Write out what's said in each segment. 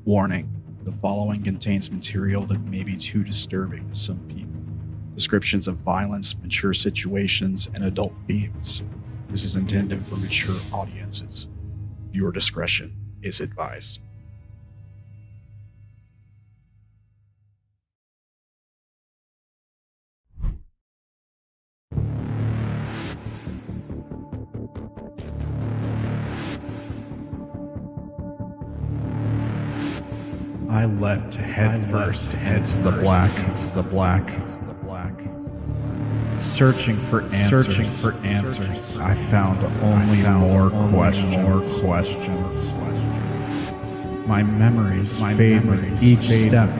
Warning, the following contains material that may be too disturbing to some people. Descriptions of violence, mature situations, and adult themes. This is intended for mature audiences. Viewer discretion is advised. I leapt headfirst into the black. Searching for answers. I found only more questions. My memories fade with each step.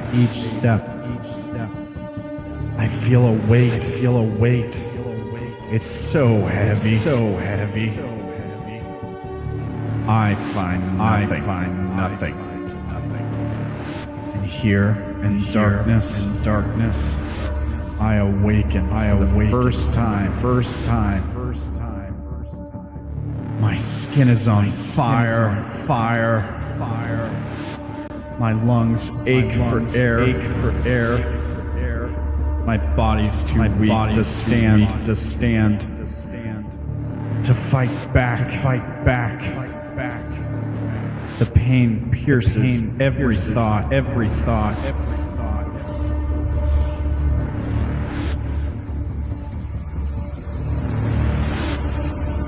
I feel a weight. It's so heavy. I find nothing. And here in darkness, I awaken for the first time. My skin is on fire. My lungs ache for air. My body's too weak to stand. To fight back. The pain pierces every thought.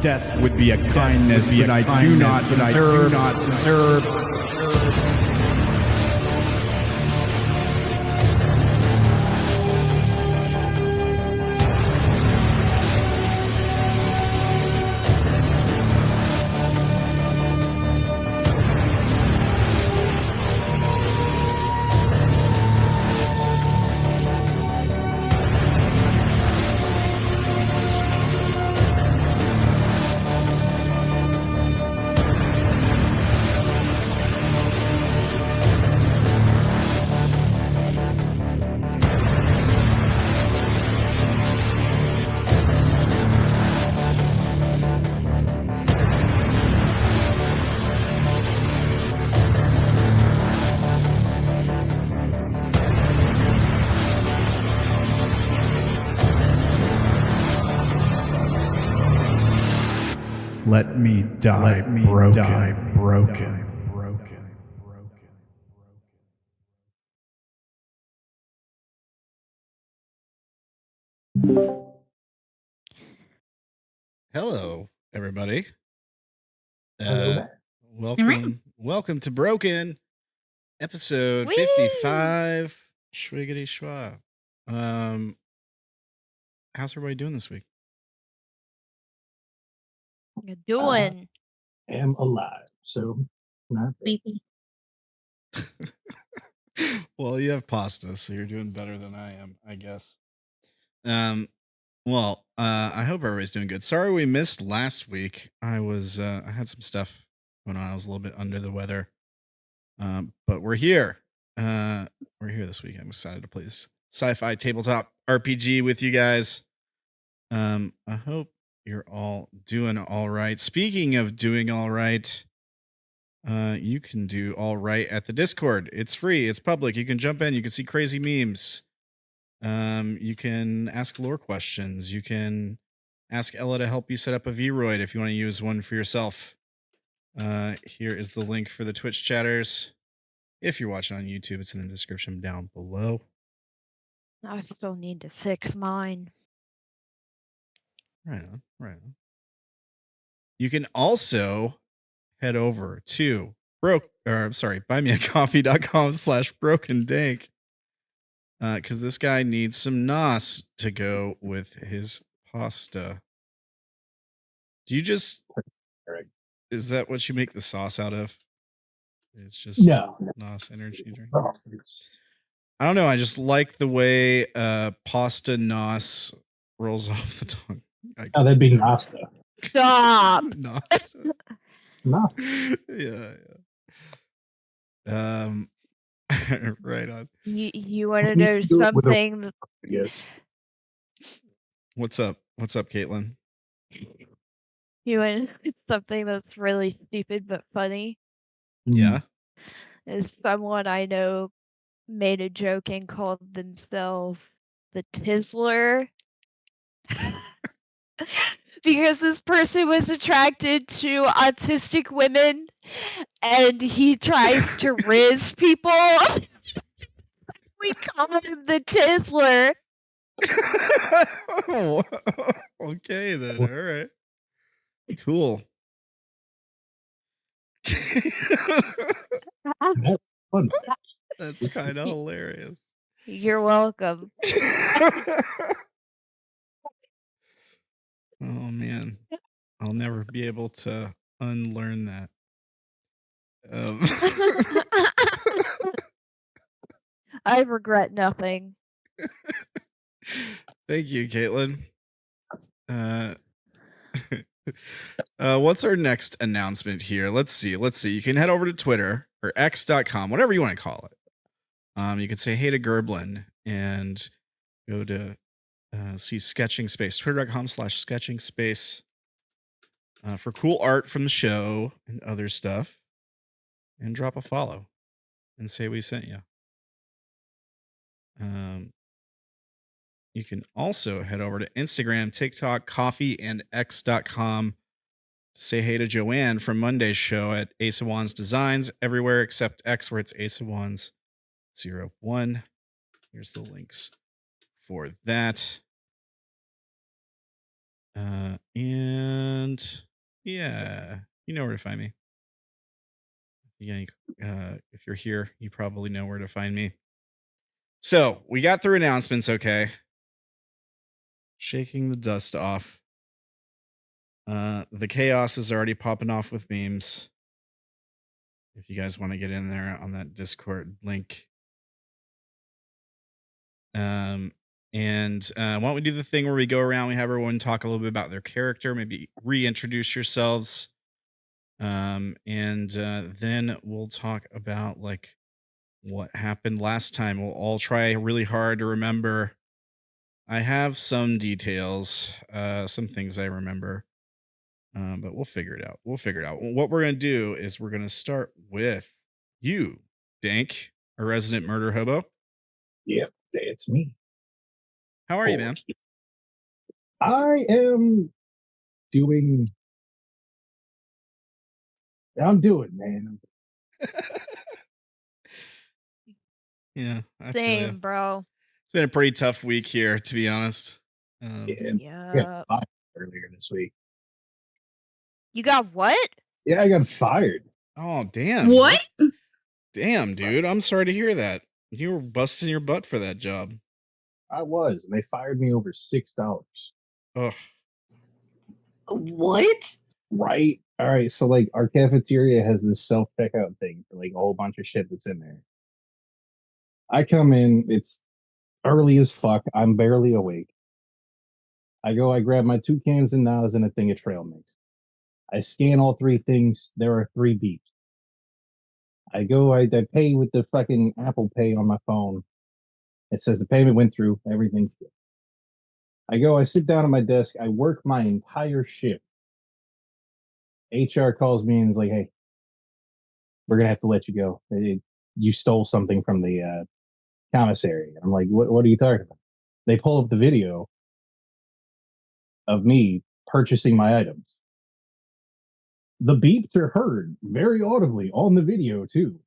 Death would be a kindness that I do not deserve. Let me die broken. Hello, everybody. Welcome to Broken, episode 55. Schwiggity schwa. How's everybody doing this week? You're doing? Am alive, so not Creepy. Well, you have pasta, so you're doing better than I am, I guess. Well, I hope everybody's doing good. Sorry we missed last week. I had some stuff going on. I was a little bit under the weather. But we're here. We're here this week. I'm excited to play this sci-fi tabletop RPG with you guys. I hope you're all doing all right. Speaking of doing all right, you can do all right at the Discord. It's free. It's public. You can jump in. You can see crazy memes. You can ask lore questions. You can ask Ella to help you set up a Vroid if you want to use one for yourself. Here is the link for the Twitch chatters. If you're watching on YouTube, it's in the description down below. I still need to fix mine. Right on. You can also head over to buymeacoffee.com/brokendank. Because this guy needs some nos to go with his pasta. Do you just... Is that what you make the sauce out of? It's just nos energy drink? I don't know. I just like the way pasta nos rolls off the tongue. Oh, that'd be Nasta. Stop. Nasta. Nasta. Yeah. Right on. You want to We know should do it with a something? yes. What's up? What's up, Caitlin? You want something that's really stupid but funny? Yeah. Is someone I know made a joke and called themselves the Tizzler. Because this person was attracted to autistic women and he tries to riz people. We call him the Tizzler. Okay, then. All right. Cool. That's fun. That's kind of hilarious. You're welcome. Oh, man. I'll never be able to unlearn that. I regret nothing. Thank you, Caitlin. What's our next announcement here? Let's see. You can head over to Twitter or x.com, whatever you want to call it. You can say hey to Gerblin and go to see Sketching Space, twitter.com/sketching space for cool art from the show and other stuff. And drop a follow and say we sent you. You can also head over to Instagram, TikTok, Coffee, and X.com to say hey to Joanne from Monday's show at Ace of Wands Designs, everywhere except X, where it's Ace of Wands 01. Here's the links for that. And yeah, you know where to find me. Yeah, if you're here, you probably know where to find me. So we got through announcements, okay? Shaking the dust off. The chaos is already popping off with memes. If you guys want to get in there on that Discord link. And why don't we do the thing where we go around, we have everyone talk a little bit about their character, maybe reintroduce yourselves. And then we'll talk about like what happened last time. We'll all try really hard to remember. I have some details, some things I remember. But we'll figure it out. What we're going to do is we're going to start with you, Dank, a resident murder hobo. Yep, it's me. How are you, man? I am doing. I'm doing, man. Yeah, I feel you. Same, bro. It's been a pretty tough week here, to be honest. I Yeah. got fired earlier this week. You got what? Yeah, I got fired. Oh, damn. What? Damn, dude. I'm sorry to hear that. You were busting your butt for that job. I was, and they fired me over $6. Ugh. What? Right? All right. So, like, our cafeteria has this self checkout thing for like a whole bunch of shit that's in there. I come in, it's early as fuck. I'm barely awake. I grab my 2 cans of Nas and a thing of trail mix. I scan all 3 things. There are 3 beeps. I pay with the fucking Apple Pay on my phone. It says the payment went through, everything's good. I sit down at my desk, I work my entire shift. HR calls me and is like, hey, we're gonna have to let you go. You stole something from the commissary. I'm like, what are you talking about? They pull up the video of me purchasing my items. The beeps are heard very audibly on the video too,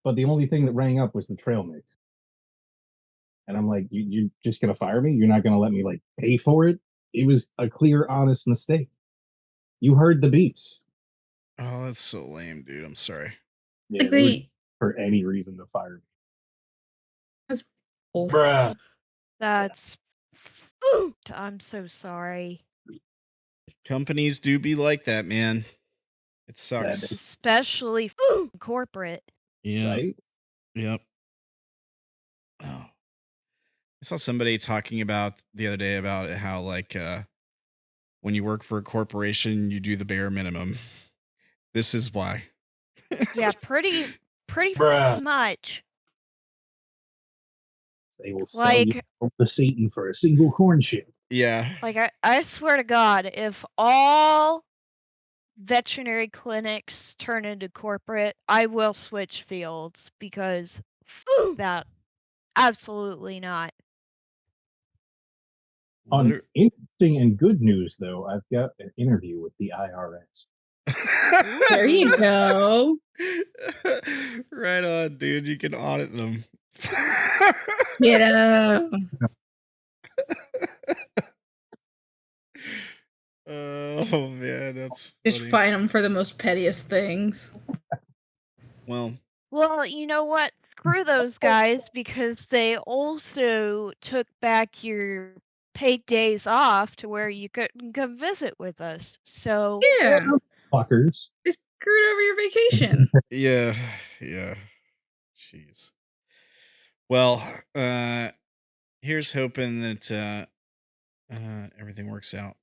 but the only thing that rang up was the trail mix. And I'm like, you're just gonna fire me? You're not gonna let me like pay for it? It was a clear, honest mistake. You heard the beeps. Oh, that's so lame, dude. I'm sorry. Yeah, Like they were they for any reason to fire me. that's bull. Bruh. That's. I'm so sorry. Companies do be like that, man. It That sucks. Especially corporate. Yeah. right? Yep. Oh. I saw somebody talking about the other day about how like when you work for a corporation, you do the bare minimum. This is why. Yeah, pretty Bruh. much. They will sell you to Satan for a single corn chip. Yeah. Like I swear to God, if all veterinary clinics turn into corporate, I will switch fields because that absolutely not. On interesting and good news, though, I've got an interview with the IRS. There you go. Right on, dude. You can audit them. Get up. Oh man, that's Just funny. find them for the most pettiest things. Well, you know what? Screw those guys because they also took back your paid days off to where you couldn't come visit with us. So Yeah. Fuckers. They screwed over your vacation. Yeah. Jeez. Well, here's hoping that everything works out.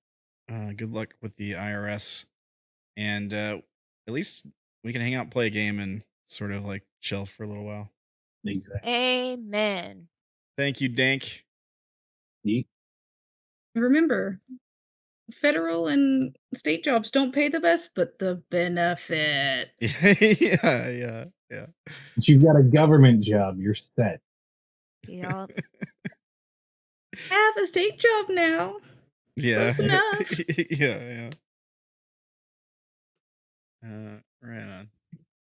Good luck with the IRS, and at least we can hang out, and play a game, and sort of like chill for a little while. Exactly. amen. Thank you, Dank. Remember, federal and state jobs don't pay the best, but the benefit. Yeah. But you've got a government job, you're set. Yep. Have a state job now. Yeah. Close enough. Yeah. Right on.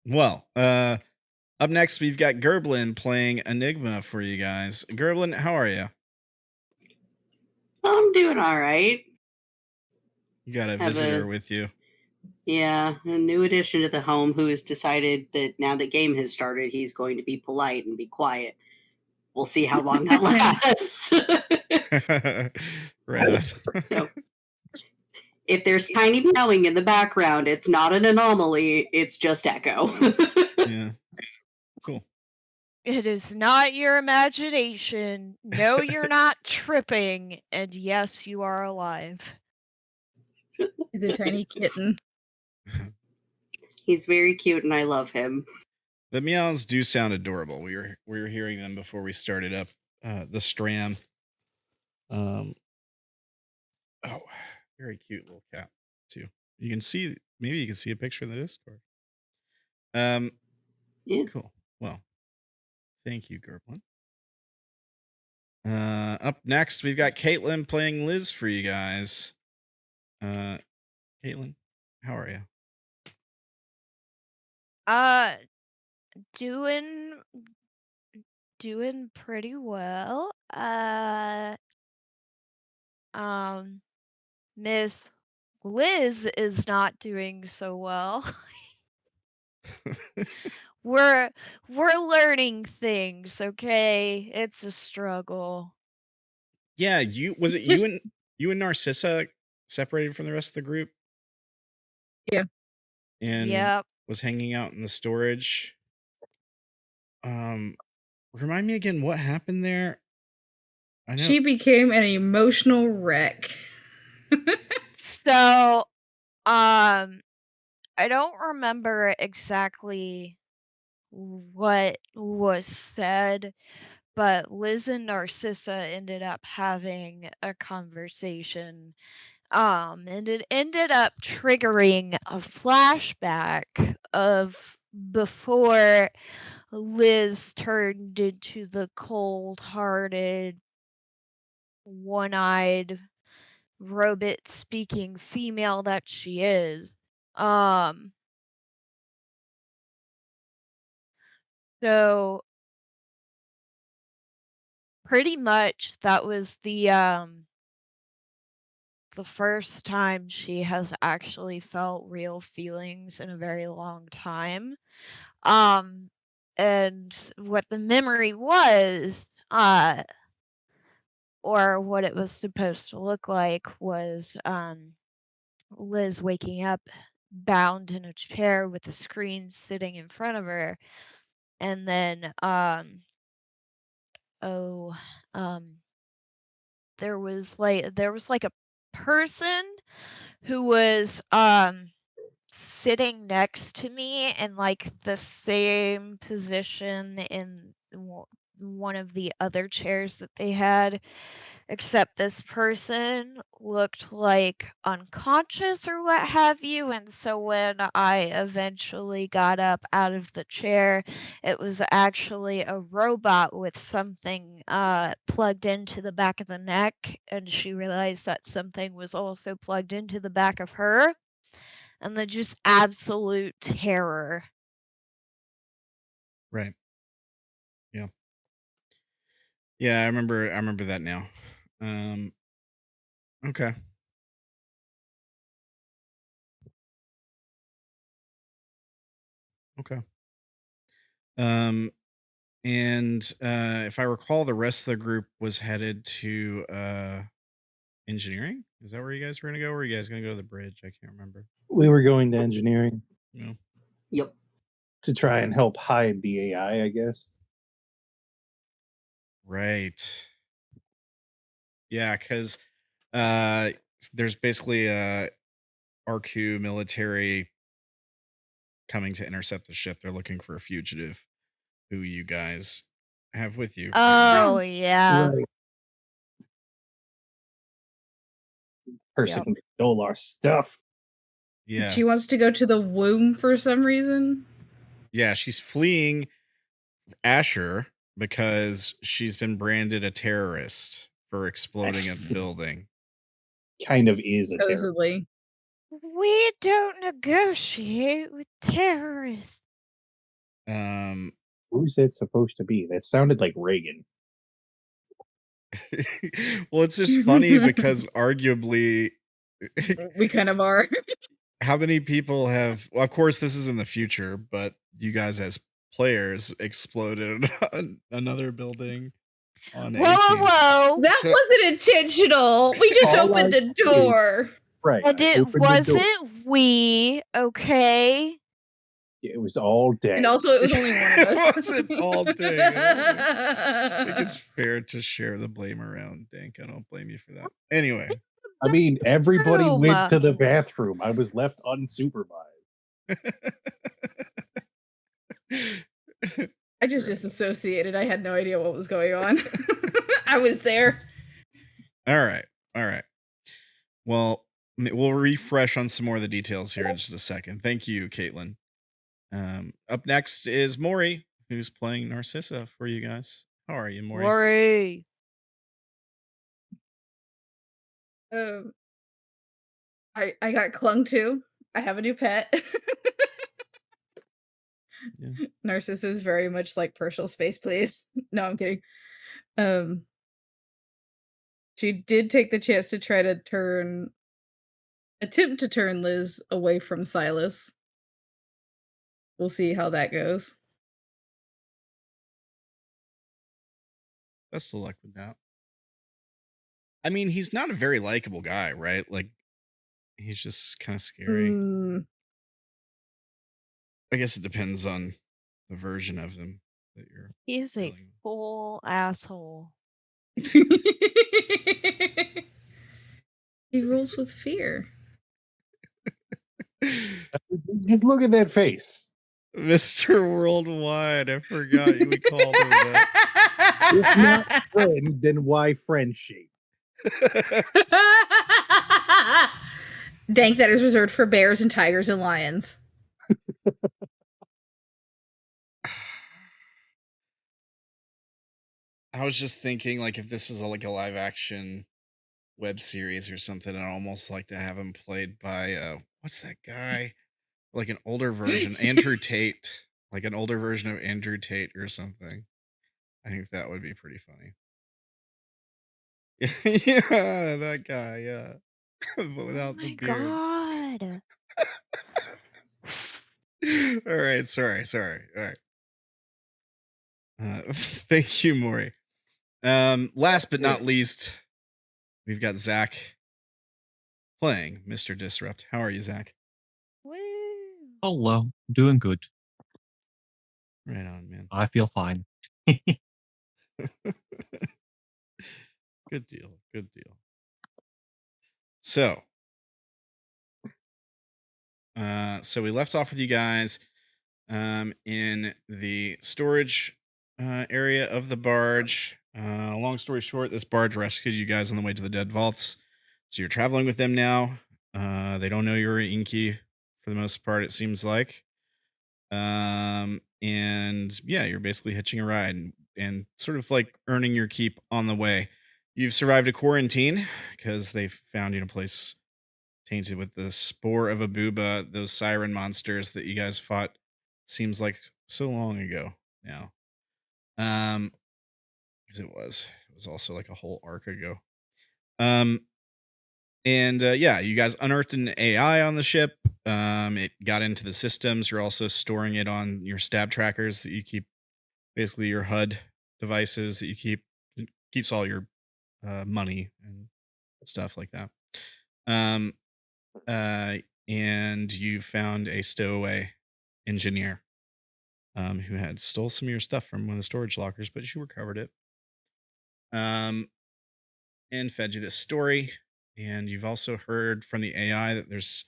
Well, up next we've got Gerblin playing Enigma for you guys. Gerblin, how are you? I'm doing all right. You got a visitor with you. Yeah, a new addition to the home who has decided that now the game has started, he's going to be polite and be quiet. We'll see how long that lasts. Right on. So, if there's tiny meowing in the background, it's not an anomaly, it's just echo. Yeah. Cool. It is not your imagination. No, you're not tripping. And yes, you are alive. He's a tiny kitten. He's very cute and I love him. The meows do sound adorable. We were hearing them before we started up the stram. Oh, very cute little cat too. You can see, maybe you can see a picture in the Discord. Yeah. Cool. Well, thank you, Gerblin. Up next, we've got Caitlin playing Liz for you guys. Caitlin, how are you? Doing pretty well. Miss Liz is not doing so well. We're learning things, okay? It's a struggle. Yeah, you and Narcissa separated from the rest of the group? Yeah. And Yep. was hanging out in the storage. Remind me again what happened there. I know She became an emotional wreck. So, I don't remember exactly what was said, but Liz and Narcissa ended up having a conversation. And it ended up triggering a flashback of before Liz turned into the cold-hearted, one-eyed, robot-speaking female that she is. So pretty much that was the first time she has actually felt real feelings in a very long time. And what the memory was, or what it was supposed to look like was Liz waking up bound in a chair with a screen sitting in front of her, and then there was like a person who was sitting next to me in like the same position in one of the other chairs that they had, except this person looked like unconscious or what have you. And so when I eventually got up out of the chair, it was actually a robot with something plugged into the back of the neck, and she realized that something was also plugged into the back of her, and then just absolute terror. Right. Yeah. Yeah, I remember that now. Okay. Okay. And if I recall, the rest of the group was headed to engineering. Is that where you guys were gonna go? Or are you guys gonna go to the bridge? I can't remember. We were going to engineering No. Yep. to try and help hide the AI, I guess. Right. Yeah, because there's basically a RQ military coming to intercept the ship. They're looking for a fugitive who you guys have with you. Oh, yeah. Right. Person Yep. stole our stuff. Yeah. She wants to go to the womb for some reason. Yeah, she's fleeing Asher because she's been branded a terrorist for exploding a building. Kind of is a terror. Supposedly. We don't negotiate with terrorists. Who's it supposed to be? That sounded like Reagan. Well, it's just funny because arguably We kind of are. how many people have, well, of course this is in the future, but you guys as players exploded another building on Whoa, whoa, 18. whoa. That So- wasn't intentional. We just All opened I a door. Right. And I it opened the door. wasn't we, okay? It was all day. And also, it was only one of It us. wasn't all day. I think it's fair to share the blame around, Dank. I don't blame you for that. Anyway. I mean, everybody True. went to the bathroom. I was left unsupervised. I just disassociated. I had no idea what was going on. I was there. All right. Well, we'll refresh on some more of the details here in just a second. Thank you, Caitlin. Up next is Maury, who's playing Narcissa for you guys. How are you, Maury? Worry. I got clung to. I have a new pet. Yeah. Narcissa is very much like personal space, please. No, I'm kidding. She did take the chance to try to attempt to turn Liz away from Silas. We'll see how that goes. Best of luck with that. I mean, he's not a very likable guy, right? Like, he's just kind of scary. I guess it depends on the version of him that you're. He's a dealing full asshole. He rules with fear. Just look at that face. Mr. Worldwide. I forgot we called him that. If not friend, then why friendship? Dank, that is reserved for bears and tigers and lions. I was just thinking, like, if this was like a live action web series or something, I'd almost like to have him played by what's that guy? Like an older version, Andrew Tate, like an older version of Andrew Tate or something. I think that would be pretty funny. Yeah, that guy, yeah. But without the beard. God. All right, sorry. All right. Thank you, Maury. Last but not least, we've got Zach playing Mr. Disrupt. How are you, Zach? Woo. Hello, doing good. Right on, man. I feel fine. Good deal. So, so we left off with you guys in the storage area of the barge. Long story short, this barge rescued you guys on the way to the dead vaults. So you're traveling with them now. They don't know you're Inky for the most part, it seems like. And yeah, you're basically hitching a ride and sort of like earning your keep on the way. You've survived a quarantine because they found you in a place tainted with the spore of a booba, those siren monsters that you guys fought seems like so long ago now. Because it was also like a whole arc ago. Um, and yeah, you guys unearthed an AI on the ship. It got into the systems. You're also storing it on your stab trackers that you keep, basically your HUD devices that you keep. It keeps all your money and stuff like that. Um, and you found a stowaway engineer who had stole some of your stuff from one of the storage lockers, but you recovered it. And fed you this story. And you've also heard from the AI that was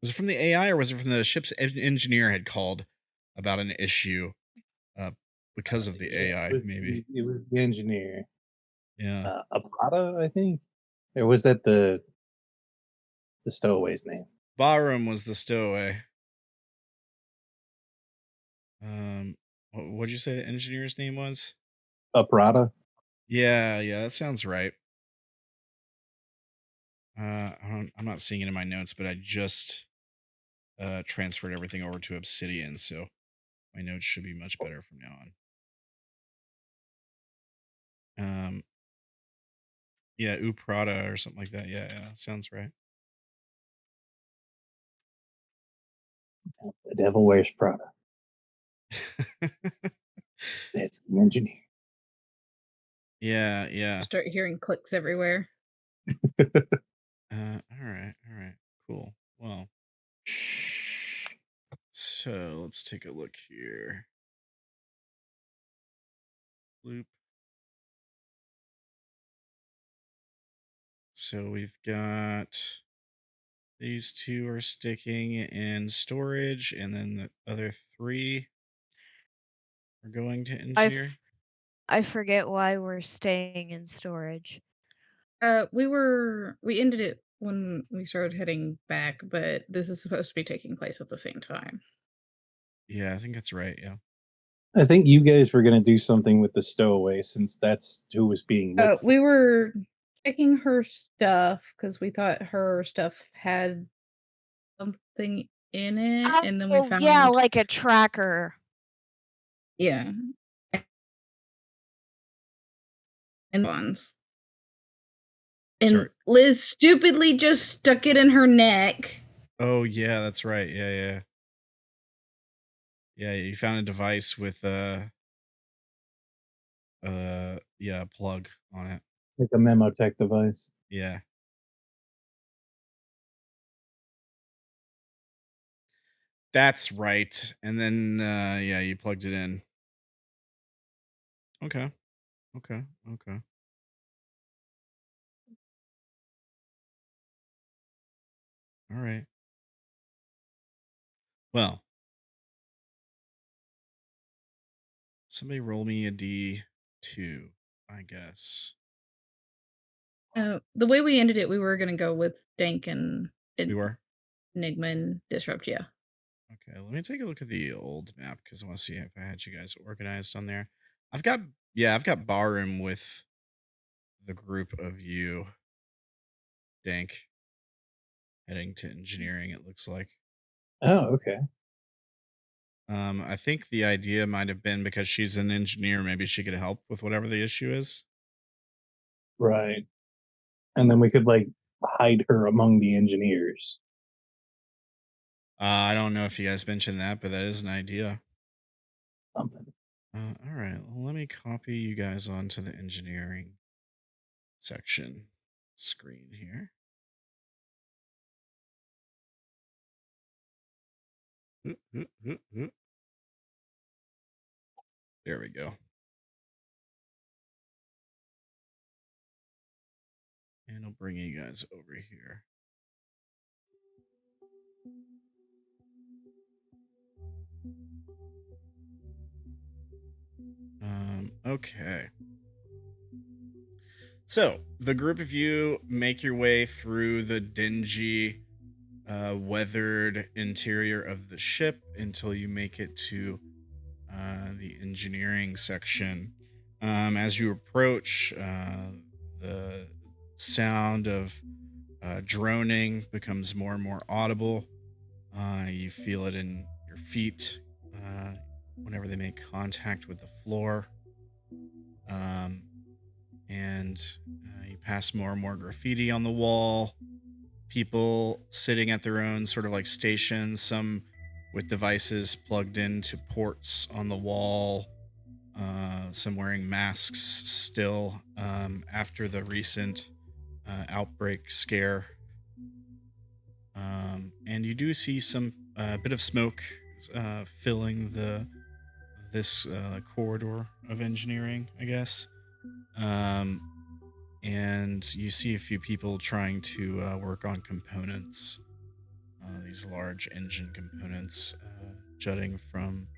it from the AI or was it from the ship's engineer had called about an issue because of the AI, maybe. It was the engineer. Yeah. Aprata, I think. Or was that the stowaway's name? Barum was the stowaway. What'd you say the engineer's name was? Aprata. Yeah, that sounds right. I'm not seeing it in my notes, but I just transferred everything over to Obsidian, so my notes should be much better from now on. Yeah, Uprada or something like that. Yeah, sounds right. The devil wears Prada. That's the engineer. Yeah. Start hearing clicks everywhere. All right, cool. Well, so let's take a look here. Loop. So we've got these two are sticking in storage, and then the other three are going to engineer. I forget why we're staying in storage. We ended it when we started heading back, but this is supposed to be taking place at the same time. Yeah, I think that's right. Yeah. I think you guys were going to do something with the stowaway since that's who was being looked for. We were checking her stuff because we thought her stuff had something in it, and then we Oh, found yeah, like a tracker. yeah, and ones. And Sorry. Liz stupidly just stuck it in her neck. Oh yeah, that's right. Yeah. Yeah, you found a device with a plug on it. Like a memotech device. Yeah. That's right. And then yeah, you plugged it in. Okay. All right. Well, somebody roll me a D2, I guess. The way we ended it, we were gonna go with Dank and We were? Enigma and Disrupt, yeah. Okay, let me take a look at the old map because I want to see if I had you guys organized on there. I've got Barum with the group of you. Dank heading to engineering, it looks like. Oh, okay. I think the idea might have been because she's an engineer, maybe she could help with whatever the issue is. Right. And then we could like hide her among the engineers. I don't know if you guys mentioned that, but that is an idea. Something. All right, well, let me copy you guys onto the engineering section screen here. Oop. There we go. And I'll bring you guys over here. Okay. So the group of you make your way through the dingy, weathered interior of the ship until you make it to the engineering section. As you approach, the sound of droning becomes more and more audible. You feel it in your feet whenever they make contact with the floor. And you pass more and more graffiti on the wall. People sitting at their own sort of like stations, some with devices plugged into ports on the wall, some wearing masks still after the recent outbreak scare. And you do see some bit of smoke filling this corridor of engineering, I guess. And you see a few people trying to work on components, these large engine components jutting from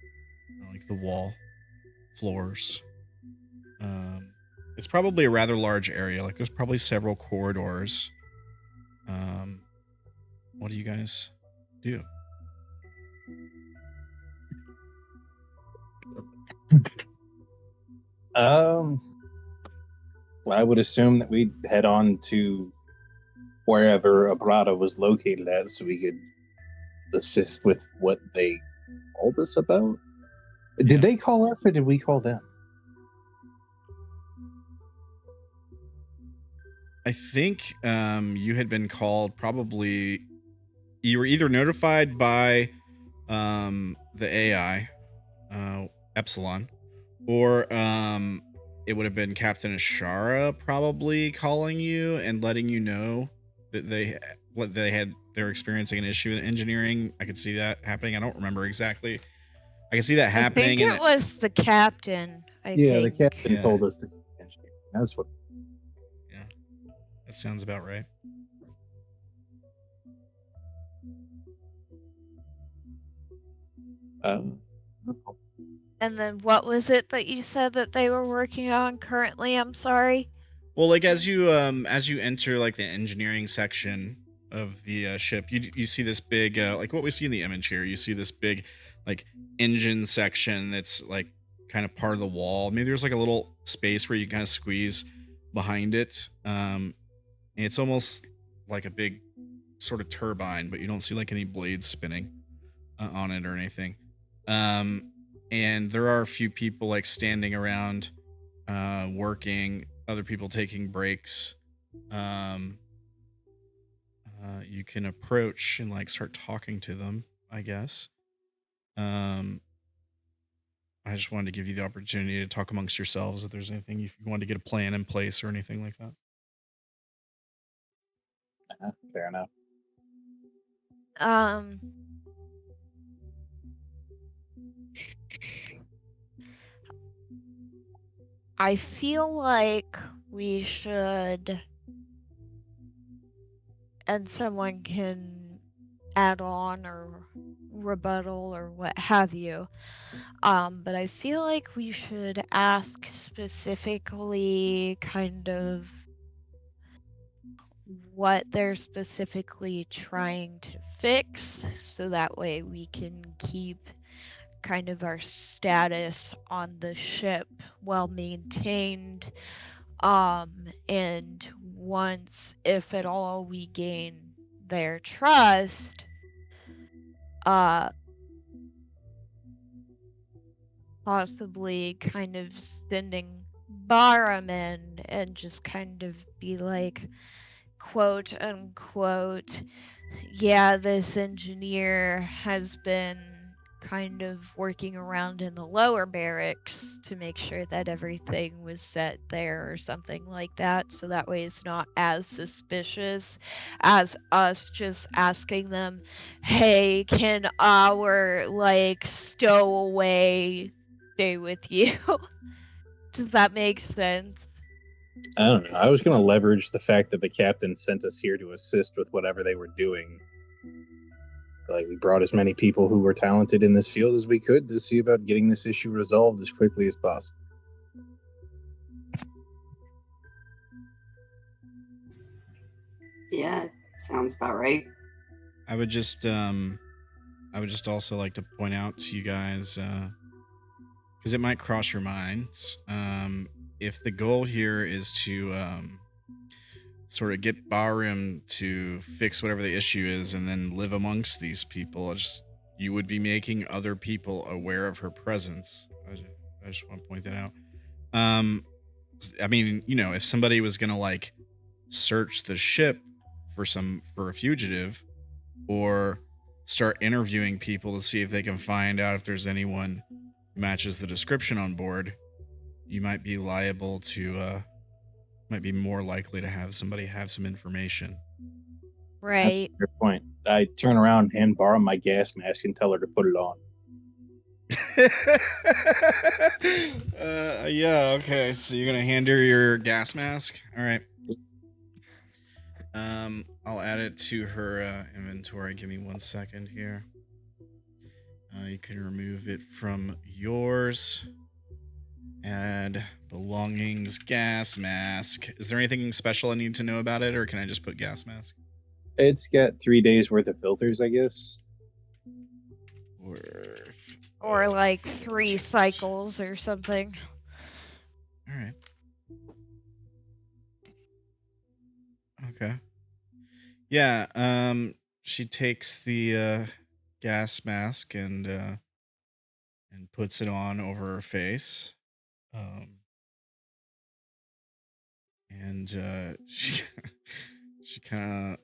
like the wall floors. It's probably a rather large area. Like there's probably several corridors. What do you guys do? Well, I would assume that we'd head on to wherever Abrata was located at so we could assist with what they called us about. Did they call us or did we call them? I think you had been called probably. You were either notified by the AI, Epsilon, or it would have been Captain Ashara probably calling you and letting you know that they're experiencing an issue in engineering. I could see that happening. I don't remember exactly. I can see that happening. I think it was the captain. The captain told us to engineer. That's what. Yeah, that sounds about right. And then what was it that you said that they were working on currently? I'm sorry. Well, like as you enter like the engineering section of the ship, you see this big like what we see in the image here. You see this big like engine section that's like kind of part of the wall. Maybe there's like a little space where you kind of squeeze behind it. And it's almost like a big sort of turbine, but you don't see like any blades spinning on it or anything. And there are a few people like standing around working, other people taking breaks. You can approach and like start talking to them, I guess. I just wanted to give you the opportunity to talk amongst yourselves if there's anything, if you wanted to get a plan in place or anything like that. Fair enough. I feel like we should, and someone can add on or rebuttal or what have you. But I feel like we should ask specifically kind of what they're specifically trying to fix, so that way we can keep kind of our status on the ship well maintained. And once, if at all, we gain their trust, possibly kind of sending Barum in and just kind of be like, quote unquote, yeah, this engineer has been kind of working around in the lower barracks to make sure that everything was set there or something like that, so that way it's not as suspicious as us just asking them, hey, can our like stowaway stay with you? Does that make sense? I don't know. I was going to leverage the fact that the captain sent us here to assist with whatever they were doing Like, we brought as many people who were talented in this field as we could to see about getting this issue resolved as quickly as possible. Yeah, sounds about right. I would just also like to point out to you guys, because it might cross your minds, if the goal here is to sort of get Barum to fix whatever the issue is and then live amongst these people, you would be making other people aware of her presence. I just want to point that out. I mean, if somebody was gonna like search the ship for a fugitive, or start interviewing people to see if they can find out if there's anyone who matches the description on board, you might be liable to might be more likely to have somebody have some information. That's a Right. fair point. I turn around and borrow my gas mask and tell her to put it on. Yeah, okay. So you're gonna hand her your gas mask? All right. I'll add it to her inventory. Give me 1 second here. You can remove it from yours. Add belongings, gas mask. Is there anything special I need to know about it, or can I just put gas mask? It's got 3 days worth of filters, I guess. Or like 3 cycles or something. All right. Okay. Yeah. She takes the gas mask and puts it on over her face. And she she kind of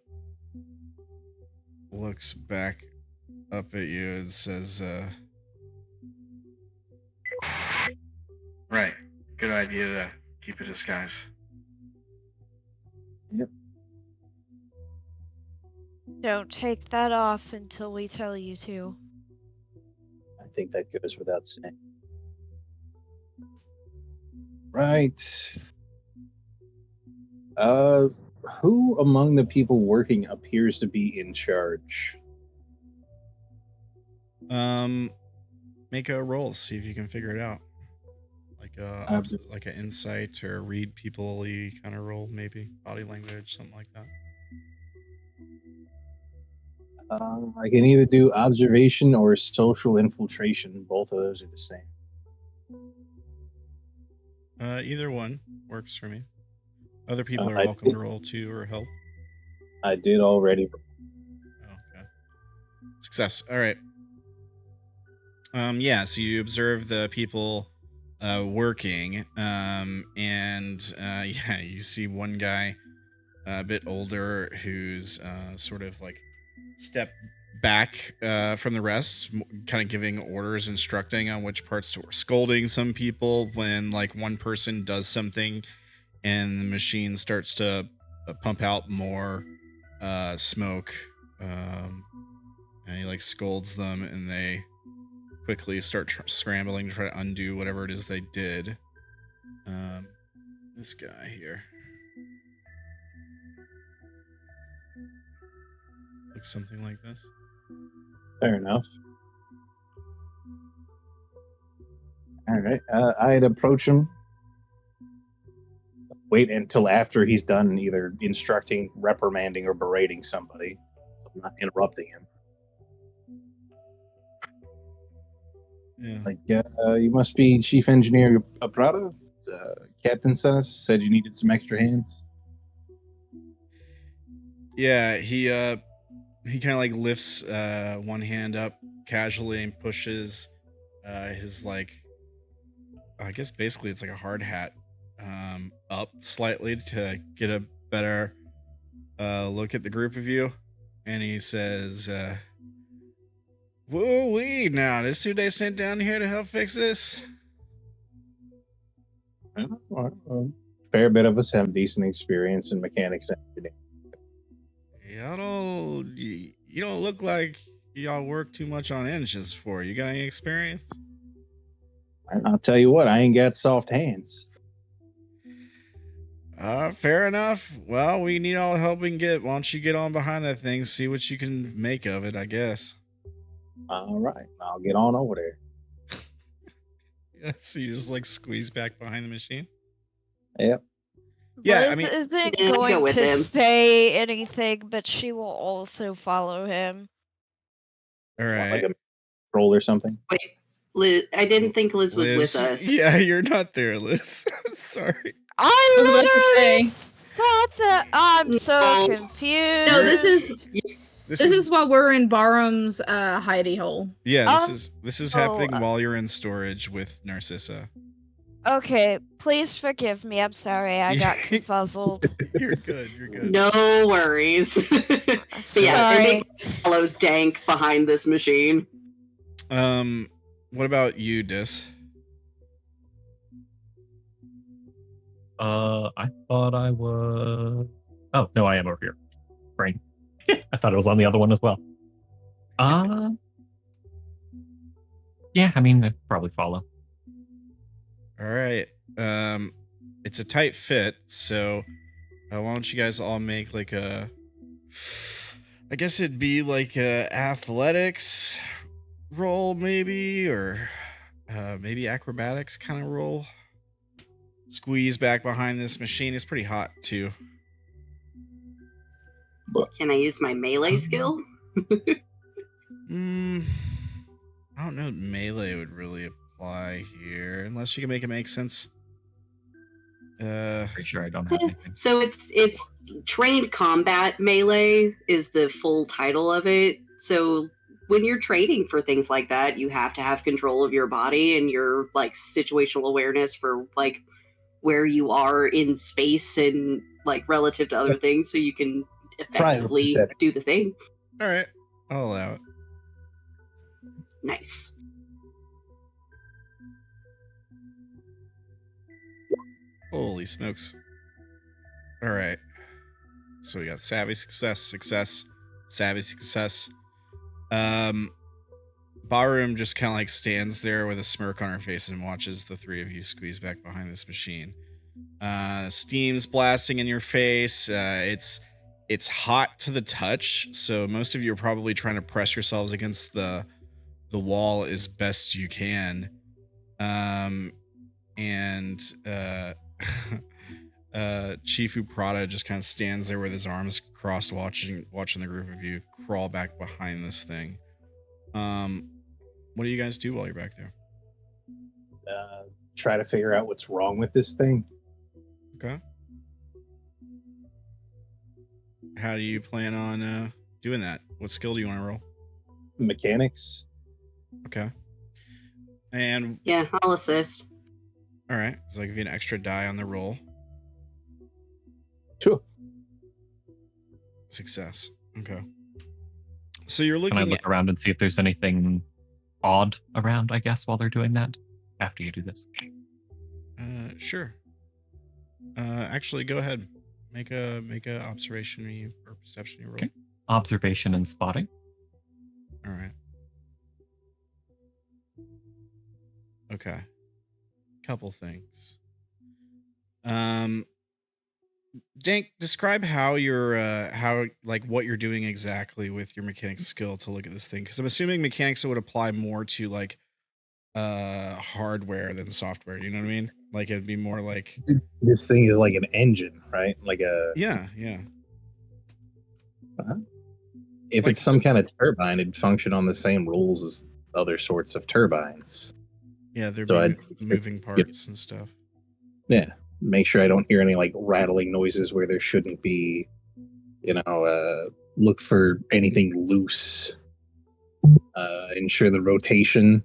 looks back up at you and says, "Right, good idea to keep a disguise." Yep. Don't take that off until we tell you to. I think that goes without saying. Right. Who among the people working appears to be in charge? Make a roll, see if you can figure it out. Like an insight or read people-y kind of roll, maybe body language, something like that. I can either do observation or social infiltration. Both of those are the same. Either one works for me. Other people are I welcome to roll too or help. I did already. Okay. Success. All right. Yeah, so you observe the people working, and yeah, you see one guy a bit older who's sort of like stepped back from the rest, kind of giving orders, instructing on which parts to work, scolding some people when like one person does something and the machine starts to pump out more smoke, and he like scolds them and they quickly start scrambling to try to undo whatever it is they did. This guy here looks something like this. Fair enough. All right. I'd approach him. Wait until after he's done either instructing, reprimanding, or berating somebody. So I'm not interrupting him. Yeah. Like, you must be Chief Engineer Prado. Captain sent us, said you needed some extra hands. Yeah, he kind of like lifts one hand up casually and pushes his like, I guess basically it's like a hard hat up slightly to get a better look at the group of you, and he says, "Woo-wee, now this who they sent down here to help fix this?" Fair bit of us have decent experience in mechanics and engineering. You don't look like y'all work too much on engines before. You got any experience? I'll tell you what, I ain't got soft hands. Fair enough. Well, we need all the help we can get. Why don't you get on behind that thing, see what you can make of it, I guess. All right, I'll get on over there. Yeah, so you just like squeeze back behind the machine? Yep. Yeah, I Liz mean, isn't Yeah, go going with to him. say anything, but she will also follow him. all Want, right. like a roll or something. Wait, Liz, I didn't think Liz was with Liz, us. yeah, you're not there, Liz. Sorry. I was about to literally say. thought that I'm so No. confused. No, this is This this is while we're in Barum's hidey hole. yeah, this is happening oh, while you're in storage with Narcissa. okay. Please forgive me. I'm sorry. I got confuzzled. You're good. You're good. No worries. But yeah, Sorry. it follows Dank behind this machine. What about you, Dis? I thought I was. Oh no, I am over here. Brain. I thought it was on the other one as well. Yeah, I mean, I'd probably follow. All right. It's a tight fit, so why don't you guys all make like a, I guess it'd be like a athletics roll maybe, or maybe acrobatics kind of roll. Squeeze back behind this machine. It's pretty hot too. Can I use my melee skill? I don't know if melee would really apply here, unless you can make it make sense. Pretty sure I don't have anything. So it's trained combat melee is the full title of it. So when you're training for things like that, you have to have control of your body and your like situational awareness for like where you are in space and like relative to other things, so you can effectively do the thing. All right, I'll allow it. Nice. Holy smokes. All right. So we got savvy success, savvy success. Barum just kind of like stands there with a smirk on her face and watches the three of you squeeze back behind this machine. Steam's blasting in your face. It's hot to the touch, so most of you are probably trying to press yourselves against the wall as best you can. Chifu Prada just kind of stands there with his arms crossed, watching the group of you crawl back behind this thing. What do you guys do while you're back there? Try to figure out what's wrong with this thing. Okay. How do you plan on doing that? What skill do you want to roll? Mechanics. Okay. And yeah, I'll assist. All right, so I'll give you an extra die on the roll. Sure. Success. Okay. So you're looking. Can I look around and see if there's anything odd around? I guess while they're doing that, after you do this. Sure. Actually, go ahead. Make a observation or perception roll. Okay. Observation and spotting. All right. Okay. Couple things. Dank, describe how you're what you're doing exactly with your mechanics skill to look at this thing, because I'm assuming mechanics would apply more to like hardware than software. You know what I mean? Like it'd be more like this thing is like an engine, right? Like a yeah. If it's some kind of turbine, it'd function on the same rules as other sorts of turbines. Yeah, there'd So be moving parts and stuff. Yeah, make sure I don't hear any like rattling noises where there shouldn't be. Look for anything loose. Ensure the rotation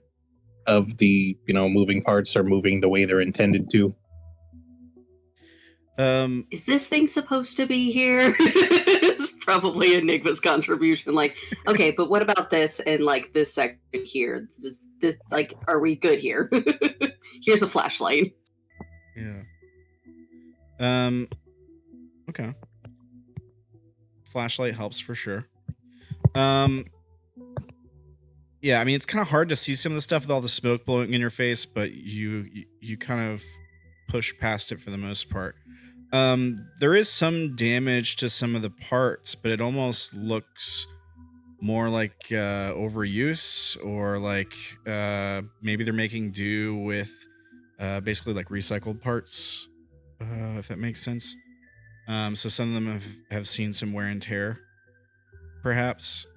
of the moving parts are moving the way they're intended to. Is this thing supposed to be here? It's probably Enigma's contribution. Like, okay, but what about this and like this section here? This like, are we good here? Here's a flashlight. Yeah. Okay. Flashlight helps for sure. Yeah, I mean, it's kind of hard to see some of the stuff with all the smoke blowing in your face, but you kind of push past it for the most part. There is some damage to some of the parts, but it almost looks more like overuse, or like maybe they're making do with basically like recycled parts, if that makes sense. So some of them have seen some wear and tear, perhaps.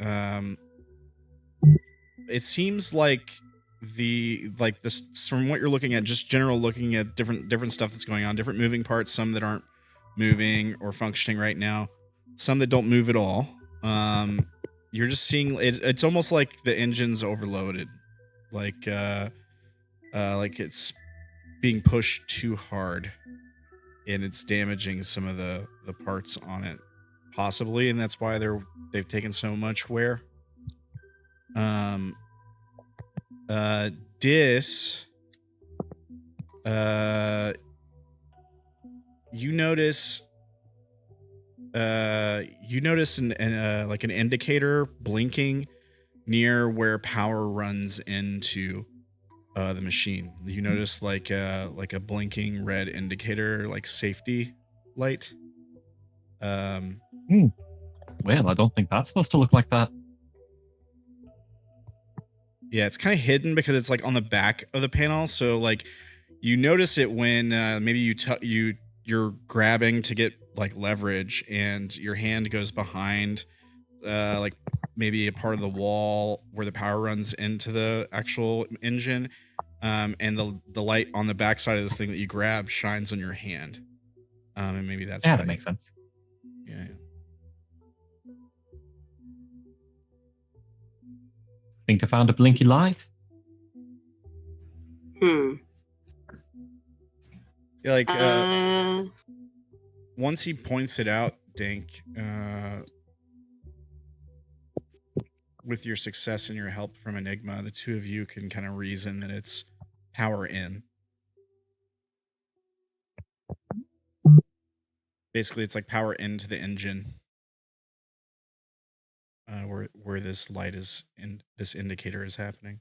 It seems like this from what you're looking at, just general looking at different stuff that's going on, different moving parts, some that aren't moving or functioning right now, some that don't move at all. You're just seeing it's almost like the engine's overloaded, like it's being pushed too hard, and it's damaging some of the parts on it, possibly, and that's why they've taken so much wear. Dis, you notice like an indicator blinking near where power runs into the machine. You notice like a blinking red indicator, like safety light. Well, I don't think that's supposed to look like that. Yeah, it's kind of hidden because it's like on the back of the panel. So like you notice it when maybe you're grabbing to get like leverage, and your hand goes behind like maybe a part of the wall where the power runs into the actual engine, and the light on the back side of this thing that you grab shines on your hand, and maybe that's that makes sense. Yeah. Think I found a blinky light? Hmm. Yeah, like once he points it out, Dink, with your success and your help from Enigma, the two of you can kind of reason that it's power in. Basically, it's like power into the engine, where this light is and this indicator is happening.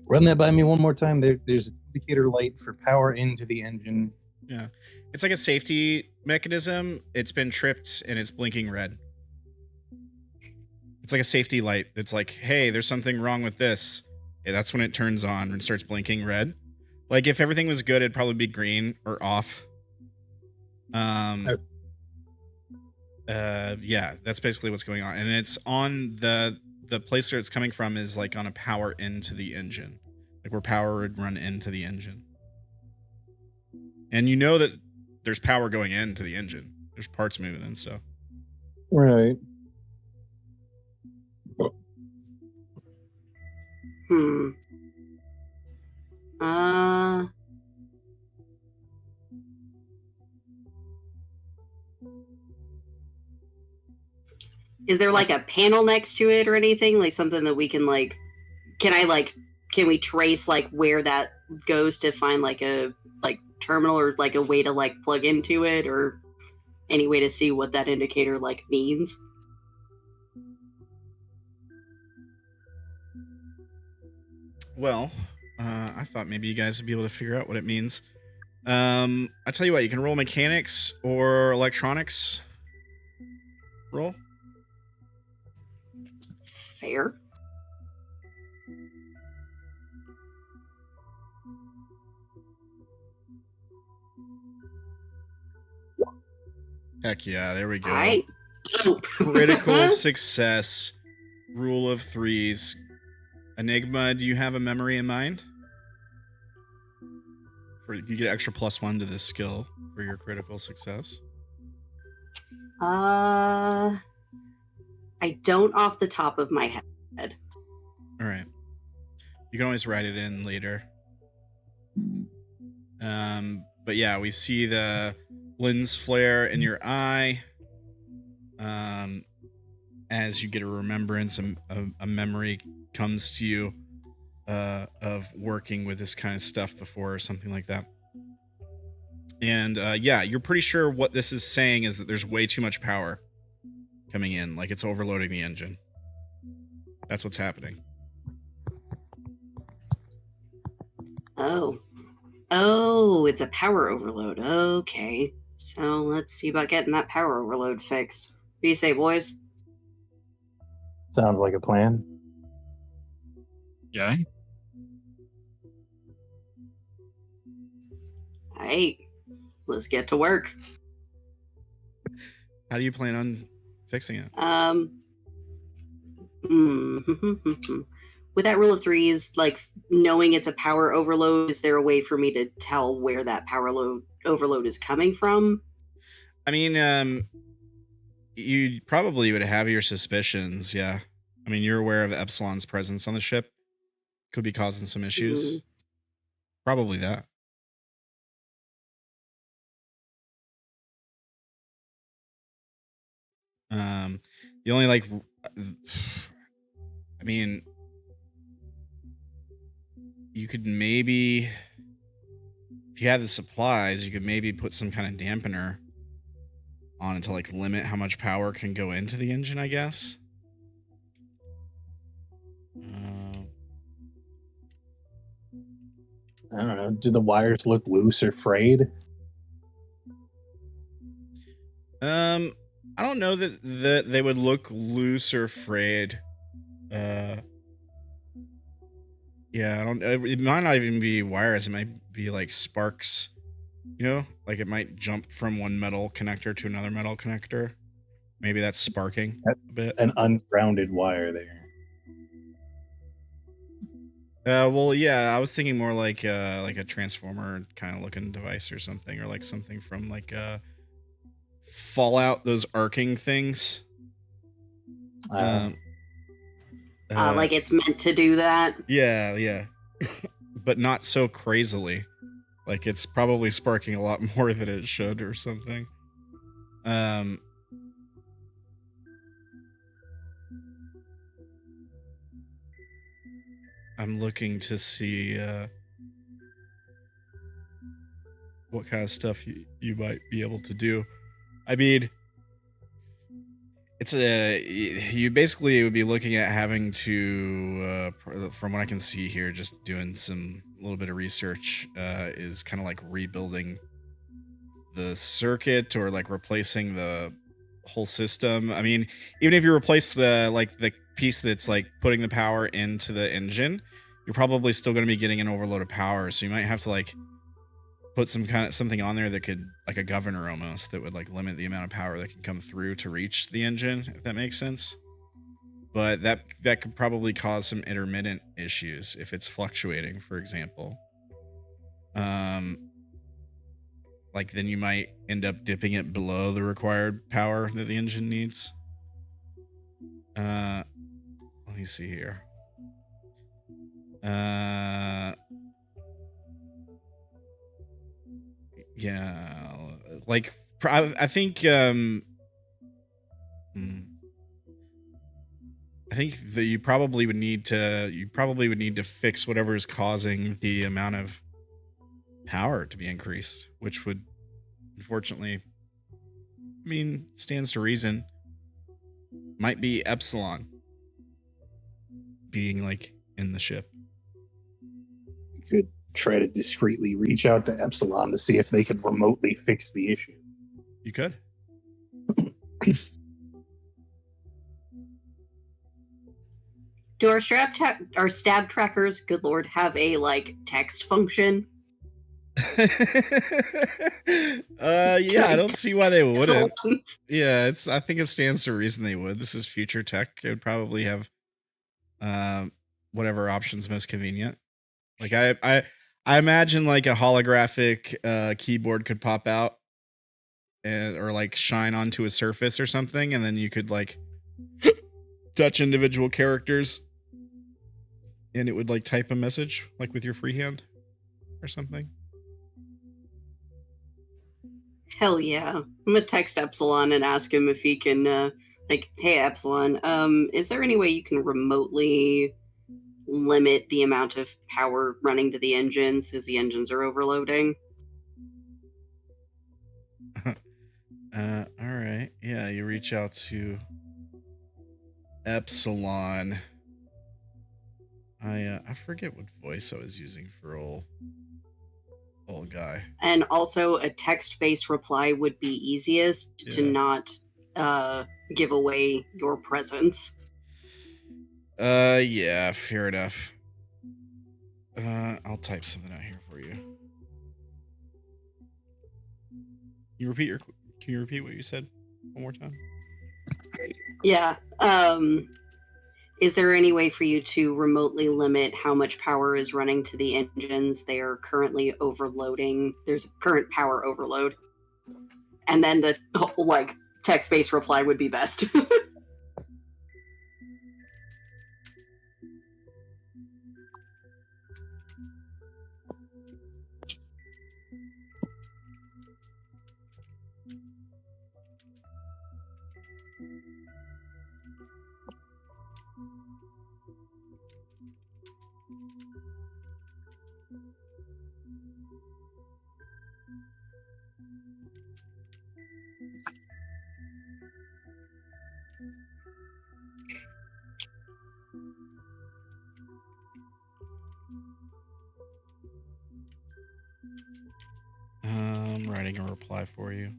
Run that by me one more time. There's an indicator light for power into the engine. Yeah, it's like a safety mechanism. It's been tripped and it's blinking red. It's like a safety light. It's like, hey, there's something wrong with this. Yeah, that's when it turns on and starts blinking red. Like if everything was good, it'd probably be green or off. Yeah, that's basically what's going on, and it's on the place where it's coming from is like on a power into the engine, like where power would run into the engine, and you know that there's power going into the engine. There's parts moving and stuff. Right. Is there like a panel next to it or anything? Like something that we can like, can we trace like where that goes to find like a like terminal or like a way to like plug into it, or any way to see what that indicator like means? Well, I thought maybe you guys would be able to figure out what it means. I tell you what, you can roll mechanics or electronics. Roll. Fair. Heck yeah, there we go. All right. Dope. Critical success. Rule of threes. Enigma, do you have a memory in mind? You get extra +1 to this skill for your critical success. I don't off the top of my head. All right. You can always write it in later. But yeah, we see the lens flare in your eye. As you get a remembrance, a memory comes to you of working with this kind of stuff before or something like that. And yeah, you're pretty sure what this is saying is that there's way too much power coming in, like it's overloading the engine. That's what's happening. Oh. Oh, it's a power overload. Okay. So let's see about getting that power overload fixed. What do you say, boys? Sounds like a plan. Yeah. Hey, let's get to work. How do you plan on fixing it? With that rule of threes, like knowing it's a power overload, is there a way for me to tell where that overload is coming from? I mean, you probably would have your suspicions, yeah. I mean, you're aware of Epsilon's presence on the ship. Could be causing some issues. Probably that. The only I mean, you could maybe, if you had the supplies, you could maybe put some kind of dampener on it to like limit how much power can go into the engine, I guess. I don't know. Do the wires look loose or frayed? I don't know that they would look loose or frayed. Yeah, I don't. It might not even be wires. It might be like sparks. You know, like it might jump from one metal connector to another metal connector. Maybe that's sparking a bit. An ungrounded wire there. Well, yeah, I was thinking more like a transformer kind of looking device or something, or like something from like Fallout, those arcing things. Like it's meant to do that. Yeah, but not so crazily. Like it's probably sparking a lot more than it should, or something. I'm looking to see what kind of stuff you might be able to do. I mean, you basically would be looking at having to, from what I can see here, just doing a little bit of research, is kind of like rebuilding the circuit or like replacing the whole system. I mean, even if you replace the piece that's like putting the power into the engine, you're probably still going to be getting an overload of power. So you might have to like put something on there that could, like a governor almost, that would like limit the amount of power that can come through to reach the engine, if that makes sense. But that could probably cause some intermittent issues if it's fluctuating, for example. Like then you might end up dipping it below the required power that the engine needs. Let me see here. Yeah, like I think I think that you probably would need to fix whatever is causing the amount of power to be increased, which would, unfortunately, I mean, stands to reason, might be Epsilon being like in the ship. You could try to discreetly reach out to Epsilon to see if they can remotely fix the issue. You could. Do our stab trackers, good lord, have a like text function? Yeah, I don't see why they wouldn't. Yeah, I think it stands to reason they would. This is future tech. It would probably have whatever option's most convenient. Like I imagine like a holographic keyboard could pop out or like shine onto a surface or something, and then you could like touch individual characters and it would like type a message like with your free hand or something. Hell yeah. I'm gonna text Epsilon and ask him if he can like, hey Epsilon, is there any way you can remotely limit the amount of power running to the engines because the engines are overloading? All right. Yeah, you reach out to Epsilon. I forget what voice I was using for all. old guy. And also, a text-based reply would be easiest to Yeah. not give away your presence. Yeah, fair enough. I'll type something out here for you. Can you repeat what you said one more time? Yeah. Is there any way for you to remotely limit how much power is running to the engines? They are currently overloading. There's a current power overload. And then the like text-based reply would be best. I'm writing a reply for you.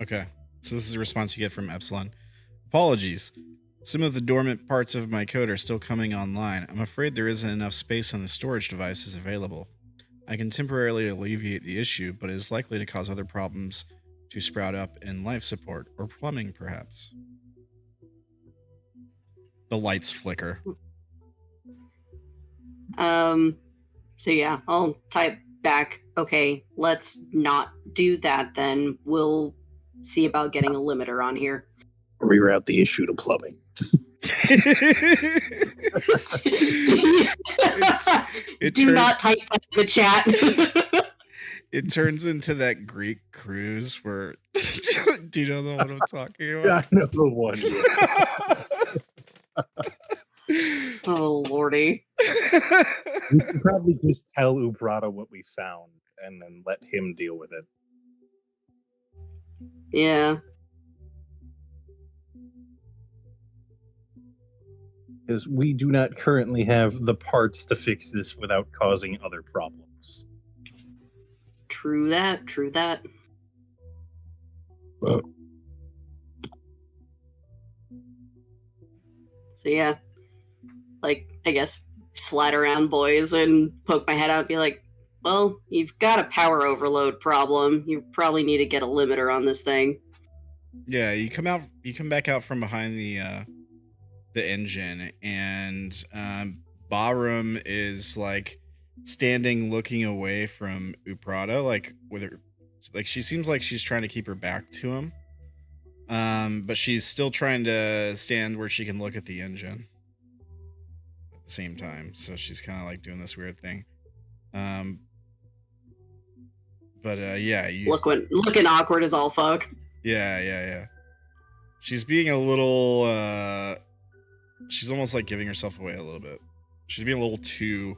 Okay, so this is the response you get from Epsilon. Apologies. Some of the dormant parts of my code are still coming online. I'm afraid there isn't enough space on the storage devices available. I can temporarily alleviate the issue, but it is likely to cause other problems to sprout up in life support or plumbing, perhaps. The lights flicker. So yeah, I'll type back, okay, let's not do that then. We'll see about getting a limiter on here. Reroute the issue to plumbing. Do not type that in the chat. It turns into that Greek cruise where do you know what I'm talking about? Yeah, I know the one. Oh lordy. We should probably just tell Ubrata what we found and then let him deal with it. Yeah. Because we do not currently have the parts to fix this without causing other problems. True that, true that. Well, So yeah. Like, I guess, slide around, boys, and poke my head out and be like, well, you've got a power overload problem. You probably need to get a limiter on this thing. Yeah, you come back out from behind the engine, and Barum is like standing looking away from Uprata, like with her, like she seems like she's trying to keep her back to him. But she's still trying to stand where she can look at the engine at the same time. So she's kind of like doing this weird thing. But yeah, looking awkward as all fuck. Yeah. She's being a little she's almost like giving herself away a little bit. She's being a little too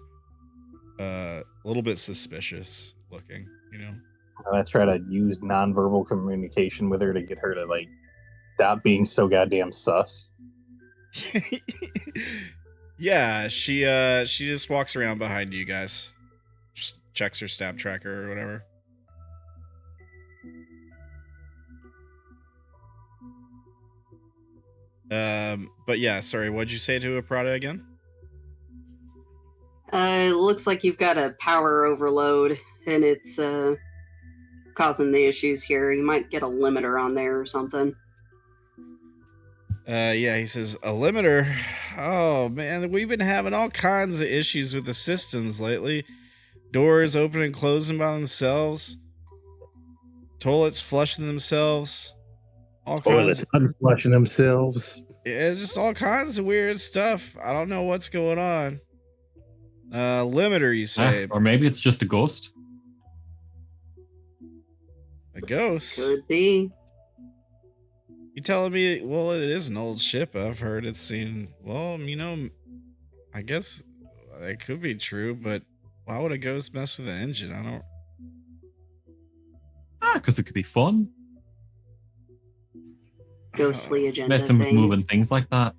a little bit suspicious looking, you know. I try to use nonverbal communication with her to get her to like stop being so goddamn sus. Yeah, she just walks around behind you guys. Just checks her stab tracker or whatever. But yeah, sorry, what'd you say to Prada again? It looks like you've got a power overload, and it's causing the issues here. You might get a limiter on there or something. Yeah, he says, a limiter? Oh, man, we've been having all kinds of issues with the systems lately. Doors opening and closing by themselves. Toilets flushing themselves. All kinds. Toilets unflushing themselves. Yeah, just all kinds of weird stuff. I don't know what's going on. Limiter, you say? Or maybe it's just a ghost. A ghost? Could be. You telling me? Well, it is an old ship. I've heard it's seen. Well, I guess it could be true, but why would a ghost mess with an engine? I don't. Because it could be fun. Ghostly agenda Messing with moving things. things like that.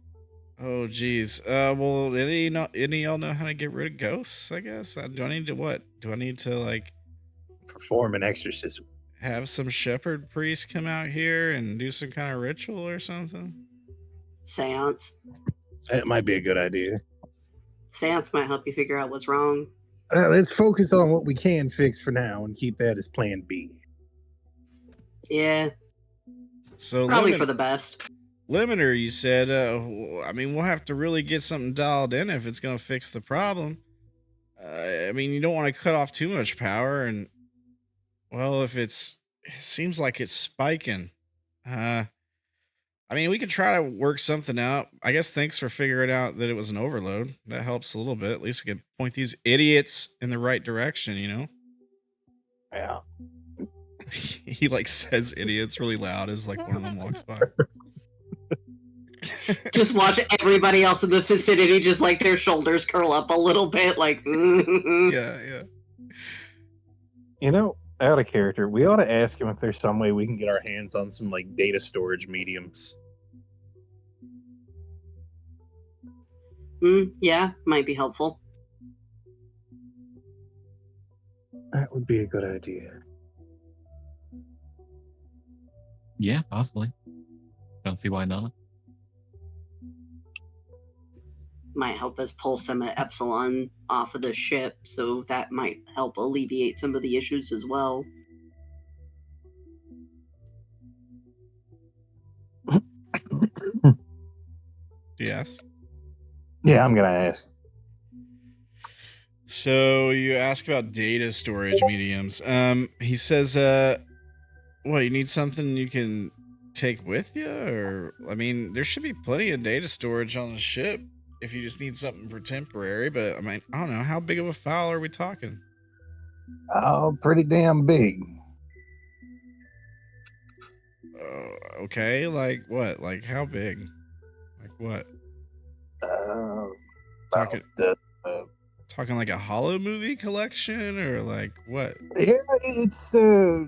Oh, geez. Well, any of y'all know how to get rid of ghosts? I guess. Do I need to what? Do I need to like Perform an exorcism. have some shepherd priest come out here and do some kind of ritual or something? Seance. That might be a good idea. Seance might help you figure out what's wrong. Let's focus on what we can fix for now and keep that as plan B. Yeah, So probably for the best. Limiter, you said. We'll have to really get something dialed in if it's going to fix the problem. You don't want to cut off too much power, and well, if it seems like it's spiking. We could try to work something out. I guess thanks for figuring out that it was an overload. That helps a little bit. At least we could point these idiots in the right direction, Yeah. He like says idiots really loud as like one of them walks by. Just watch everybody else in the vicinity just like their shoulders curl up a little bit, like Yeah. Out of character, we ought to ask him if there's some way we can get our hands on some like data storage mediums. Yeah, might be helpful. That would be a good idea. Yeah, possibly. Don't see why not. Might help us pull some Epsilon off of the ship, so that might help alleviate some of the issues as well. Yes. Yeah, I'm gonna ask. So you ask about data storage mediums. He says, what, you need something you can take with you? Or, there should be plenty of data storage on the ship if you just need something for temporary, but I don't know. How big of a file are we talking? Oh, pretty damn big. Okay, like what? Like how big? Like what? Talking talking like a hollow movie collection or like what? Yeah, it's a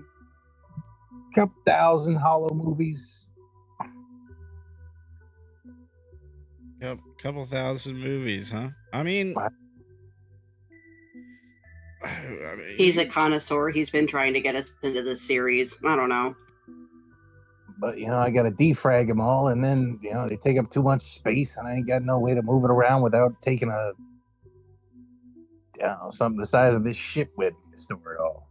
couple thousand hollow movies. Couple thousand movies, huh? He's a connoisseur. He's been trying to get us into this series. I don't know. But, I got to defrag them all, and then, they take up too much space, and I ain't got no way to move it around without taking something the size of this ship with me to store it all.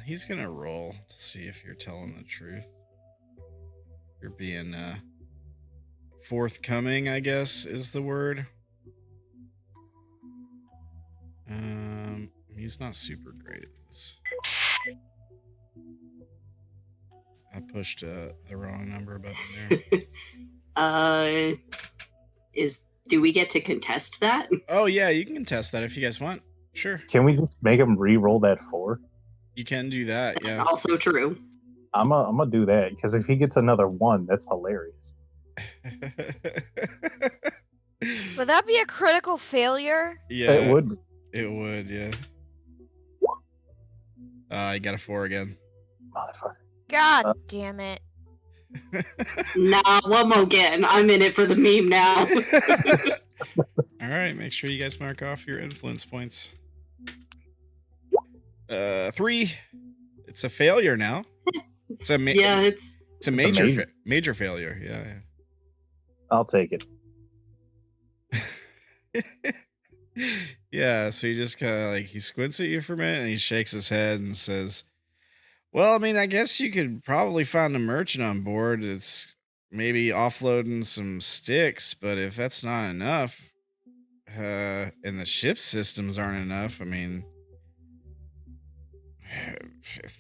He's gonna roll to see if you're telling the truth. You're being, forthcoming, I guess, is the word. He's not super great at this. I pushed the wrong number button there. Do we get to contest that? Oh yeah, you can contest that if you guys want. Sure. Can we just make him re-roll that 4? You can do that, yeah. Also true. I'm gonna do that, because if he gets another 1, that's hilarious. Would that be a critical failure? Yeah. It would. It would, yeah. I got a 4 again. Motherfucker. God damn it. Nah, one more again. I'm in it for the meme now. All right, make sure you guys mark off your influence points. 3. It's a failure now. It's a it's a major failure. Yeah. I'll take it. Yeah, so he just kind of like he squints at you for a minute and he shakes his head and says, well, I guess you could probably find a merchant on board that's maybe offloading some sticks, but if that's not enough, and the ship systems aren't enough, if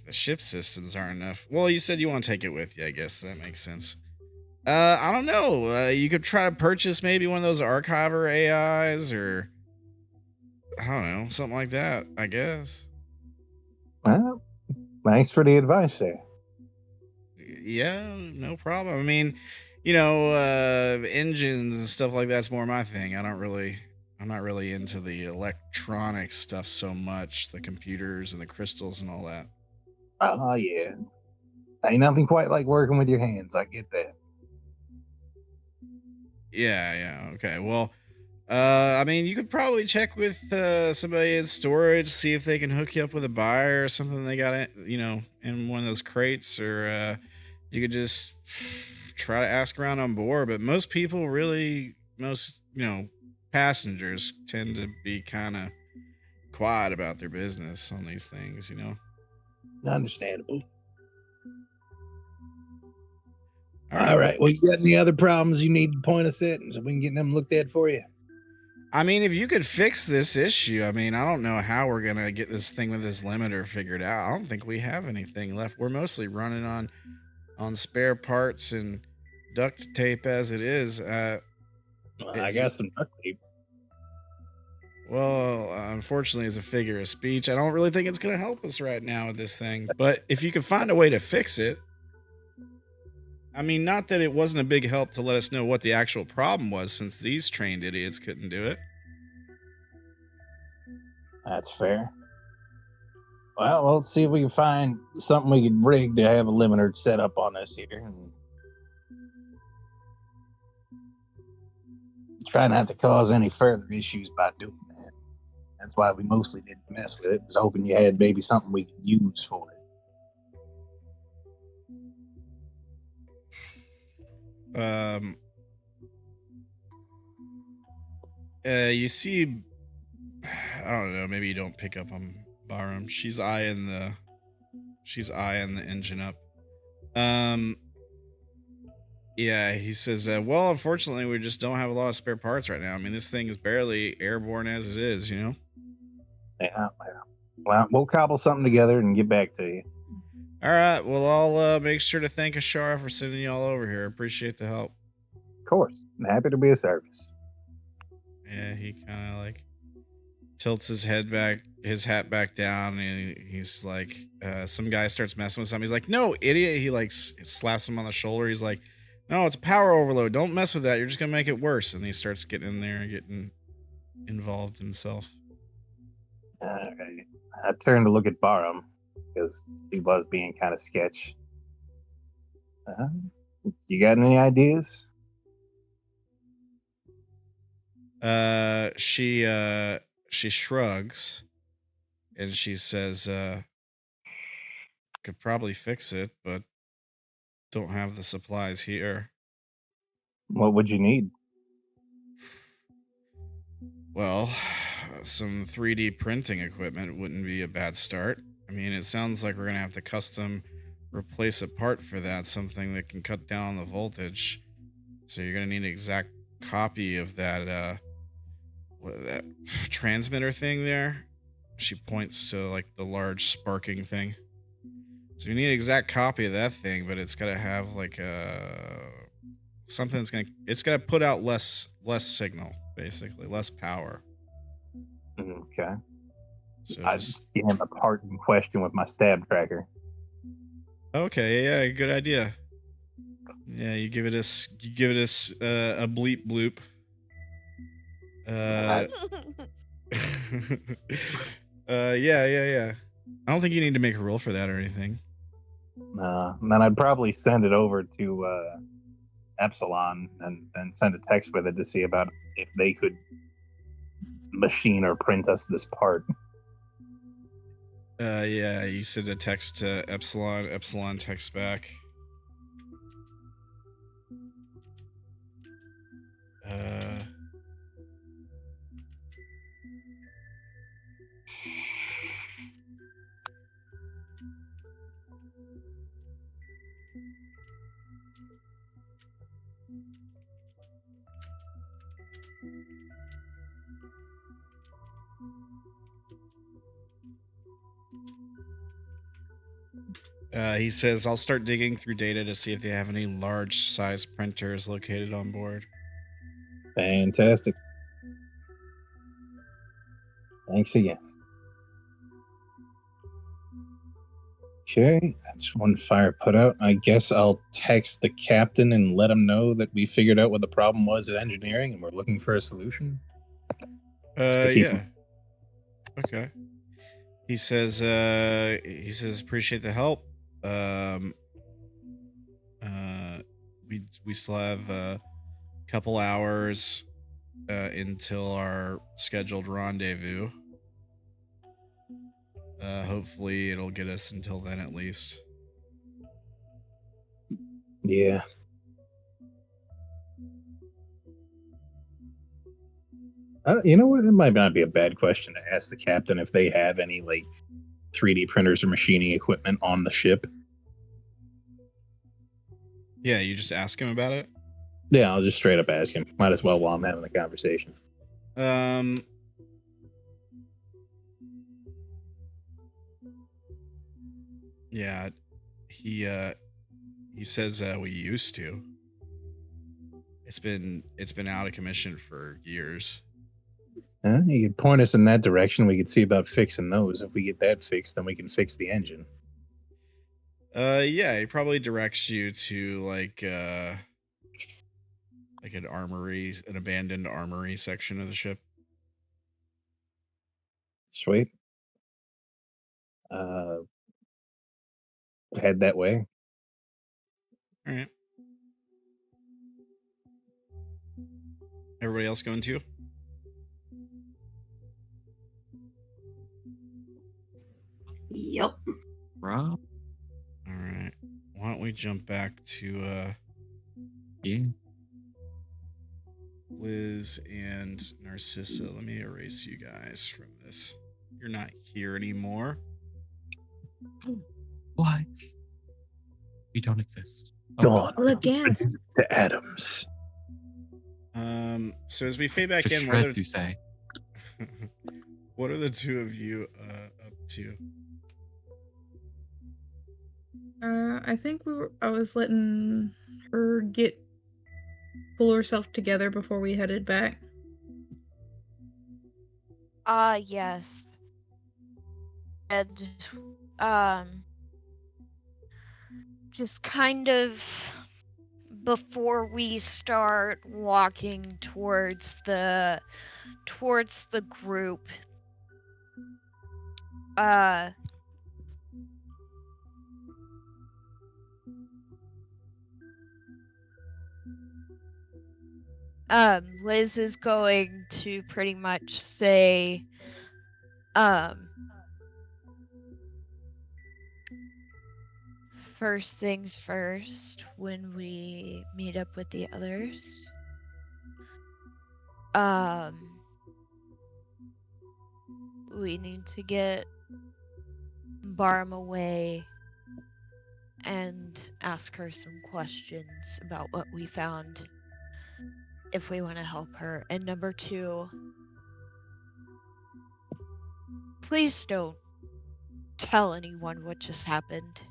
the ship systems aren't enough, well, you said you want to take it with you, I guess that makes sense. I don't know. You could try to purchase maybe one of those archiver AIs or I don't know, something like that, I guess. Well, thanks for the advice there. Yeah, no problem. I mean, engines and stuff like that's more my thing. I'm not really into the electronic stuff so much, the computers and the crystals and all that. Oh, yeah. Ain't nothing quite like working with your hands. I get that. Yeah, okay. Well, I mean, you could probably check with somebody in storage, see if they can hook you up with a buyer or something they got, in one of those crates, or you could just try to ask around on board. But most passengers tend to be kind of quiet about their business on these things. Understandable. All right. Well, you got any other problems you need to point us at so we can get them looked at for you? I mean, if you could fix this issue, I mean, I don't know how we're going to get this thing with this limiter figured out. I don't think we have anything left. We're mostly running on spare parts and duct tape as it is. I got some duct tape. Well, unfortunately, as a figure of speech, I don't really think it's going to help us right now with this thing. But if you could find a way to fix it, I mean, not that it wasn't a big help to let us know what the actual problem was, since these trained idiots couldn't do it. That's fair. Well, let's see if we can find something we could rig to have a limiter set up on this here. And try not to cause any further issues by doing that. That's why we mostly didn't mess with it. Was hoping you had maybe something we could use for it. You see, I don't know, maybe you don't pick up on Barum. She's eyeing the engine up. Yeah, he says, well, unfortunately, we just don't have a lot of spare parts right now. I mean, this thing is barely airborne as it is, Yeah, well, we'll cobble something together and get back to you. All right, well, I'll make sure to thank Ashara for sending you all over here. Appreciate the help. Of course. I'm happy to be of service. Yeah, he kind of like tilts his hat back down, and he's like, some guy starts messing with something. He's like, no, idiot. He like slaps him on the shoulder. He's like, no, it's a power overload. Don't mess with that. You're just going to make it worse. And he starts getting in there and getting involved himself. All right. I turned to look at Barum because he was being kind of sketch. You got any ideas? She shrugs and she says, could probably fix it, but don't have the supplies here. What would you need? Well, some 3D printing equipment wouldn't be a bad start. I mean, it sounds like we're gonna have to custom replace a part for that, something that can cut down the voltage. So you're gonna need an exact copy of that that transmitter thing there. She points to like the large sparking thing. So you need an exact copy of that thing, but it's gotta have like something it's gonna put out less signal, basically less power. Okay. So I scan the part in question with my stab tracker. Okay, yeah, good idea. Yeah, you give it a bleep bloop. Yeah. I don't think you need to make a roll for that or anything. And then I'd probably send it over to Epsilon and send a text with it to see about if they could machine or print us this part. Yeah, you send a text to Epsilon. Epsilon texts back. He says, I'll start digging through data to see if they have any large size printers located on board. Fantastic. Thanks again. Okay, that's one fire put out. I guess I'll text the captain and let him know that we figured out what the problem was at engineering and we're looking for a solution. Yeah. Okay. He says appreciate the help. We still have a couple hours until our scheduled rendezvous. Hopefully it'll get us until then at least. Yeah. You know what? It might not be a bad question to ask the captain if they have any like 3D printers or machining equipment on the ship. Yeah, you just ask him about it. Yeah, I'll just straight up ask him. Might as well while I'm having the conversation. Yeah, he says we used to. It's been out of commission for years. You could point us in that direction. We could see about fixing those. If we get that fixed, then we can fix the engine. Yeah, he probably directs you to like an armory, an abandoned armory section of the ship. Sweet. Head that way. All right. Everybody else going too? Yep. Rob? All right. Why don't we jump back to Yeah. Liz and Narcissa? Let me erase you guys from this. You're not here anymore. What? We don't exist. Gone. Look, yes. To atoms. So as we fade back To in, shred, you say. what are the two of you up to? I think I was letting her pull herself together before we headed back. Yes. And just kind of before we start walking towards the group, Liz is going to pretty much say, first things first, when we meet up with the others, we need to get Barum away and ask her some questions about what we found if we want to help her. And number 2, please don't tell anyone what just happened.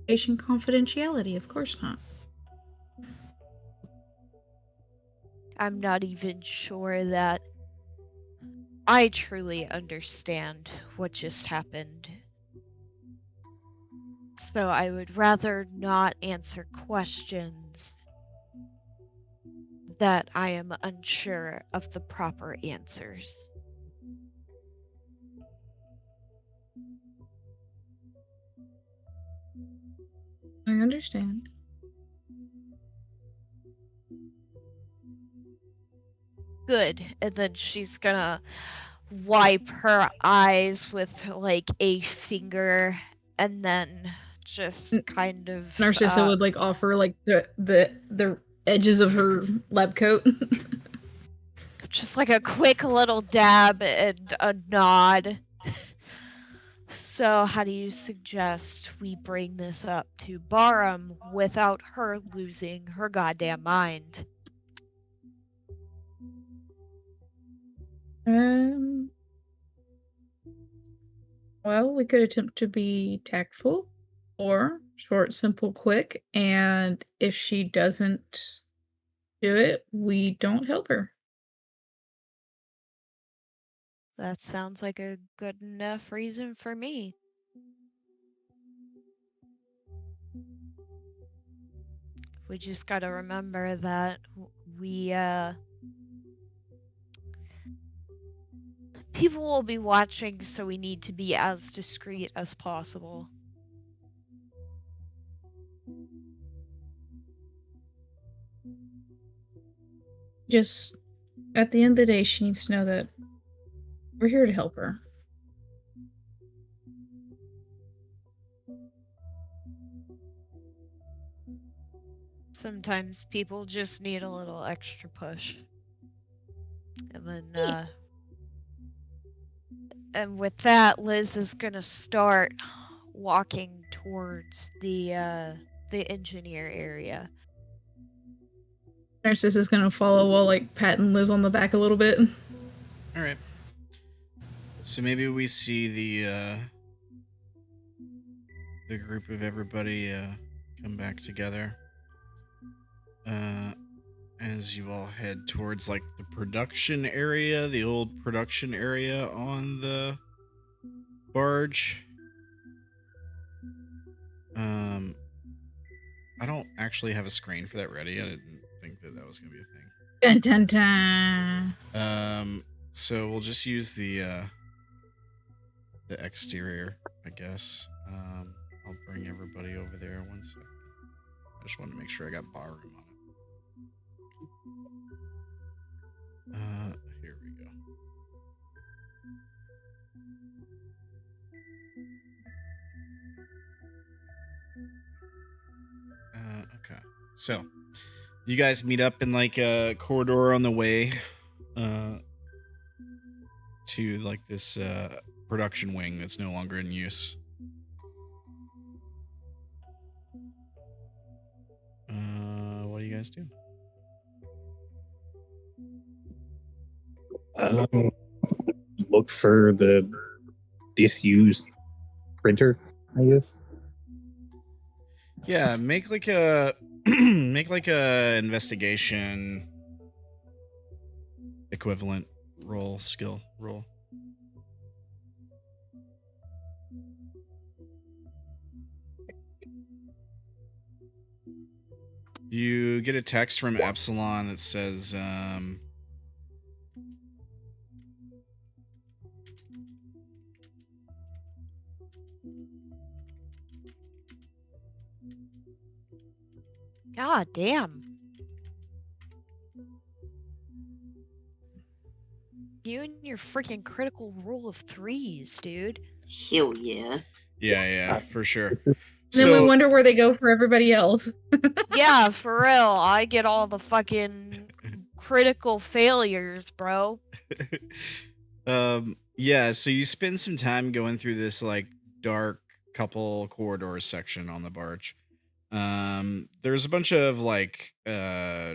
Patient confidentiality, of course not. I'm not even sure that I truly understand what just happened. So I would rather not answer questions that I am unsure of the proper answers. I understand. Good. And then she's gonna wipe her eyes with like a finger and then just kind of Narcissa would like offer like the edges of her lab coat. just like a quick little dab and a nod. So how do you suggest we bring this up to Barum without her losing her goddamn mind? Well, we could attempt to be tactful or short, simple, quick, and if she doesn't do it, we don't help her. That sounds like a good enough reason for me. We just gotta remember that we, people will be watching, so we need to be as discreet as possible. Just at the end of the day, she needs to know that we're here to help her. Sometimes people just need a little extra push. And then, Yeah. and with that, Liz is gonna start walking towards the engineer area. Narcissus is gonna follow while like patting Liz on the back a little bit. All right. So maybe we see the group of everybody come back together as you all head towards like the production area, the old production area on the barge. I don't actually have a screen for that ready. I didn't think that was gonna be a thing. Dun, dun, dun. So we'll just use the exterior, I guess. I'll bring everybody over there 1 second. I just want to make sure I got Barum on it. Here we go. Okay. So, you guys meet up in like a corridor on the way to like this production wing that's no longer in use. What do you guys do? Look for the disused printer, I guess. Yeah, make like a investigation equivalent skill roll. You get a text from Epsilon that says God damn. You and your freaking critical rule of 3s, dude. Hell yeah. Yeah, for sure. Then we wonder where they go for everybody else. Yeah, for real. I get all the fucking critical failures, bro. Yeah, so you spend some time going through this like dark couple corridor section on the barge. There's a bunch of like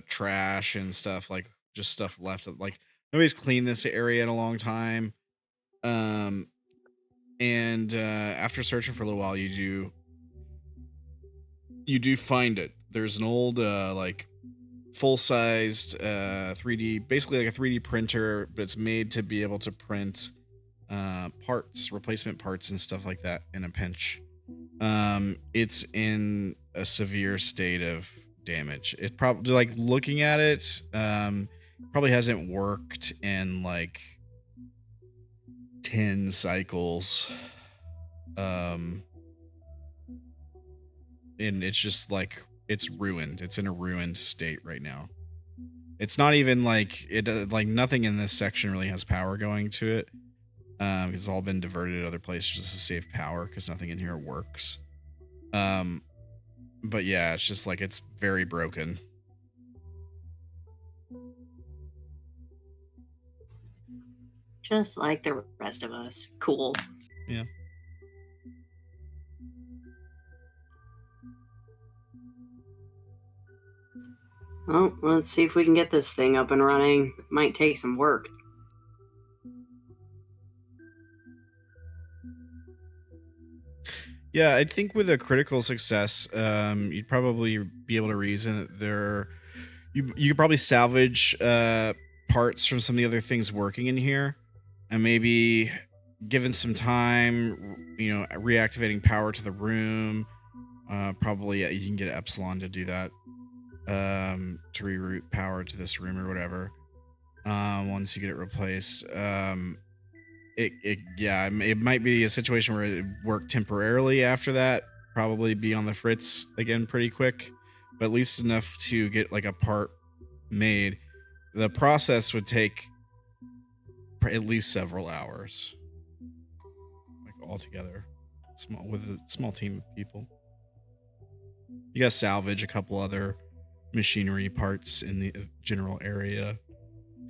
trash and stuff, like just stuff left, like nobody's cleaned this area in a long time. And after searching for a little while, you do find it. There's an old like full-sized 3D, basically like a 3D printer, but it's made to be able to print parts, replacement parts and stuff like that in a pinch. It's in a severe state of damage. It probably, like, looking at it, probably hasn't worked in like 10 cycles. And it's just like, it's ruined. It's in a ruined state right now. It's not even like it, like nothing in this section really has power going to it. It's all been diverted to other places just to save power because nothing in here works. But yeah, it's just like, it's very broken. Just like the rest of us. Cool. Yeah. Well, let's see if we can get this thing up and running. It might take some work. Yeah, I think with a critical success, you'd probably be able to reason that you could probably salvage parts from some of the other things working in here. and maybe given some time, reactivating power to the room. Probably you can get Epsilon to do that, to reroute power to this room or whatever. Once you get it replaced, it might be a situation where it worked temporarily after that. Probably be on the fritz again pretty quick, but at least enough to get like a part made. The process would take at least several hours, like altogether, with a small team of people. You gotta salvage a couple other machinery parts in the general area,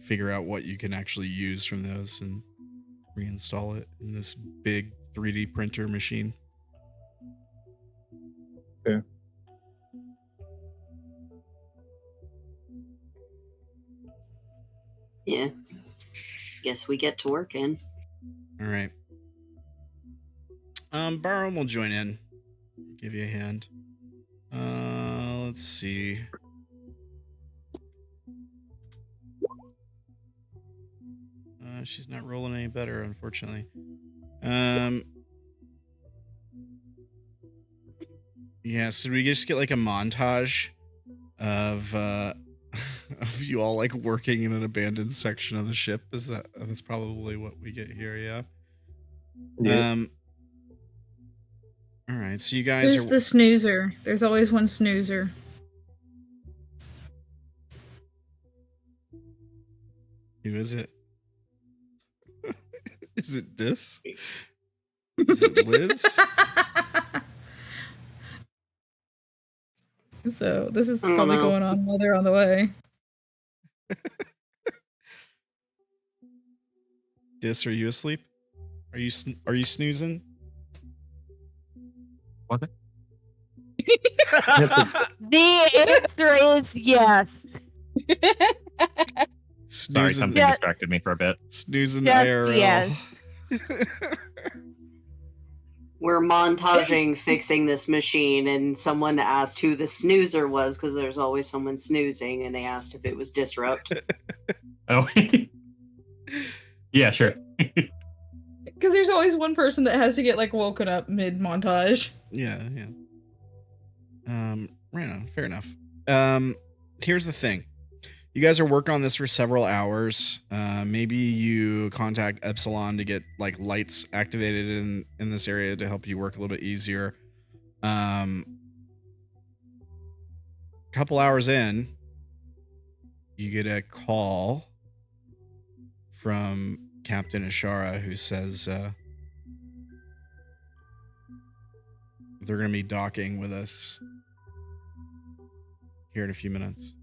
figure out what you can actually use from those, and reinstall it in this big 3D printer machine. Okay. Yeah. Guess we get to work in. All right. Barum will join in, give you a hand. Let's see. She's not rolling any better, unfortunately. Yeah, so we just get like a montage of of you all like working in an abandoned section of the ship. That's probably what we get here, yeah. Yeah. All right, so you guys There's the snoozer. There's always one snoozer. Who is it? Is it Dis? Is it Liz? So this is probably going on while they're on the way. Dis, are you asleep? Are you snoozing? Was it? The answer is yes. Sorry, Snoozing, something distracted me for a bit. snoozing Yes, IRL. yes. We're montaging fixing this machine, and someone asked who the snoozer was because there's always someone snoozing, and they asked if it was Disrupt. Oh, yeah, sure. Because there's always one person that has to get like woken up mid montage. Yeah. Right on, fair enough. Here's the thing. You guys are working on this for several hours. Maybe you contact Epsilon to get like lights activated in this area to help you work a little bit easier. Couple hours in, you get a call from Captain Ashara who says they're going to be docking with us here in a few minutes.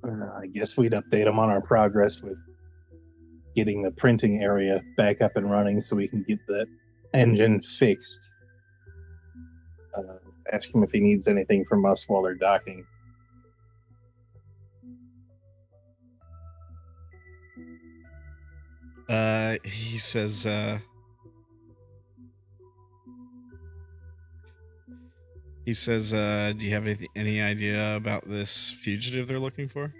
I guess we'd update them on our progress with getting the printing area back up and running so we can get that engine fixed. Ask him if he needs anything from us while they're docking. He says, do you have any idea about this fugitive they're looking for?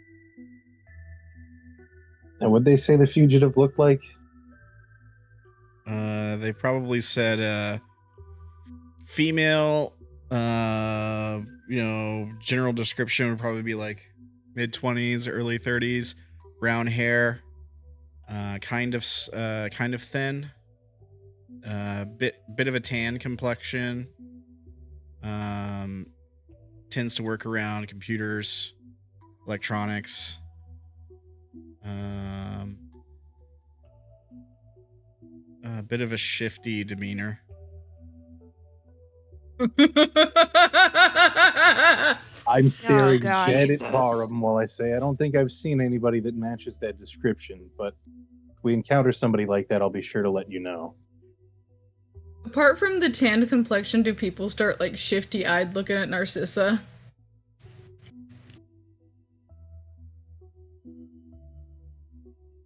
And what'd they say the fugitive looked like? They probably said, female, general description would probably be like mid-20s, early 30s, brown hair, kind of thin, bit of a tan complexion, tends to work around computers, electronics, a bit of a shifty demeanor. I'm staring God. dead Jesus. at Bahram while I say I don't think I've seen anybody that matches that description, but if we encounter somebody like that, I'll be sure to let you know. Apart from the tanned complexion, do people start like shifty-eyed looking at Narcissa?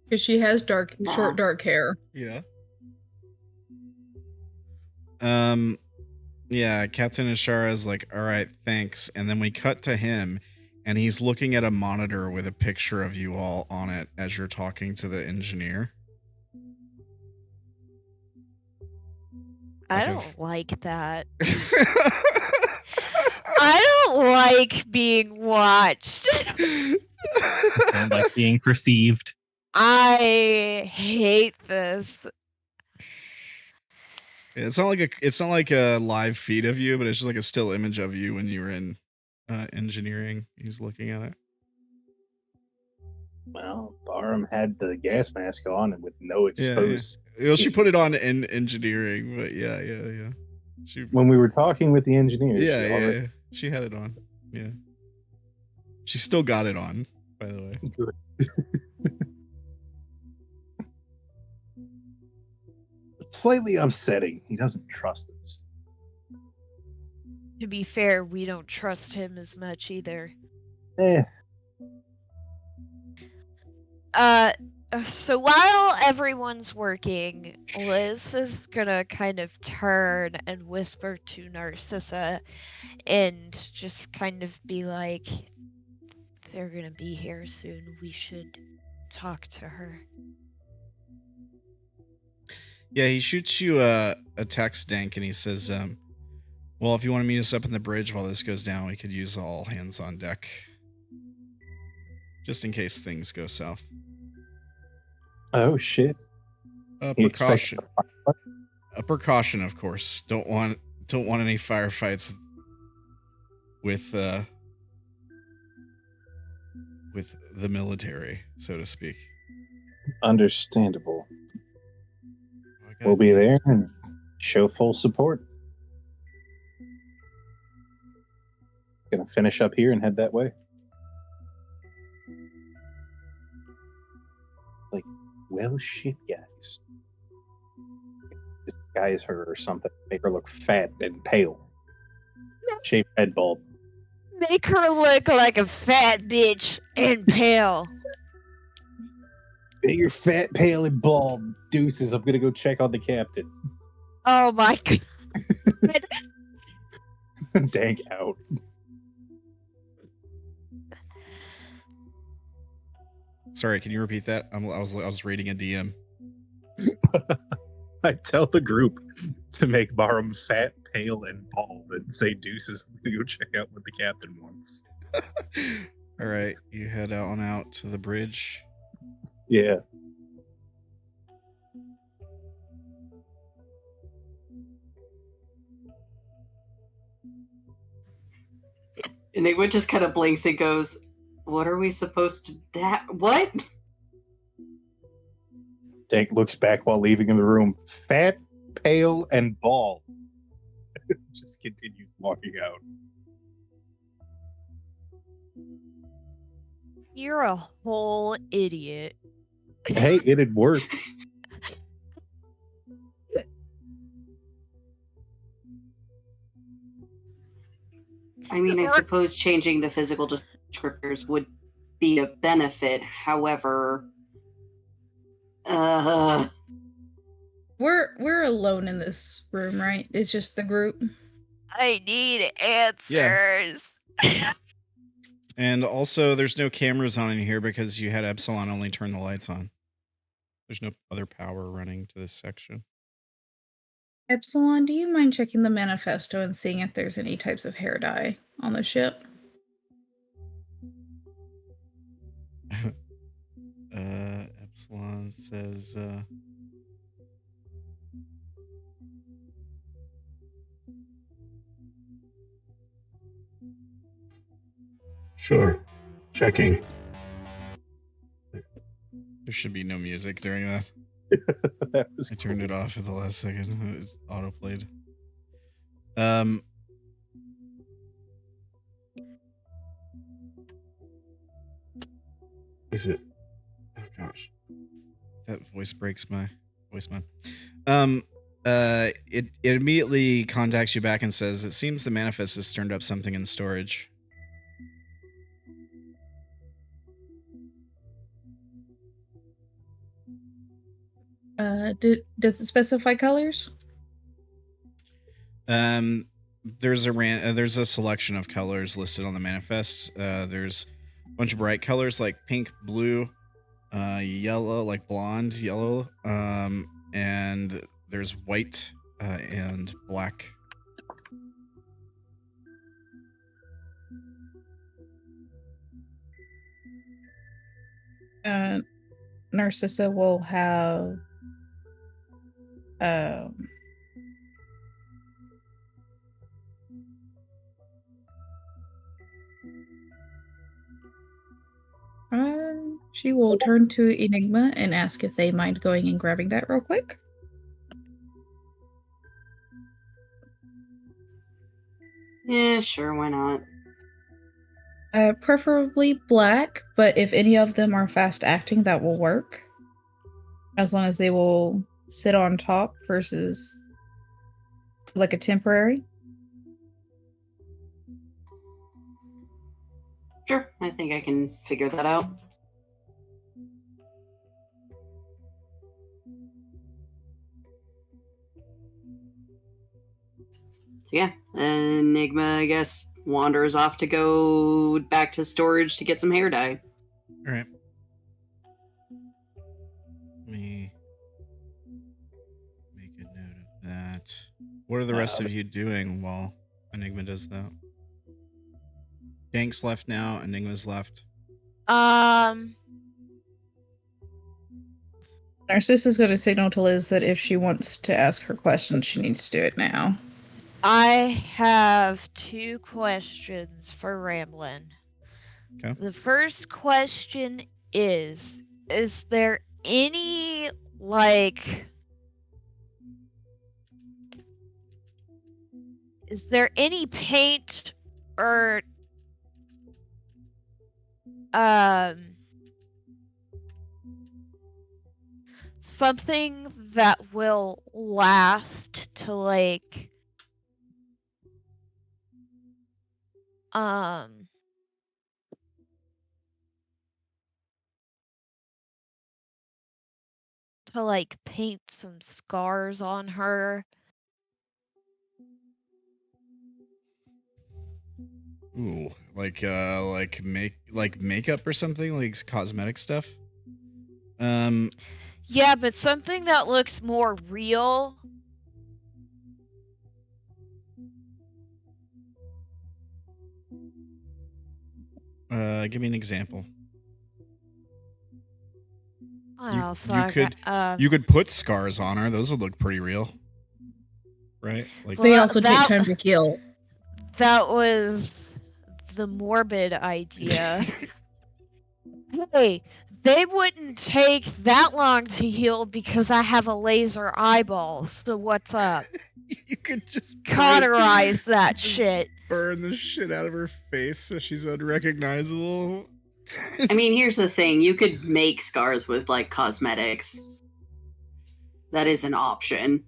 Because she has short dark hair. Yeah. Yeah, Captain Ashara is like, all right, thanks. And then we cut to him and he's looking at a monitor with a picture of you all on it as you're talking to the engineer. I Like don't like that. I don't like being watched. Don't like being perceived. I hate this. It's not like a live feed of you, but it's just like a still image of you when you were in engineering. He's looking at it. Well, Barum had the gas mask on and with no exposed. Yeah. Well, she put it on in engineering, but yeah. She, when we were talking with the engineers, yeah. She had it on. Yeah. She still got it on, by the way. Good. Slightly upsetting. He doesn't trust us. To be fair, we don't trust him as much either. So while everyone's working, Liz is gonna kind of turn and whisper to Narcissa and just kind of be like, they're gonna be here soon. We should talk to her. Yeah, he shoots you a text, Dank, and he says, well, if you want to meet us up in the bridge while this goes down, we could use all hands on deck. Just in case things go south. Oh, shit. A precaution. A precaution, of course. Don't want any firefights with the military, so to speak. Understandable. We'll be there and show full support. Gonna finish up here and head that way. Like, well, shit, guys. Disguise her or something. Make her look fat and pale. Shape head bald. Make her look like a fat bitch and pale. Hey, you're fat, pale, and bald. Deuces, I'm gonna go check on the captain. Oh my god. Dank out. Sorry, can you repeat that? I was reading a DM. I tell the group to make Barum fat, pale, and bald and say deuces. I'm gonna go check out what the captain wants. All right, you head out to the bridge. Yeah. Enigma just kind of blinks and goes, what are we supposed to... What? Dank looks back while leaving in the room. Fat, pale, and bald. Just continues walking out. You're a whole idiot. Hey, it'd work. I mean, I suppose changing the physical descriptors would be a benefit. However, we're alone in this room, right? It's just the group. I need answers. Yeah. And also, there's no cameras on in here because you had Epsilon only turn the lights on. There's no other power running to this section. Epsilon, do you mind checking the manifesto and seeing if there's any types of hair dye on the ship? Epsilon says, sure. Checking. There should be no music during that. I turned it off at the last second. It was auto-played. Is it? Oh gosh, that voice breaks my voice, man. It immediately contacts you back and says, it seems the manifest has turned up something in storage. Does it specify colors? there's a selection of colors listed on the manifest. There's a bunch of bright colors like pink, blue, yellow, like blonde, yellow, and there's white and black. Narcissa will have she will turn to Enigma and ask if they mind going and grabbing that real quick. Yeah, sure, why not? Preferably black, but if any of them are fast acting, that will work. As long as they will sit on top versus like a temporary. Sure, I think I can figure that out. So yeah, Enigma, I guess, wanders off to go back to storage to get some hair dye. All right. Let me make a note of that. What are the rest of you doing while Enigma does that? Gank's left now. Enigma's left. Narcissa's going to signal to Liz that if she wants to ask her question, she needs to do it now. I have 2 questions for Ramblin'. Okay. The first question is there any, like... Is there any paint or... something that will last to, like... to, like, paint some scars on her. Ooh, like makeup or something, like cosmetic stuff. Yeah, but something that looks more real. Give me an example. Oh, You could put scars on her. Those would look pretty real, right? Like they also take time to heal. That was the morbid idea. Hey, they wouldn't take that long to heal because I have a laser eyeball. So what's up? You could just cauterize that shit. Burn the shit out of her face so she's unrecognizable. I mean, here's the thing. You could make scars with, like, cosmetics. That is an option.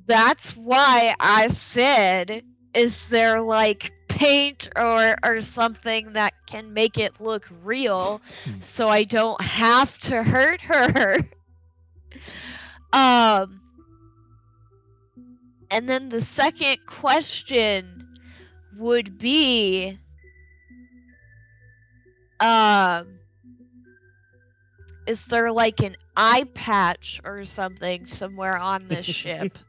That's why I said, is there, like, paint or something that can make it look real so I don't have to hurt her? And then the second question would be, is there like an eye patch or something somewhere on this ship?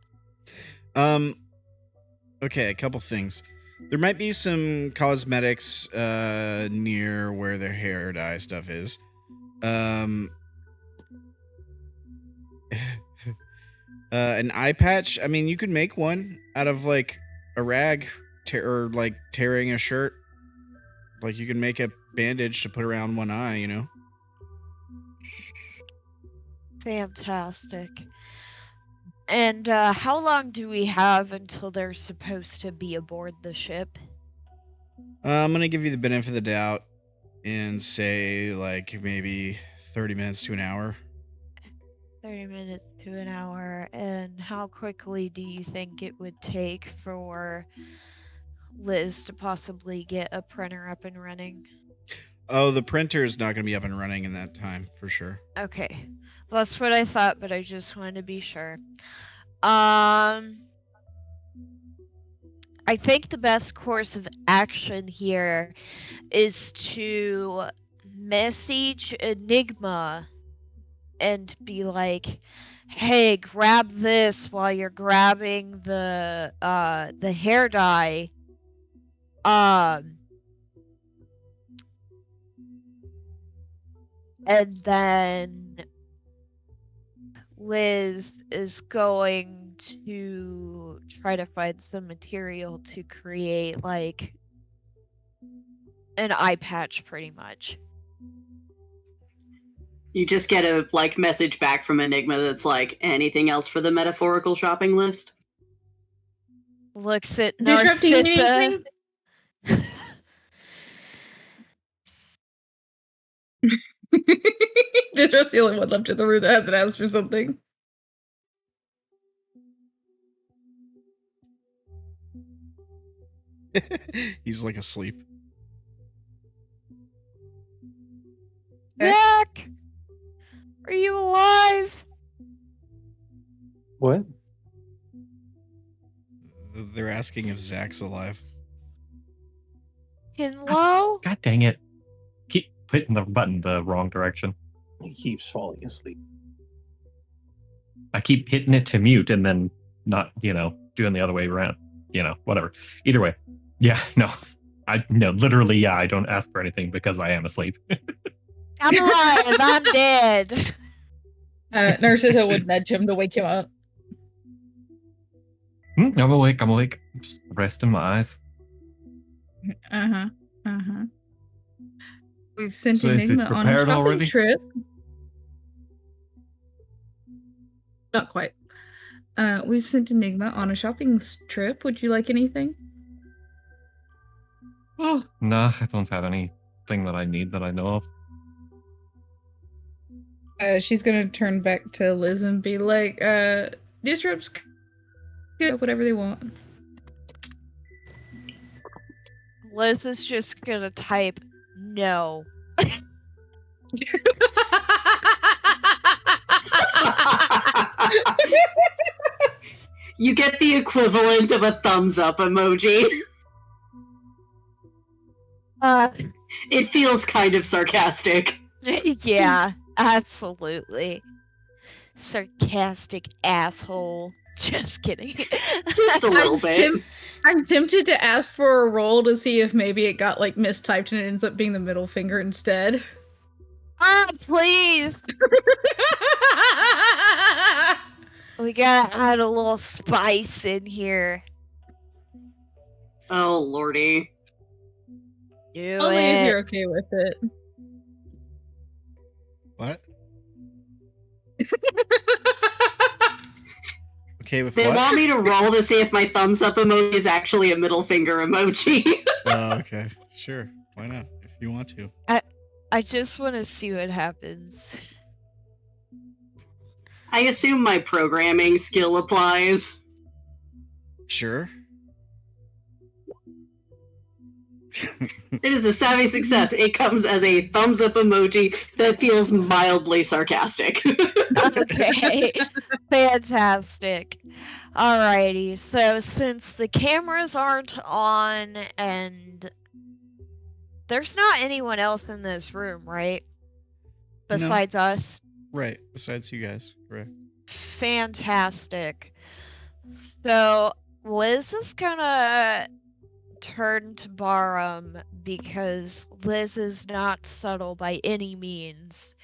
Okay, a couple things. There might be some cosmetics near where their hair dye stuff is. An eye patch. I mean, you could make one out of like a rag, or like tearing a shirt. Like you can make a bandage to put around one eye. You know. Fantastic. And how long do we have until they're supposed to be aboard the ship? I'm gonna give you the benefit of the doubt and say like maybe 30 minutes to an hour. 30 minutes to an hour. And how quickly do you think it would take for Liz to possibly get a printer up and running? Oh, the printer is not going to be up and running in that time for sure. Okay. Well, that's what I thought, but I just wanted to be sure. I think the best course of action here is to message Enigma and be like, hey, grab this while you're grabbing the hair dye. And then Liz is going to try to find some material to create like an eye patch, pretty much. You just get a like message back from Enigma that's like, anything else for the metaphorical shopping list? Looks at Disrupting Narcissa. anything? Disrupt's the only one left in the room that hasn't asked for something. He's like asleep. Zach, are you alive? What? They're asking if Zach's alive. Hello? God dang it. Keep hitting the button the wrong direction. He keeps falling asleep. I keep hitting it to mute and then not, doing the other way around. Whatever. Either way. Yeah, no. Literally, yeah, I don't ask for anything because I am asleep. I'm alive. I'm dead. Narcissa would nudge him to wake him up. I'm awake. I'm just resting my eyes. We've sent So is it Enigma on a prepared shopping already? trip. Not quite. We've sent Enigma on a shopping trip. Would you like anything? Oh, nah, I don't have anything that I need that I know of. She's gonna turn back to Liz and be like, Disrupt's good, whatever they want. Liz is just gonna type no. You get the equivalent of a thumbs up emoji. It feels kind of sarcastic. Yeah, absolutely. Sarcastic asshole. Just kidding. Just a little bit. I'm tempted to ask for a roll to see if maybe it got like mistyped and it ends up being the middle finger instead. Please. We gotta add a little spice in here. Oh, lordy. Do Only it. if you're okay with it. What? Okay with They what? want me to roll to see if my thumbs up emoji is actually a middle finger emoji. Oh, okay. Sure. Why not? If you want to. I just want to see what happens. I assume my programming skill applies. Sure. It is a savvy success. It comes as a thumbs up emoji that feels mildly sarcastic. Okay. Fantastic. Alrighty, so since the cameras aren't on and there's not anyone else in this room, right? Besides us? Right. Besides you guys. Correct. Fantastic. So Liz is gonna turn to Barum because Liz is not subtle by any means.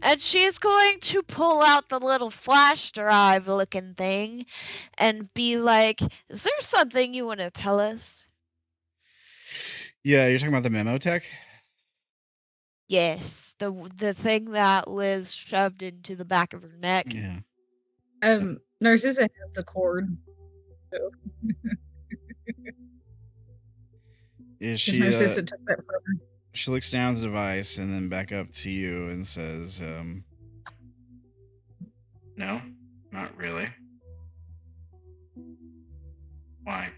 And she's going to pull out the little flash drive looking thing and be like, is there something you want to tell us? Yeah, you're talking about the memo tech? Yes, the thing that Liz shoved into the back of her neck. Yeah. Narcissa has the cord. So. Narcissa took that from her. She looks down at the device and then back up to you and says, no, not really. Why?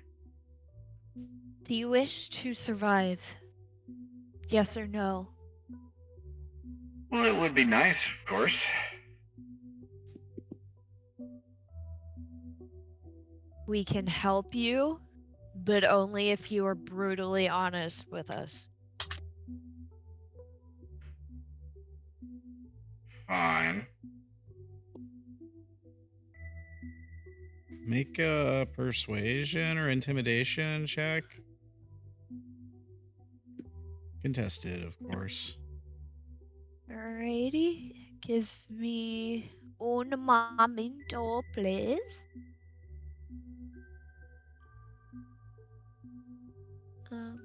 Do you wish to survive? Yes or no? Well, it would be nice, of course. We can help you. but only if you are brutally honest with us. Fine. Make a persuasion or intimidation check. Contested, of course. Alrighty, give me un momento, please. Um,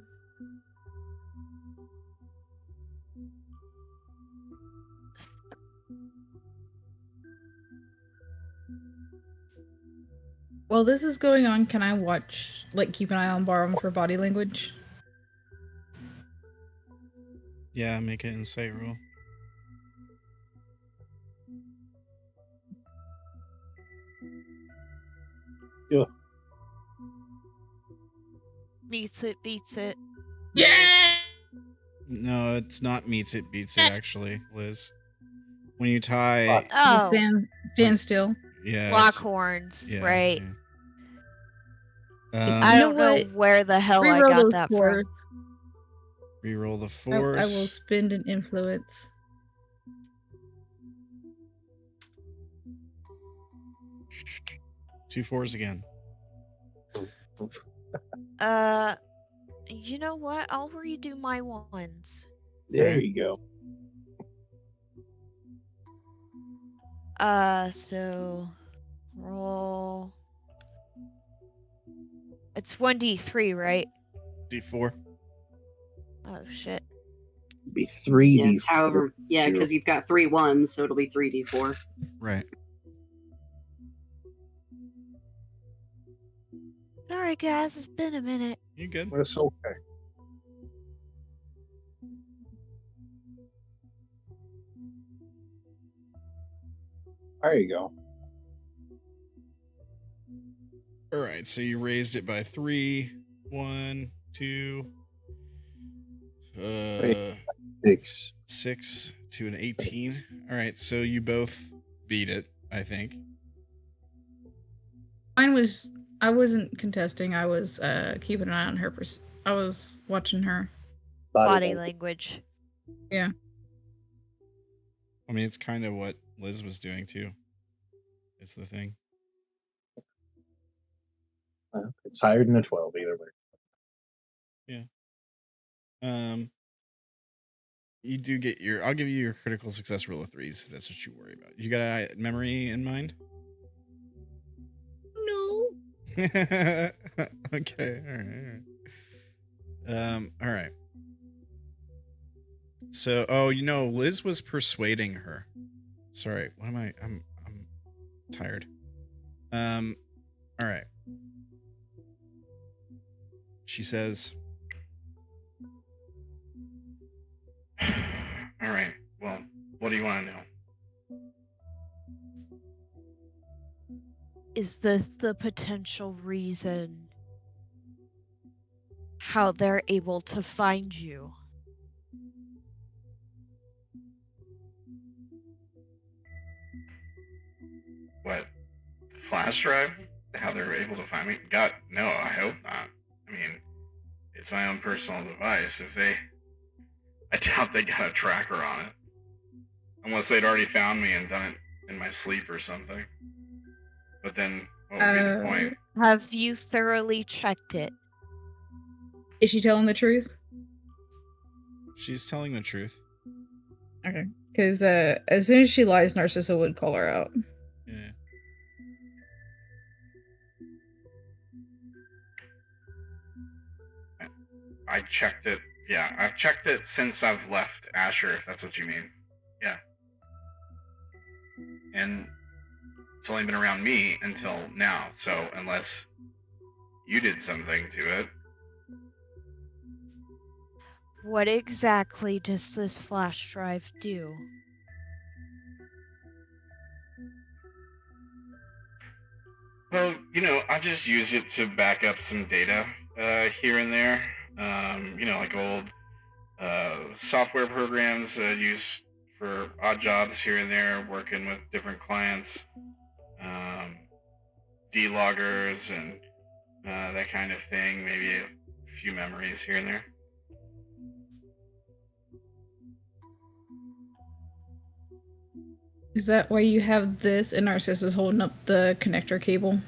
While this is going on, can I watch, like, keep an eye on Barum for body language? Yeah, make an insight roll. Yeah. beats it. Yeah! No, it's not meets it, beats it, actually, Liz. When you tie... Just Oh, stand still. Yeah. lock it's- horns, Yeah, right. yeah. I You know don't know what? where the hell I Reroll got those that fours. from. Reroll the I force. will spend an influence. Two fours again. You know what? I'll redo my ones. There Okay. you go. So roll. It's 1d3, right? D4. Oh shit. Be 3D. Yeah, it's however. Yeah, because you've got 3 ones, so it'll be 3d4. Right. Sorry guys, it's been a minute. You good? That's okay. There you go. All right, so you raised it by 3. 1, 2, 6. 6 to an 18. All right, so you both beat it, I think. Mine was, I wasn't contesting, I was keeping an eye on her. I was watching her. Body language. Yeah. I mean, it's kind of what Liz was doing too. It's the thing. It's higher than a 12 either way. You do get your... I'll give you your critical success roll of 3s. That's what you worry about. You got a memory in mind? No. Okay. All right. So, Liz was persuading her. Sorry, what am I? I'm tired. All right. She says, all right, well, what do you want to know? Is this the potential reason how they're able to find you? What? Flash drive? How they're able to find me? God, no, I hope not. I mean, it's my own personal device. I doubt they got a tracker on it. Unless they'd already found me and done it in my sleep or something. But then, what would be the point? Have you thoroughly checked it? Is she telling the truth? She's telling the truth. Okay. Because as soon as she lies, Narcissa would call her out. Yeah. I checked it. Yeah, I've checked it since I've left Asher, if that's what you mean. Yeah. And it's only been around me until now, so unless you did something to it. What exactly does this flash drive do? Well, I just use it to back up some data here and there. Like old software programs used for odd jobs here and there, working with different clients, D-loggers and that kind of thing. Maybe a few memories here and there. Is that why you have this and Narcissus is holding up the connector cable?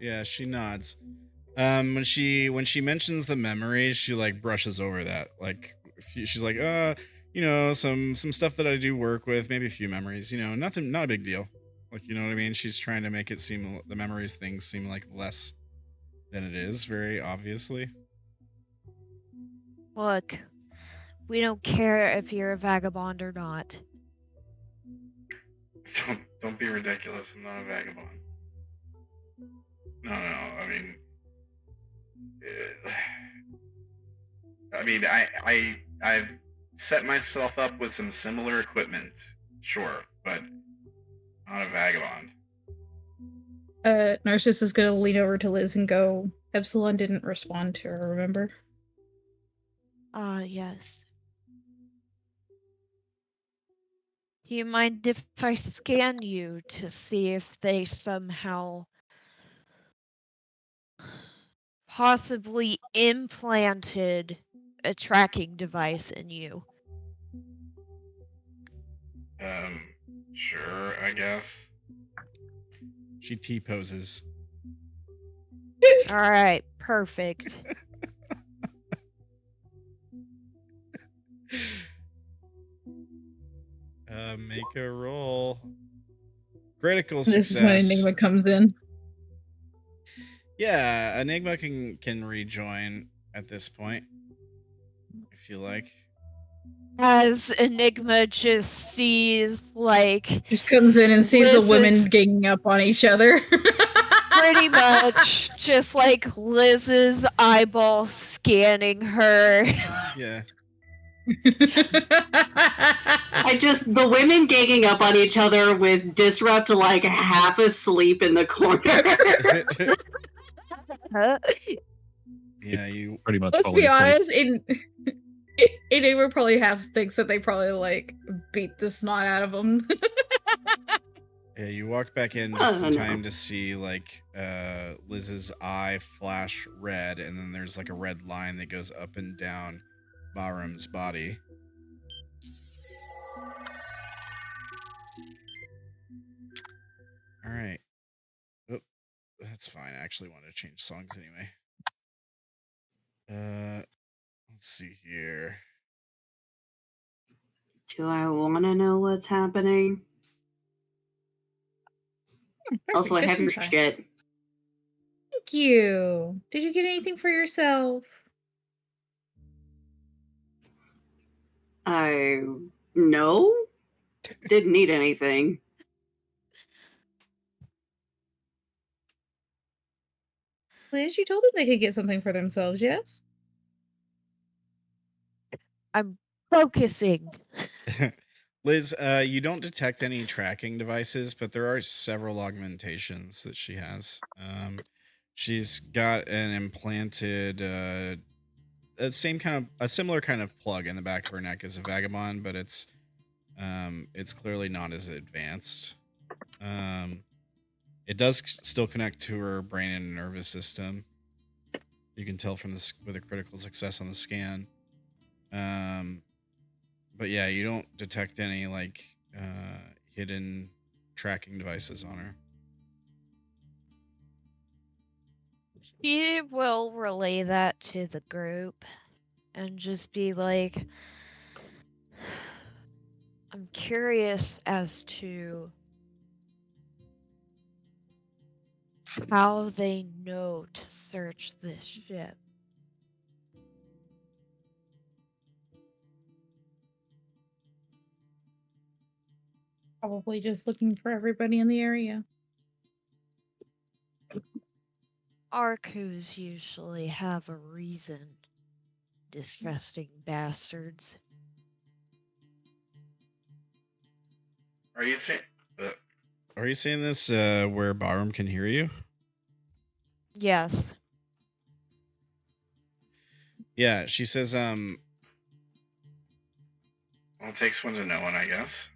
Yeah, she nods. When she mentions the memories, she like brushes over that. Like she's like, some stuff that I do work with, maybe a few memories. Nothing, not a big deal. Like, you know what I mean? She's trying to make it seem the memories things seem like less than it is, very obviously. Look, we don't care if you're a vagabond or not. Don't be ridiculous. I'm not a vagabond. No. I've set myself up with some similar equipment, sure, but not a vagabond. Narcissus is gonna lean over to Liz and go, Epsilon didn't respond to her, remember? Yes. Do you mind if I scan you to see if they somehow possibly implanted a tracking device in you? Sure, I guess. She T-poses. Alright, perfect. Make a roll. Critical This success. is when Enigma comes in. Yeah, Enigma can rejoin at this point, if you like. As Enigma just sees, like... Just comes in and sees the Liz's- women ganging up on each other. Pretty much, just like Liz's eyeball scanning her. Yeah. The women ganging up on each other with Disrupt like half asleep in the corner. Yeah, you pretty much. Let's fully be asleep. honest, Enigma probably thinks that they probably like beat the snot out of them. Yeah, you walk back in just in time to see like Liz's eye flash red, and then there's like a red line that goes up and down Barum's body. All right. Oh, that's fine. I actually wanted to change songs anyway. Let's see here. Do I want to know what's happening? Also, I have your shit. Thank you. Did you get anything for yourself? No. Didn't need anything. Liz, you told them they could get something for themselves, yes? I'm focusing. Liz, you don't detect any tracking devices, but there are several augmentations that she has. She's got an implanted, a similar kind of plug in the back of her neck as a vagabond, but it's clearly not as advanced. It does still connect to her brain and nervous system. You can tell from this with a critical success on the scan. But yeah, you don't detect any like hidden tracking devices on her. She will relay that to the group and just be like, I'm curious as to how they know to search this ship. Probably just looking for everybody in the area. Arcus usually have a reason. Disgusting bastards. Are you saying this where Barum can hear you? Yes. Yeah, she says well, it takes one to know one, I guess.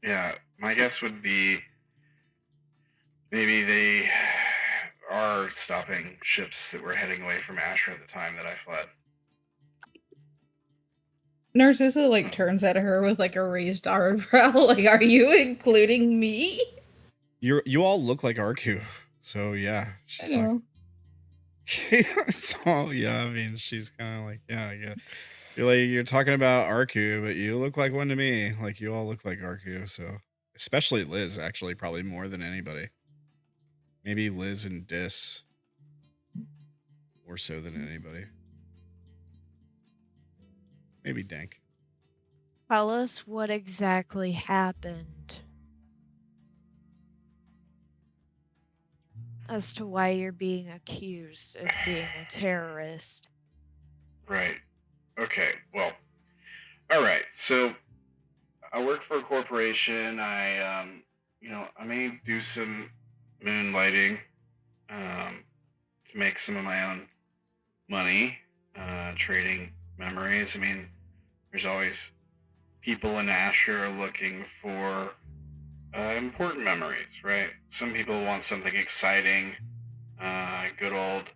Yeah, my guess would be maybe they are stopping ships that were heading away from Asher at the time that I fled. Narcissa like turns at her with like a raised eyebrow. Like, are you including me? You all look like Arku, so yeah. I She's know. like, so yeah. I mean, she's kind of like, yeah, yeah. You're talking about Arku, but you look like one to me. Like you all look like Arku, so especially Liz, actually, probably more than anybody. Maybe Liz and Dis more so than anybody. Maybe Dank. Tell us what exactly happened. As to why you're being accused of being a terrorist. Right. Okay. Well. All right. So I work for a corporation. I I may do some moonlighting to make some of my own money, trading memories. I mean, there's always people in Asher looking for important memories, right? Some people want something exciting, good old,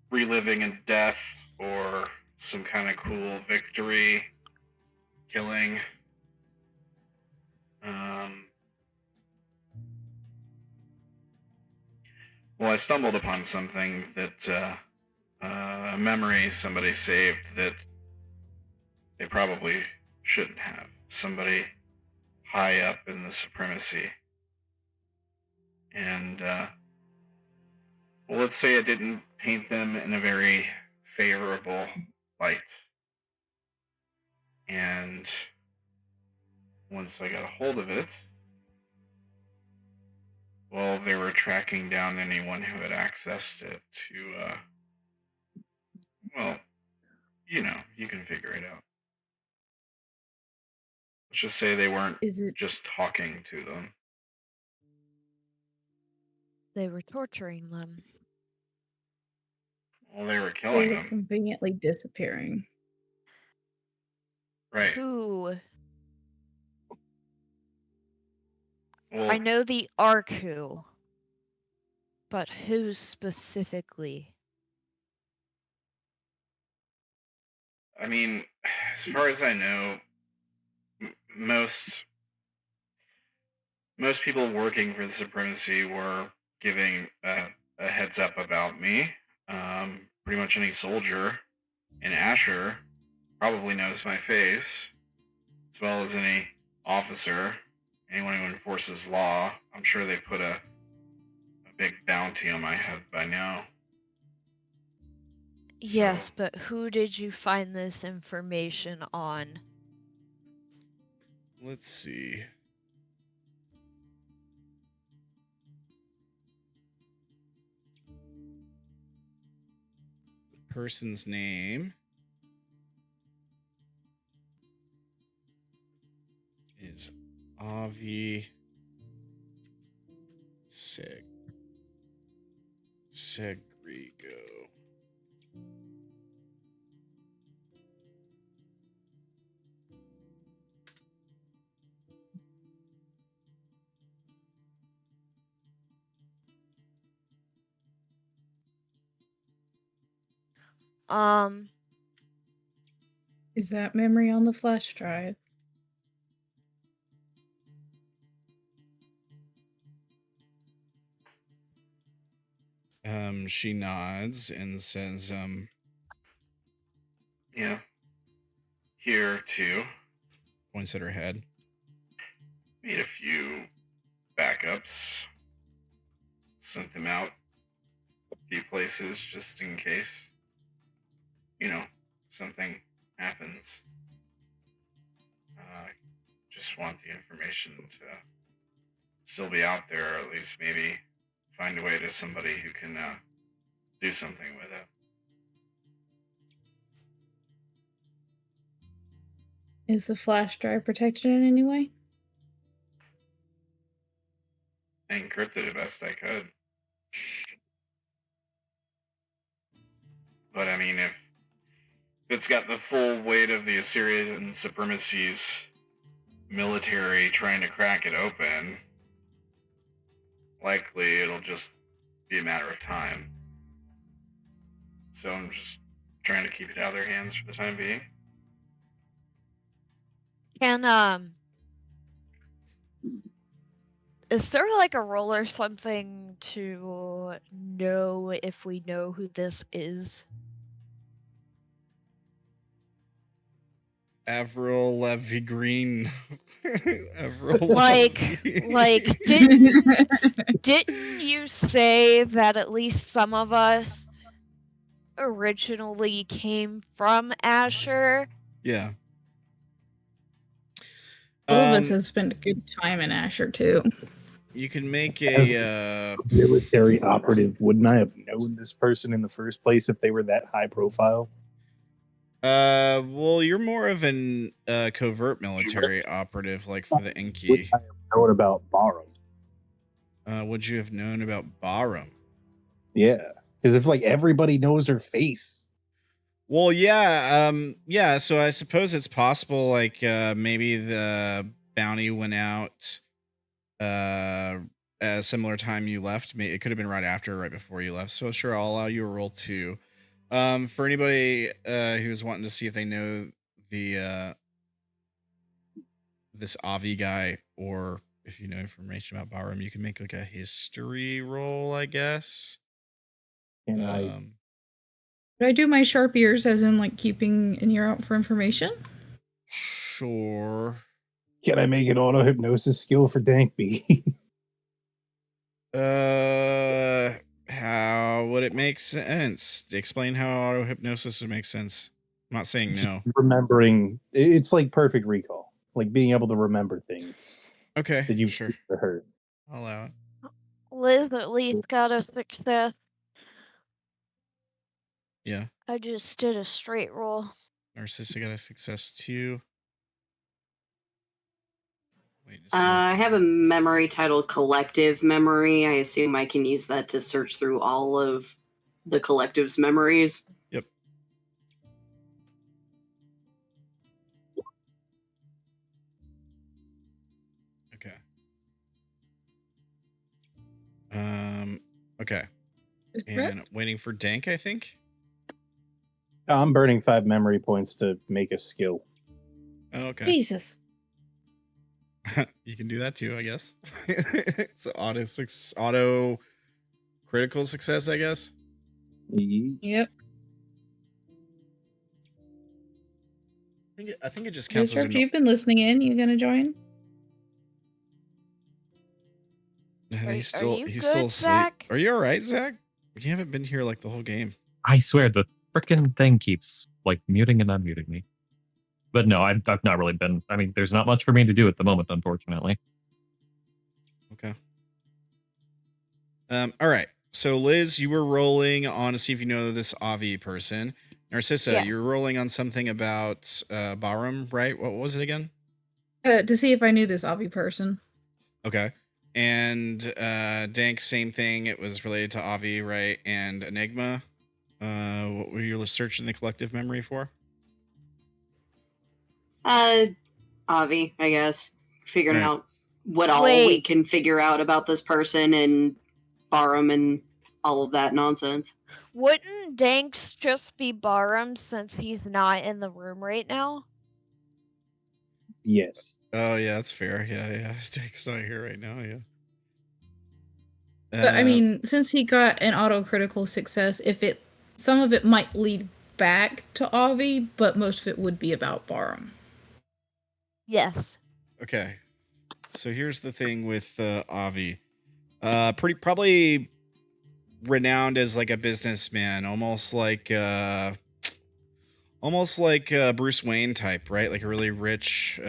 reliving in death, or some kind of cool victory, killing. Well, I stumbled upon something that a memory somebody saved that they probably shouldn't have. Somebody high up in the supremacy. And, well, let's say it didn't paint them in a very favorable light. And once I got a hold of it, well, they were tracking down anyone who had accessed it to, well, you can figure it out. Let's just say they weren't Is it just talking to them. They were torturing them. Well, they were they killing were them. conveniently disappearing? Right. Who? Well, I know the Arku, but who specifically? I mean, as far as I know, most people working for the Supremacy were giving a heads up about me. Pretty much any soldier in Asher probably knows my face, as well as any officer, anyone who enforces law. I'm sure they've put a big bounty on my head by now. Yes, So, but who did you find this information on? let's see. The person's name is Avi Segrigo. Is that memory on the flash drive? She nods and says, yeah, here too. Points at her head. Made a few backups. Sent them out a few places just in case, something happens. Just want the information to still be out there, or at least maybe find a way to somebody who can do something with it. Is the flash drive protected in any way? I encrypted it best I could. But I mean, if it's got the full weight of the Assyrian Supremacy's military trying to crack it open, likely it'll just be a matter of time. So I'm just trying to keep it out of their hands for the time being. Can is there like a roll or something to know if we know who this is? Avril Levy Green. Avril Like Levy. didn't you say that at least some of us originally came from Asher? Yeah. All of us have spent a good time in Asher too. You can make a military operative. Wouldn't I have known this person in the first place if they were that high profile? well, you're more of an covert military operative, like for the Would Enki. I have known about Barum? Would you have known about Barum? Yeah, because if like everybody knows her face. Well, yeah, yeah. So I suppose it's possible, like maybe the bounty went out at a similar time you left. It could have been right after, or right before you left. So sure, I'll allow you a roll too. For anybody who's wanting to see if they know the this Avi guy, or if you know information about Barum, you can make like a history roll, I guess. And Would I do my sharp ears as in like keeping an ear out for information? Sure. Can I make an auto hypnosis skill for Dankby? How would it make sense? Explain how auto hypnosis would make sense. I'm not saying no. Remembering, it's like perfect recall, like being able to remember things Okay, that you've sure. heard. I'll allow it. Liz at least got a success. Yeah. I just did a straight roll. Narcissa got a success too. Wait, I have a memory titled Collective Memory. I assume I can use that to search through all of the collective's memories. Yep. Okay. Okay. And waiting for Dank, I think. I'm burning 5 memory points to make a skill. Oh, okay. Jesus. You can do that too, I guess. It's auto critical success, I guess. Yep. I think it just counts as You've been listening in. You gonna join? He's still asleep. Zach? Are you all right, Zach? You haven't been here like the whole game. I swear the frickin' thing keeps like muting and unmuting me. But no, I've not really been. I mean, there's not much for me to do at the moment, unfortunately. Okay. All right. So Liz, you were rolling on to see if you know this Avi person. Narcissa, Yeah. you're rolling on something about Barum, right? What was it again? To see if I knew this Avi person. Okay. And Dank, same thing. It was related to Avi, right? And Enigma. What were you searching the collective memory for? Avi, I guess. Figuring out what all Wait. we can figure out about this person and Barum and all of that nonsense. Wouldn't Danks just be Barum since he's not in the room right now? Yes. Oh yeah, that's fair. Yeah. Dank's not here right now. Yeah. But I mean, since he got an auto-critical success, some of it might lead back to Avi, but most of it would be about Barum. Yes. Okay. So here's the thing with Avi. Probably renowned as like a businessman, almost like Bruce Wayne type, right? Like a really rich,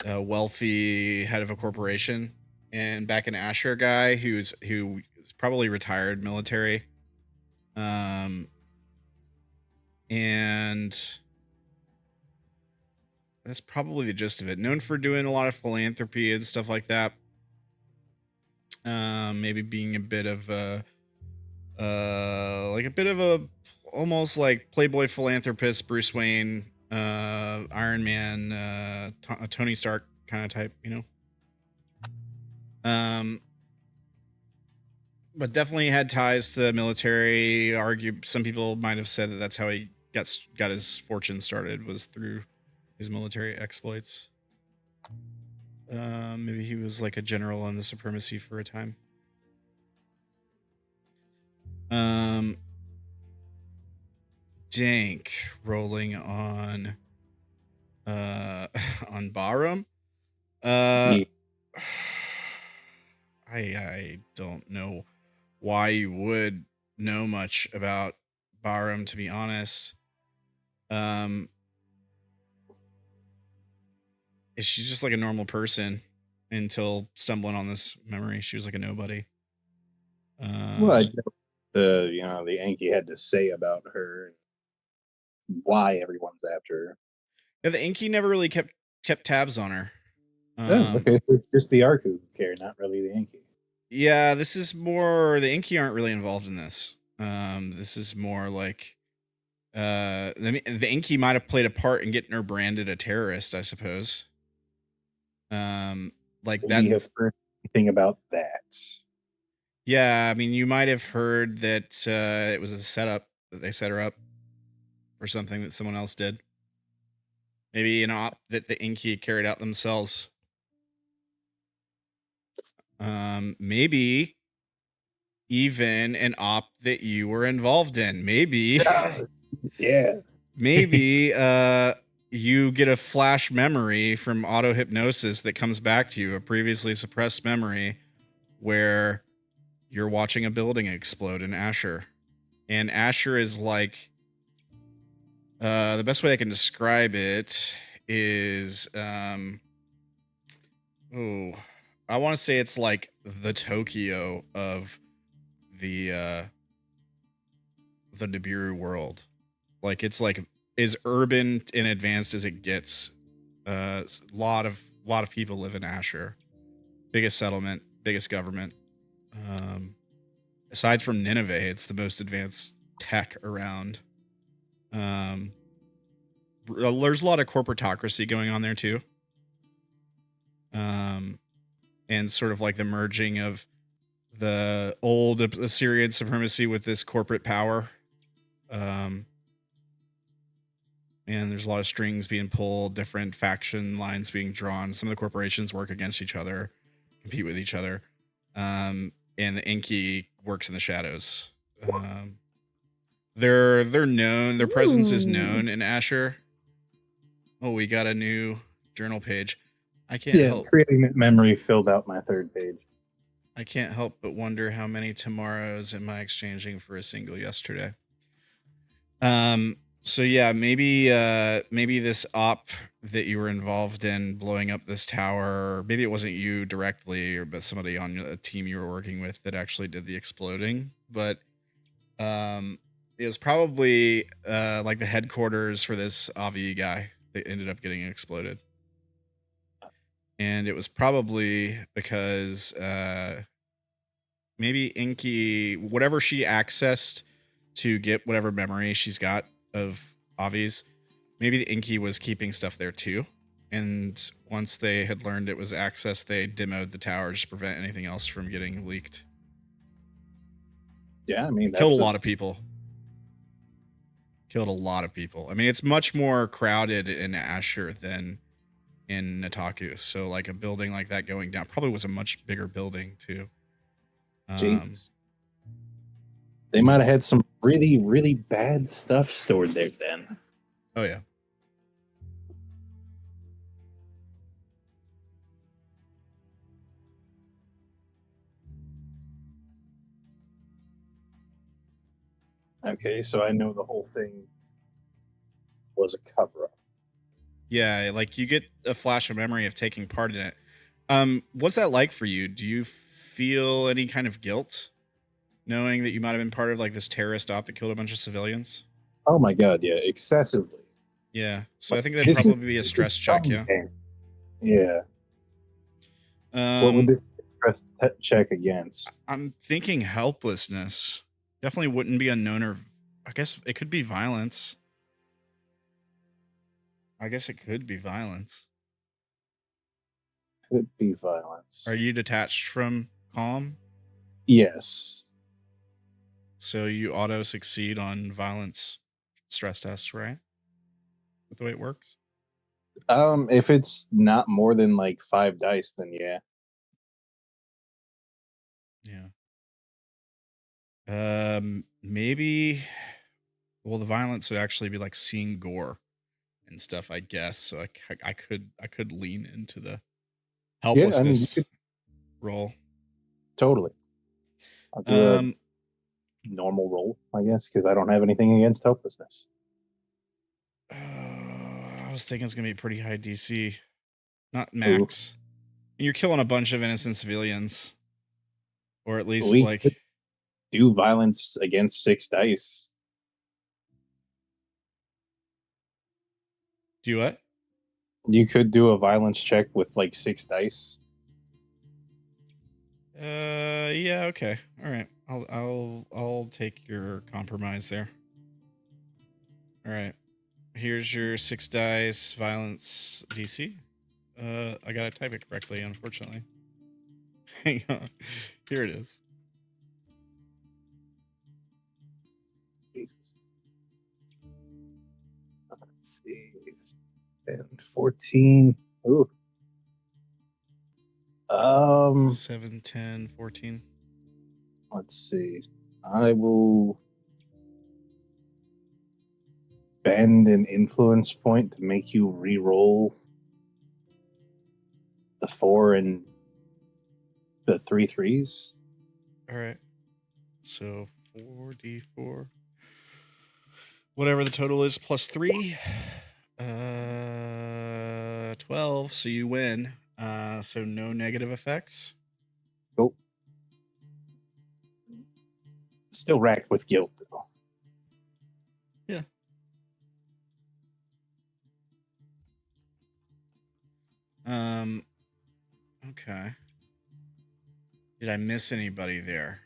wealthy head of a corporation. And back in Asher guy who's probably retired military. And that's probably the gist of it. Known for doing a lot of philanthropy and stuff like that. Maybe being a bit of almost like Playboy philanthropist, Bruce Wayne, Iron Man, Tony Stark kind of type, you know. but definitely had ties to the military. Some people might have said that that's how he got his fortune started, was through his military exploits. Maybe he was like a general on the Supremacy for a time. Dank rolling on on Barum. Yeah. I don't know why you would know much about Barum, to be honest. She's just like a normal person until stumbling on this memory. She was like a nobody. Well, I know the Yankee had to say about her, and why everyone's after her. Yeah, the Inky never really kept tabs on her. Oh, okay. So it's just the Ark who care, not really the Yankee. Yeah, this is more, the Inky aren't really involved in this. This is more like the Inky might have played a part in getting her branded a terrorist, I suppose. Like We have that. heard anything about that. Yeah, I mean, you might have heard that it was a setup, that they set her up for something that someone else did. Maybe an op that the Inky carried out themselves. Maybe even an op that you were involved in. Maybe. Yeah. Maybe you get a flash memory from auto hypnosis that comes back to you, a previously suppressed memory where you're watching a building explode in Asher. And Asher is like, the best way I can describe it is, I want to say it's like the Tokyo of the Nibiru world. Like it's like as urban and advanced as it gets. A lot of people live in Asher. Biggest settlement, biggest government. Aside from Nineveh, it's the most advanced tech around. There's a lot of corporatocracy going on there too. And sort of like the merging of the old Assyrian supremacy with this corporate power. And there's a lot of strings being pulled, different faction lines being drawn. Some of the corporations work against each other, compete with each other. And the Inky works in the shadows. They're known, their presence is known in Asher. Oh, we got a new journal page. I can't help. Creating that memory filled out my third page. I can't help but wonder how many tomorrows am I exchanging for a single yesterday. So yeah, maybe this op that you were involved in blowing up this tower, or maybe it wasn't you directly, but somebody on a team you were working with that actually did the exploding. But it was probably like the headquarters for this Avi guy that ended up getting exploded. And it was probably because maybe Inky, whatever she accessed to get whatever memory she's got of Avi's, maybe the Inky was keeping stuff there too. And once they had learned it was accessed, they demoed the tower just to prevent anything else from getting leaked. Yeah, I mean, killed a lot of people. Killed a lot of people. I mean, it's much more crowded in Asher than in Nataku. So like a building like that going down probably was a much bigger building too. Jesus. They might have had some really, really bad stuff stored there then. Oh yeah. Okay, so I know the whole thing was a cover-up. Yeah, like you get a flash of memory of taking part in it. What's that like for you? Do you feel any kind of guilt knowing that you might have been part of like this terrorist op that killed a bunch of civilians? Oh my god, yeah, excessively. Yeah, so I think that'd probably be a stress check, yeah. Yeah. What would this stress check against? I'm thinking helplessness. Definitely wouldn't be unknown, or I guess it could be violence. Could be violence. Are you detached from calm? Yes. So you auto succeed on violence stress tests, right? With the way it works. If it's not more than like 5 dice, then yeah. Yeah. Maybe. Well, the violence would actually be like seeing gore and stuff, I guess. So I could lean into the helplessness roll. Totally. I'll do a normal roll, I guess, because I don't have anything against helplessness. I was thinking it's gonna be pretty high DC, not max. And you're killing a bunch of innocent civilians, or at least We like could do violence against 6 dice. Do what? You could do a violence check with like 6 dice. Yeah, okay. All right. I'll take your compromise there. All right. Here's your 6 dice violence DC. I gotta type it correctly, unfortunately. Hang on. Here it is. Jesus. Let's see. 10, 14. Ooh. 7, 10, 14. Let's see. I will spend an influence point to make you re-roll the 4 and the 3 3s. All right. So 4d4. Whatever the total is plus 3. 12. So you win. So no negative effects. Cool. Still racked with guilt, though. Yeah. Okay. Did I miss anybody there?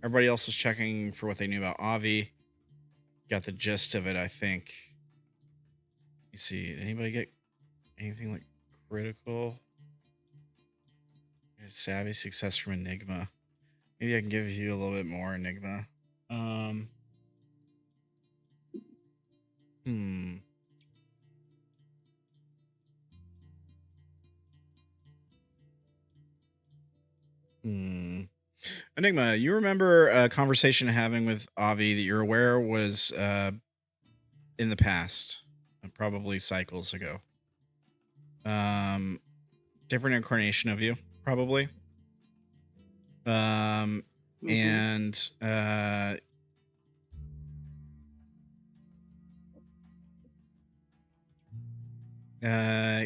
Everybody else was checking for what they knew about Avi. Got the gist of it, I think. You see, did anybody get anything like critical? Savvy success from Enigma. Maybe I can give you a little bit more Enigma. Enigma, you remember a conversation having with Avi that you're aware was in the past, probably cycles ago. Different incarnation of you, probably. And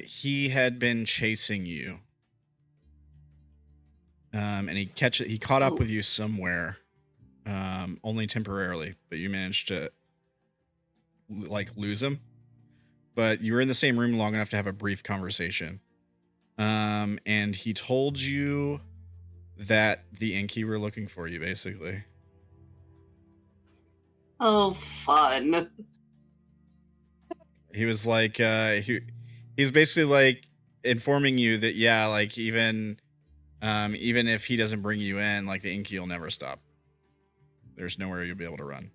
he had been chasing you. And he caught up with you somewhere, only temporarily, but you managed to like lose him. But you were in the same room long enough to have a brief conversation. And he told you that the Inky were looking for you, basically. Oh, fun. He was like, he's basically like informing you that, yeah, like even if he doesn't bring you in, like the Inky will never stop. There's nowhere you'll be able to run.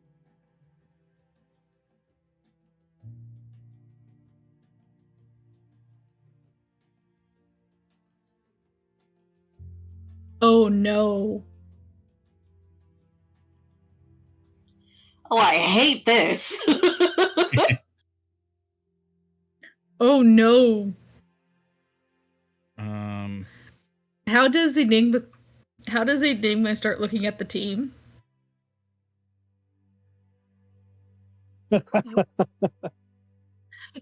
Oh no. Oh, I hate this. Oh no. How does Enigma start looking at the team?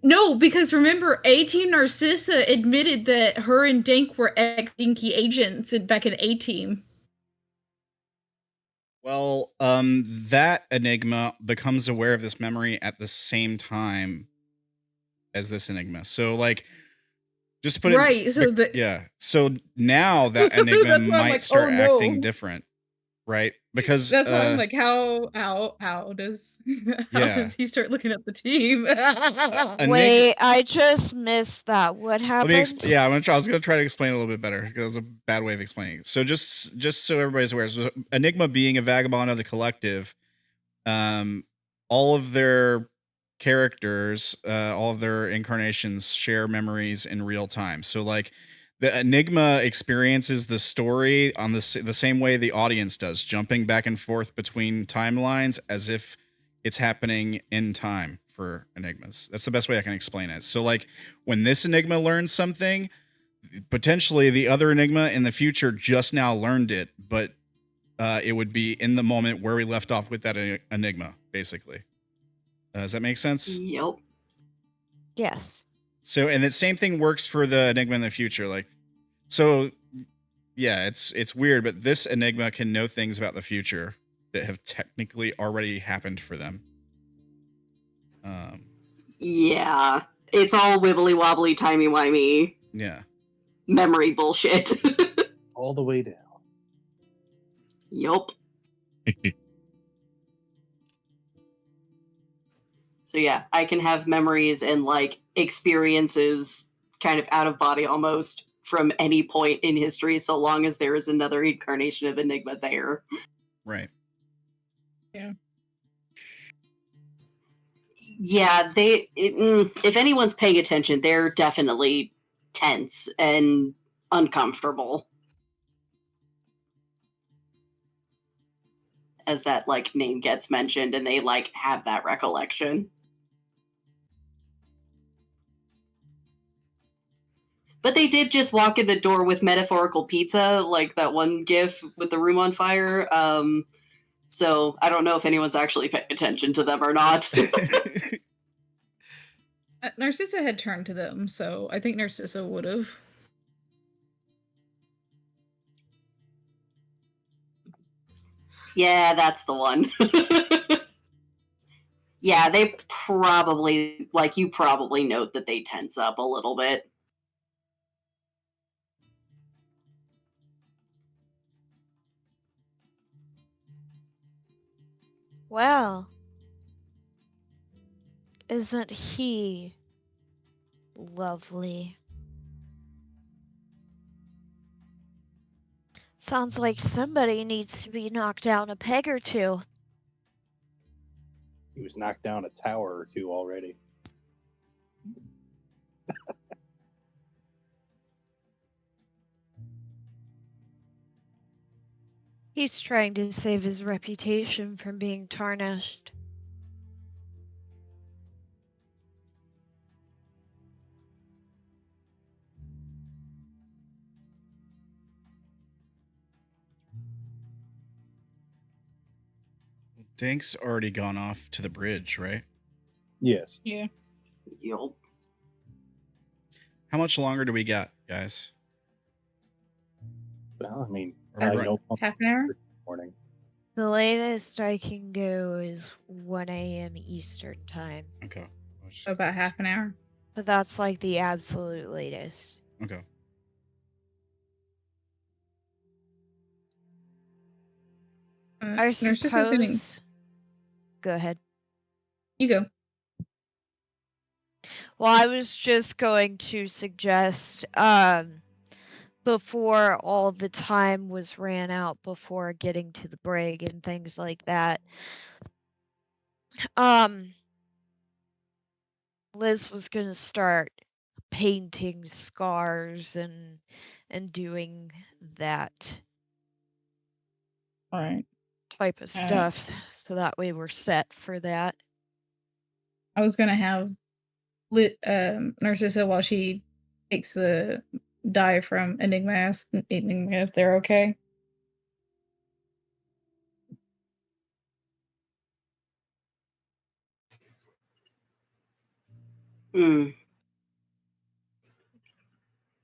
No, because remember, A-Team Narcissa admitted that her and Dink were ex-Dinky agents back in A-Team. Well, that Enigma becomes aware of this memory at the same time as this Enigma. So, like, just put right. it... So now that Enigma might start acting different. right? Because That's why I'm like, how does Yeah. does he start looking at the team? Wait, I just missed that. What happened? Yeah, I was gonna try to explain it a little bit better because it was a bad way of explaining it. So just so everybody's aware, so Enigma being a vagabond of the collective, all of their characters, all of their incarnations share memories in real time. So like the Enigma experiences the story on the same way the audience does, jumping back and forth between timelines as if it's happening in time for Enigmas. That's the best way I can explain it. So like when this Enigma learns something, potentially the other Enigma in the future just now learned it, but it would be in the moment where we left off with that Enigma, basically. Does that make sense? Yep. Yes. So, and the same thing works for the Enigma in the future. Like, so yeah, it's weird, but this Enigma can know things about the future that have technically already happened for them. Yeah. It's all wibbly wobbly, timey wimey. Yeah. Memory bullshit. All the way down. Yup. So yeah, I can have memories and like experiences kind of out of body almost from any point in history, so long as there is another incarnation of Enigma there. Right. Yeah. Yeah, if anyone's paying attention, they're definitely tense and uncomfortable as that like name gets mentioned and they like have that recollection. But they did just walk in the door with metaphorical pizza, like that one gif with the room on fire. So I don't know if anyone's actually paying attention to them or not. Narcissa had turned to them, so I think Narcissa would have. Yeah, that's the one. Yeah, they probably, like, you probably note that they tense up a little bit. Well, isn't he lovely? Sounds like somebody needs to be knocked down a peg or two. He was knocked down a tower or two already. He's trying to save his reputation from being tarnished. Dank's already gone off to the bridge, right? Yes. Yeah. Yup. How much longer do we got, guys? Well, I mean, Are we no Half an hour? morning. The latest I can go is 1 a.m. Eastern time. Okay. About half an hour. But that's like the absolute latest. Okay. I Narcissa's getting. suppose. Go ahead. You go. Well, I was just going to suggest, before all the time was ran out before getting to the brig and things like that, Liz was gonna start painting scars and doing that All right. type of stuff, so that way we're set for that. I was gonna have Narcissa while she takes the die from Enigma if they're okay.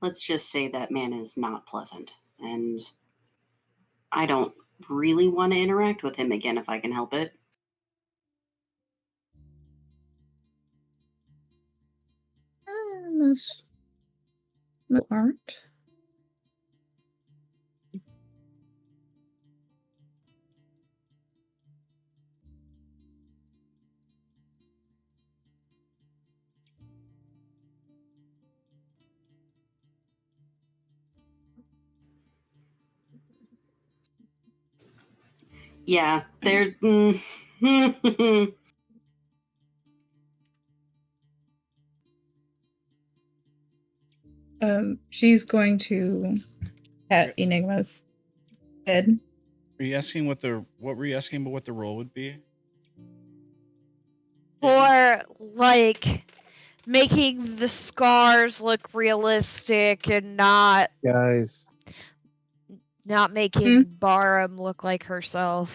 Let's just say that man is not pleasant, and I don't really want to interact with him again if I can help it. Most aren't. Yeah, they're. She's going to pat Enigma's head. Are you asking what were you asking about what the role would be? For like making the scars look realistic and not Guys, making Barum look like herself.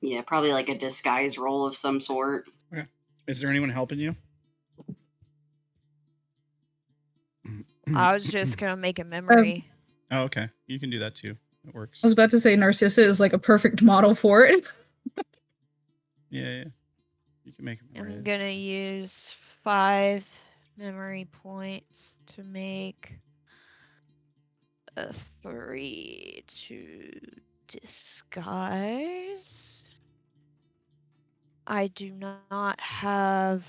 Yeah, probably like a disguise role of some sort. Okay. Is there anyone helping you? I was just gonna make a memory. Oh, okay. You can do that too. It works. I was about to say Narcissa is like a perfect model for it. Yeah. You can make a memory. I'm gonna use 5 memory points to make a 3 to disguise. I do not have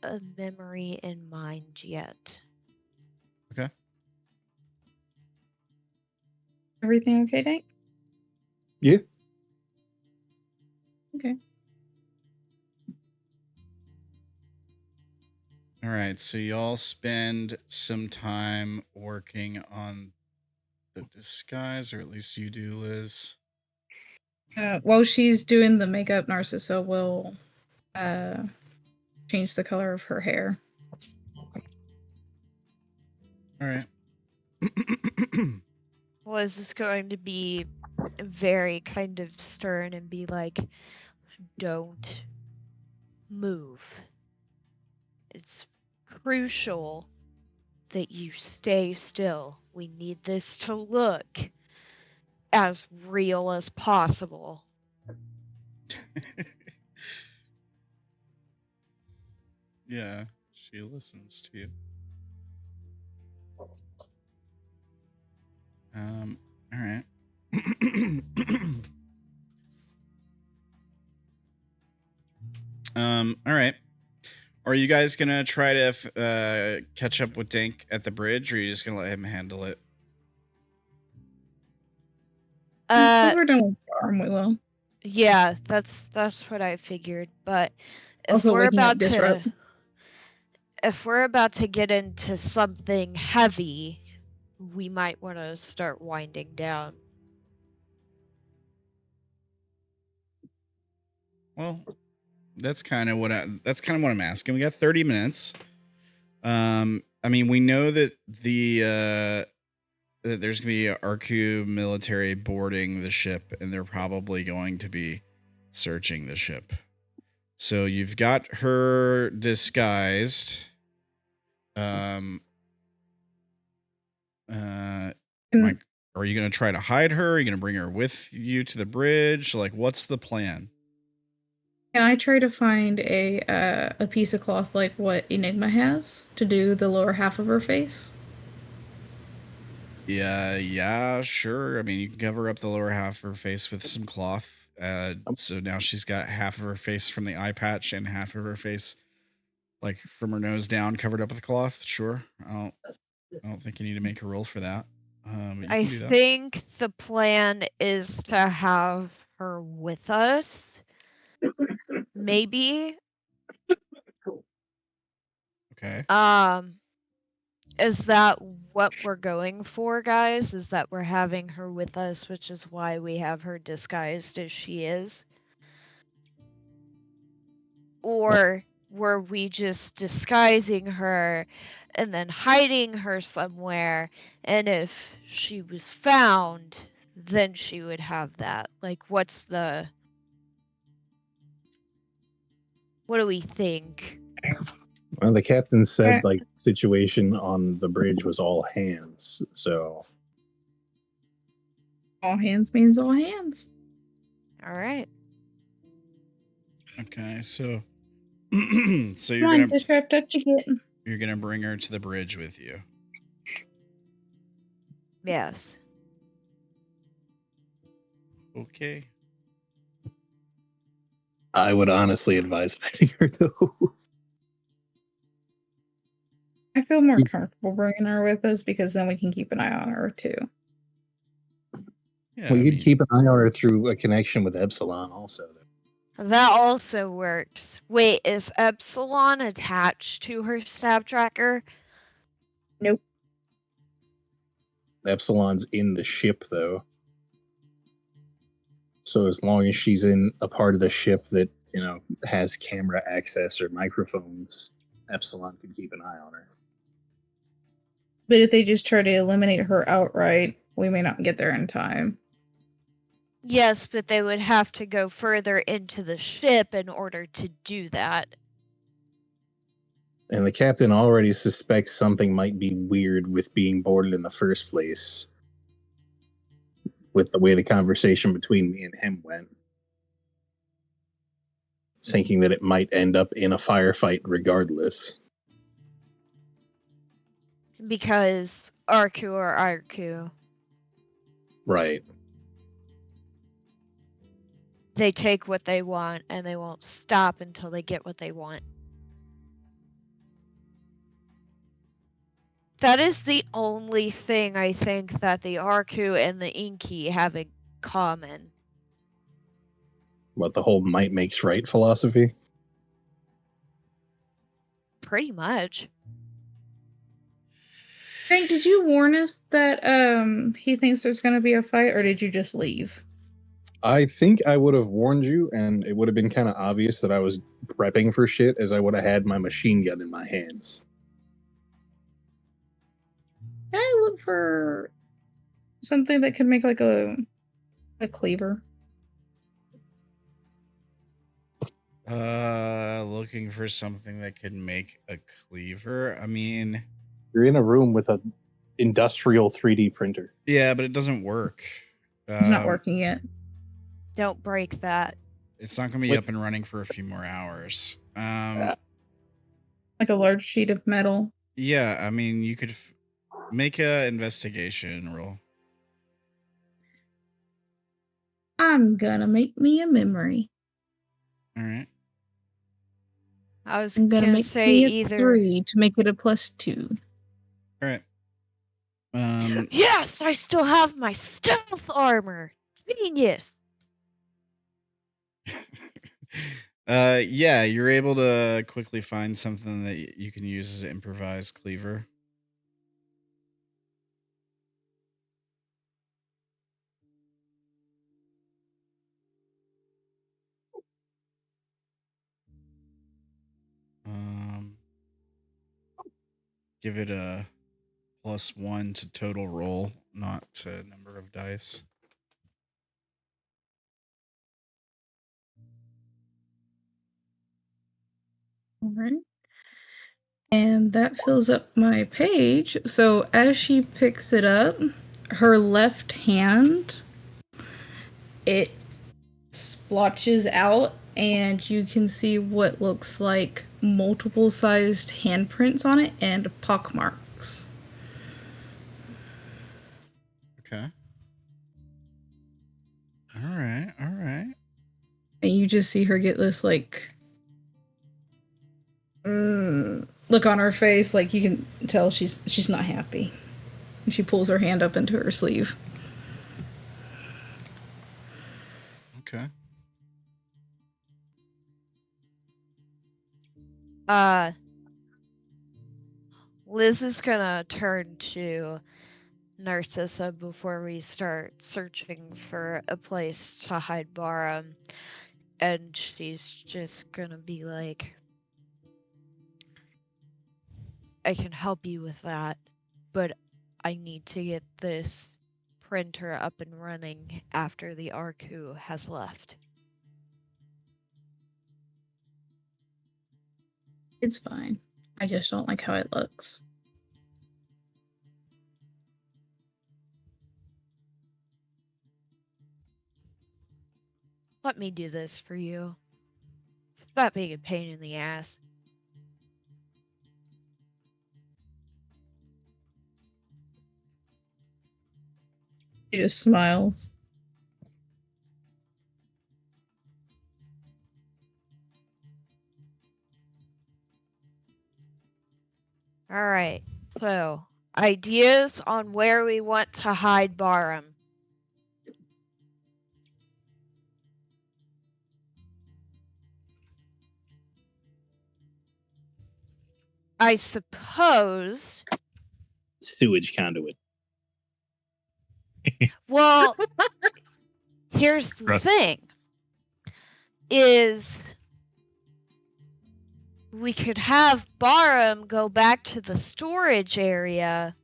a memory in mind yet. Okay. Everything okay, Dank? Yeah. Okay. All right. So y'all spend some time working on the disguise, or at least you do, Liz. While she's doing the makeup, Narcissa will change the color of her hair. All right. Was this going to be very kind of stern and be like, don't move? It's crucial that you stay still. We need this to look as real as possible. Yeah, she listens to you. All right. All right. Are you guys gonna try to catch up with Dank at the bridge, or are you just gonna let him handle it? If we're done with Barum, we will. Yeah, that's what I figured. But if Also we're waking up about Disrupt. to get into something heavy, we might want to start winding down. Well, that's kind of what I'm asking. We got 30 minutes. I mean, we know that that there's gonna be Arku military boarding the ship, and they're probably going to be searching the ship. So you've got her disguised. Are you gonna try to hide her? Are you gonna bring her with you to the bridge? Like, what's the plan? Can I try to find a piece of cloth like what Enigma has to do the lower half of her face? Yeah, sure. I mean, you can cover up the lower half of her face with some cloth. So now she's got half of her face from the eye patch and half of her face, like from her nose down, covered up with cloth. Sure. I don't think you need to make a roll for that. I think the plan is to have her with us. Maybe. Okay. Is that what we're going for, guys? Is that we're having her with us, which is why we have her disguised as she is? Or were we just disguising her and then hiding her somewhere, and if she was found, then she would have that? Like, what do we think? Well, the captain said like situation on the bridge was all hands, so all hands means all hands. All right. Okay, so so Come on, Disrupt up to get. You're gonna bring her to the bridge with you. Yes. Okay. I would honestly advise hiding her though. I feel more comfortable bringing her with us because then we can keep an eye on her too. Yeah, We I could mean, keep an eye on her through a connection with Epsilon also. That also works. Wait, is Epsilon attached to her stab tracker? Nope. Epsilon's in the ship, though. So as long as she's in a part of the ship that, has camera access or microphones, Epsilon could keep an eye on her. But if they just try to eliminate her outright, we may not get there in time. Yes, but they would have to go further into the ship in order to do that. And the captain already suspects something might be weird with being boarded in the first place, with the way the conversation between me and him went. Thinking that it might end up in a firefight regardless. Because RQ or RQ. Right. They take what they want and they won't stop until they get what they want. That is the only thing I think that the RQ and the Inky have in common. What, the whole might makes right philosophy? Pretty much. Frank, did you warn us that he thinks there's going to be a fight, or did you just leave? I think I would have warned you, and it would have been kind of obvious that I was prepping for shit, as I would have had my machine gun in my hands. Can I look for something that could make like a cleaver? Looking for something that could make a cleaver. I mean, You're in a room with an industrial 3D printer. yeah, but it doesn't work. It's not working yet. Don't break that. It's not going to be up and running for a few more hours. Like a large sheet of metal. Yeah, I mean, you could make a investigation roll. I'm gonna make me a memory. All right. I was I'm gonna gonna make say me a either 3 to make it a +2. All right. Yes, I still have my stealth armor. Genius. Yeah, you're able to quickly find something that you can use as an improvised cleaver. Give it a +1 to total roll, not to number of dice. All right. And that fills up my page. So as she picks it up, her left hand, it splotches out, and you can see what looks like multiple sized handprints on it and pockmarks. Okay. All right. All right. And you just see her get this like look on her face, like you can tell she's not happy. And she pulls her hand up into her sleeve. Okay. Liz is gonna turn to Narcissa before we start searching for a place to hide Barum, and she's just gonna be like, I can help you with that, but I need to get this printer up and running after the RQ has left. It's fine. I just don't like how it looks. Let me do this for you. Stop being a pain in the ass. She just smiles. Alright, so ideas on where we want to hide Barum. I suppose. Sewage conduit. Well, here's the Gross. thing. Is we could have Barum go back to the storage area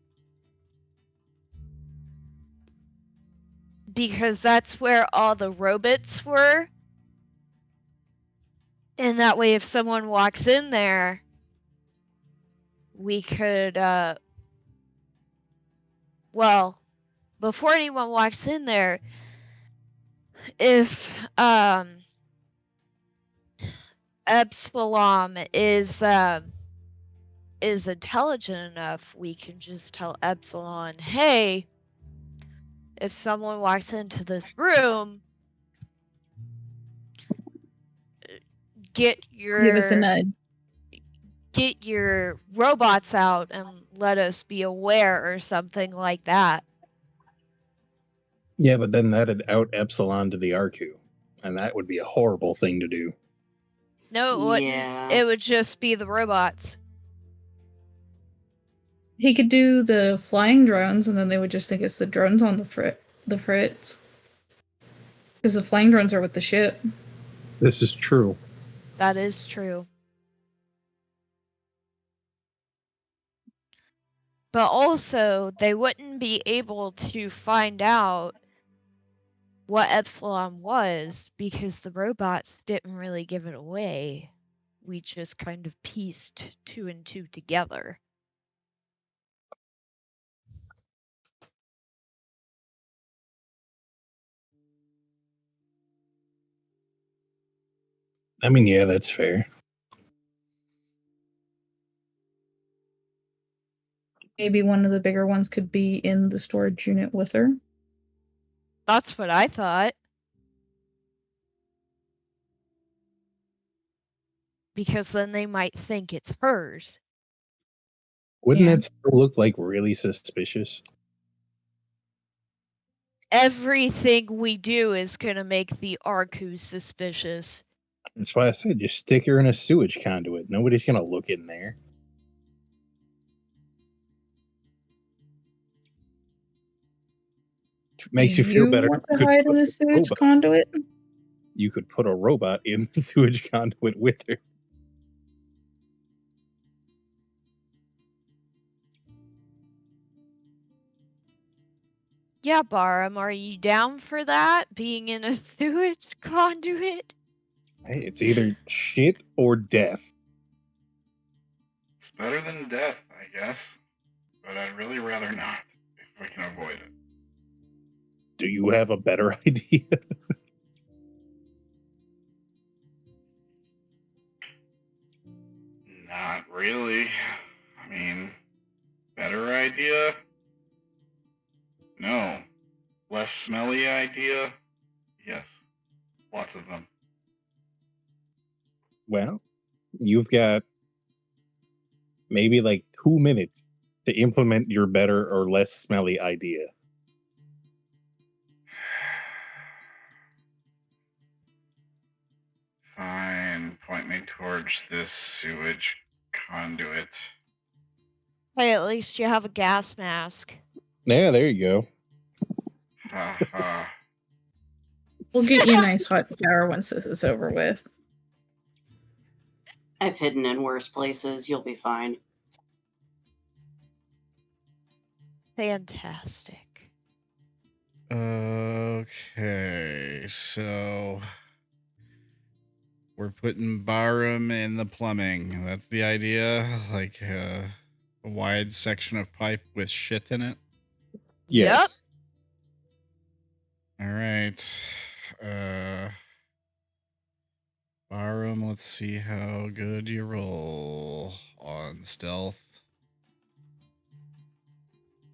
because that's where all the robots were. And that way if someone walks in there, we could well, before anyone walks in there, if Epsilon is intelligent enough, we can just tell Epsilon, hey, if someone walks into this room, give us a nudge. get your robots out and let us be aware or something like that. Yeah, but then that'd out Epsilon to the Arcu, and that would be a horrible thing to do. No, it wouldn't. Yeah. It would just be the robots. He could do the flying drones, and then they would just think it's the drones on the fritz. Because the flying drones are with the ship. This is true. That is true. But also, they wouldn't be able to find out what Epsilon was because the robots didn't really give it away. We just kind of pieced 2 and 2 together. I mean, yeah, that's fair. Maybe one of the bigger ones could be in the storage unit with her. That's what I thought. Because then they might think it's hers. Wouldn't Yeah. that still look like really suspicious? Everything we do is gonna make the Arcu suspicious. That's why I said just stick her in a sewage conduit. Nobody's gonna look in there. If it makes you feel better. Want you to could hide put in a a sewage robot- conduit? You could put a robot in the sewage conduit with her. Yeah, Barum, are you down for that? Being in a sewage conduit? Hey, it's either shit or death. It's better than death, I guess. But I'd really rather not, if we can avoid it. Do you have a better idea? Not really. I mean, better idea? No. Less smelly idea? Yes. Lots of them. Well, you've got maybe like 2 minutes to implement your better or less smelly idea. Fine. Point me towards this sewage conduit. Hey, at least you have a gas mask. Yeah, there you go. Ha ha. We'll get you a nice hot shower once this is over with. I've hidden in worse places. You'll be fine. Fantastic. Okay, so we're putting Barum in the plumbing. That's the idea? Like a wide section of pipe with shit in it? Yes. All right. Barum, let's see how good you roll on stealth.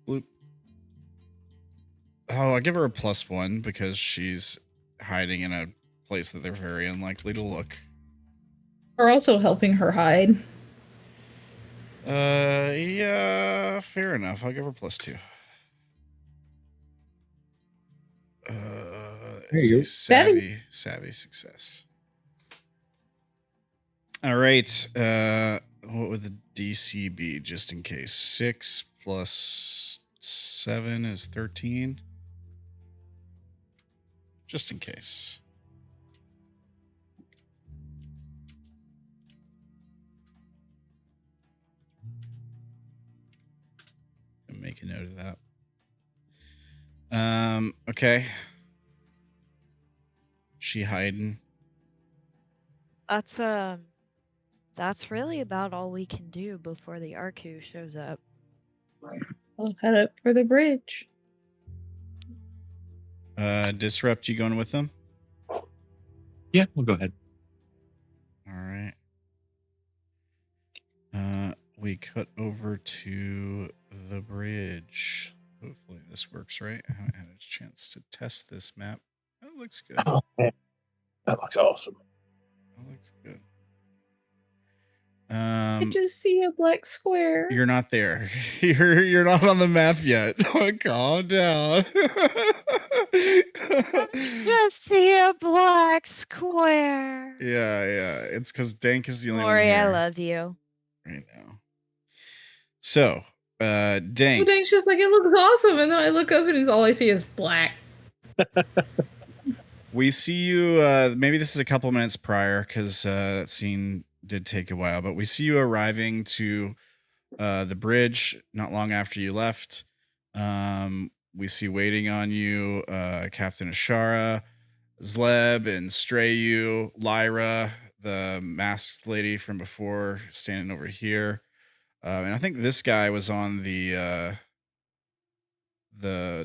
Bloop. Oh, I give her a +1 because she's hiding in a place that they're very unlikely to look. We're also helping her hide. Yeah, fair enough. I'll give her +2. It's you a go. savvy success. All right. What would the DC be, just in case? 6 plus 7 is 13. Just in case. Make a note of that. Okay. She hiding. That's really about all we can do before the Arku shows up. I'll head up for the bridge. Disrupt, you going with them? Yeah, we'll go ahead. All right. We cut over to the bridge. Hopefully this works right. I haven't had a chance to test this map. That looks good. Oh, man. That looks awesome. That looks good. I just see a black square. You're not there. You're not on the map yet. Calm down. Just see a black square. Yeah. It's because Dank is the only one Lori, here I love you. right now. So, Dank. So Dank's just like, it looks awesome, and then I look up and it's all I see is black. We see you, maybe this is a couple minutes prior, because that scene did take a while, but we see you arriving to the bridge not long after you left. We see waiting on you Captain Ashara, Zleb, and Strayu, Lyra, the masked lady from before, standing over here. And I think this guy was on the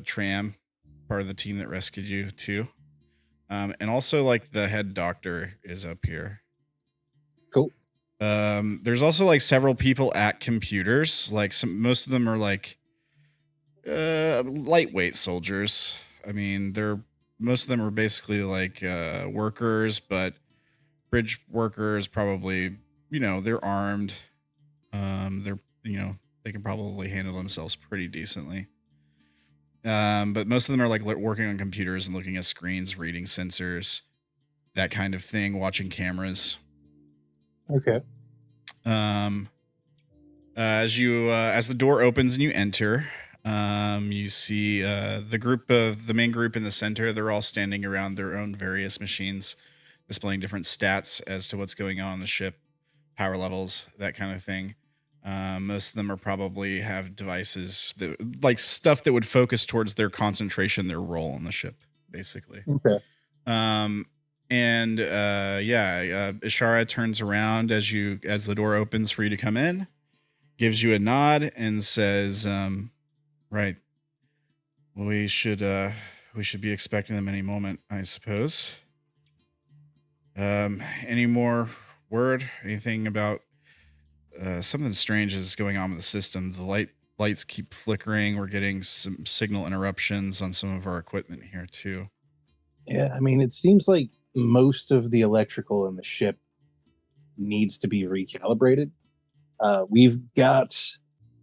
tram, part of the team that rescued you too. And also like the head doctor is up here. Cool. There's also like several people at computers. Like most of them are like lightweight soldiers. I mean, most of them are basically like workers, but bridge workers probably, they're armed. They can probably handle themselves pretty decently. But most of them are like working on computers and looking at screens, reading sensors, that kind of thing, watching cameras. Okay. As the door opens and you enter, you see the main group in the center. They're all standing around their own various machines, displaying different stats as to what's going on the ship, power levels, that kind of thing. Most of them are probably have devices that like stuff that would focus towards their concentration, their role on the ship, basically. Okay. Ishara turns around as the door opens for you to come in, gives you a nod and says, right, we should be expecting them any moment, I suppose. Any more word? Anything about something strange is going on with the system? The lights keep flickering. We're getting some signal interruptions on some of our equipment here too. Yeah, I mean, it seems like most of the electrical in the ship needs to be recalibrated. We've got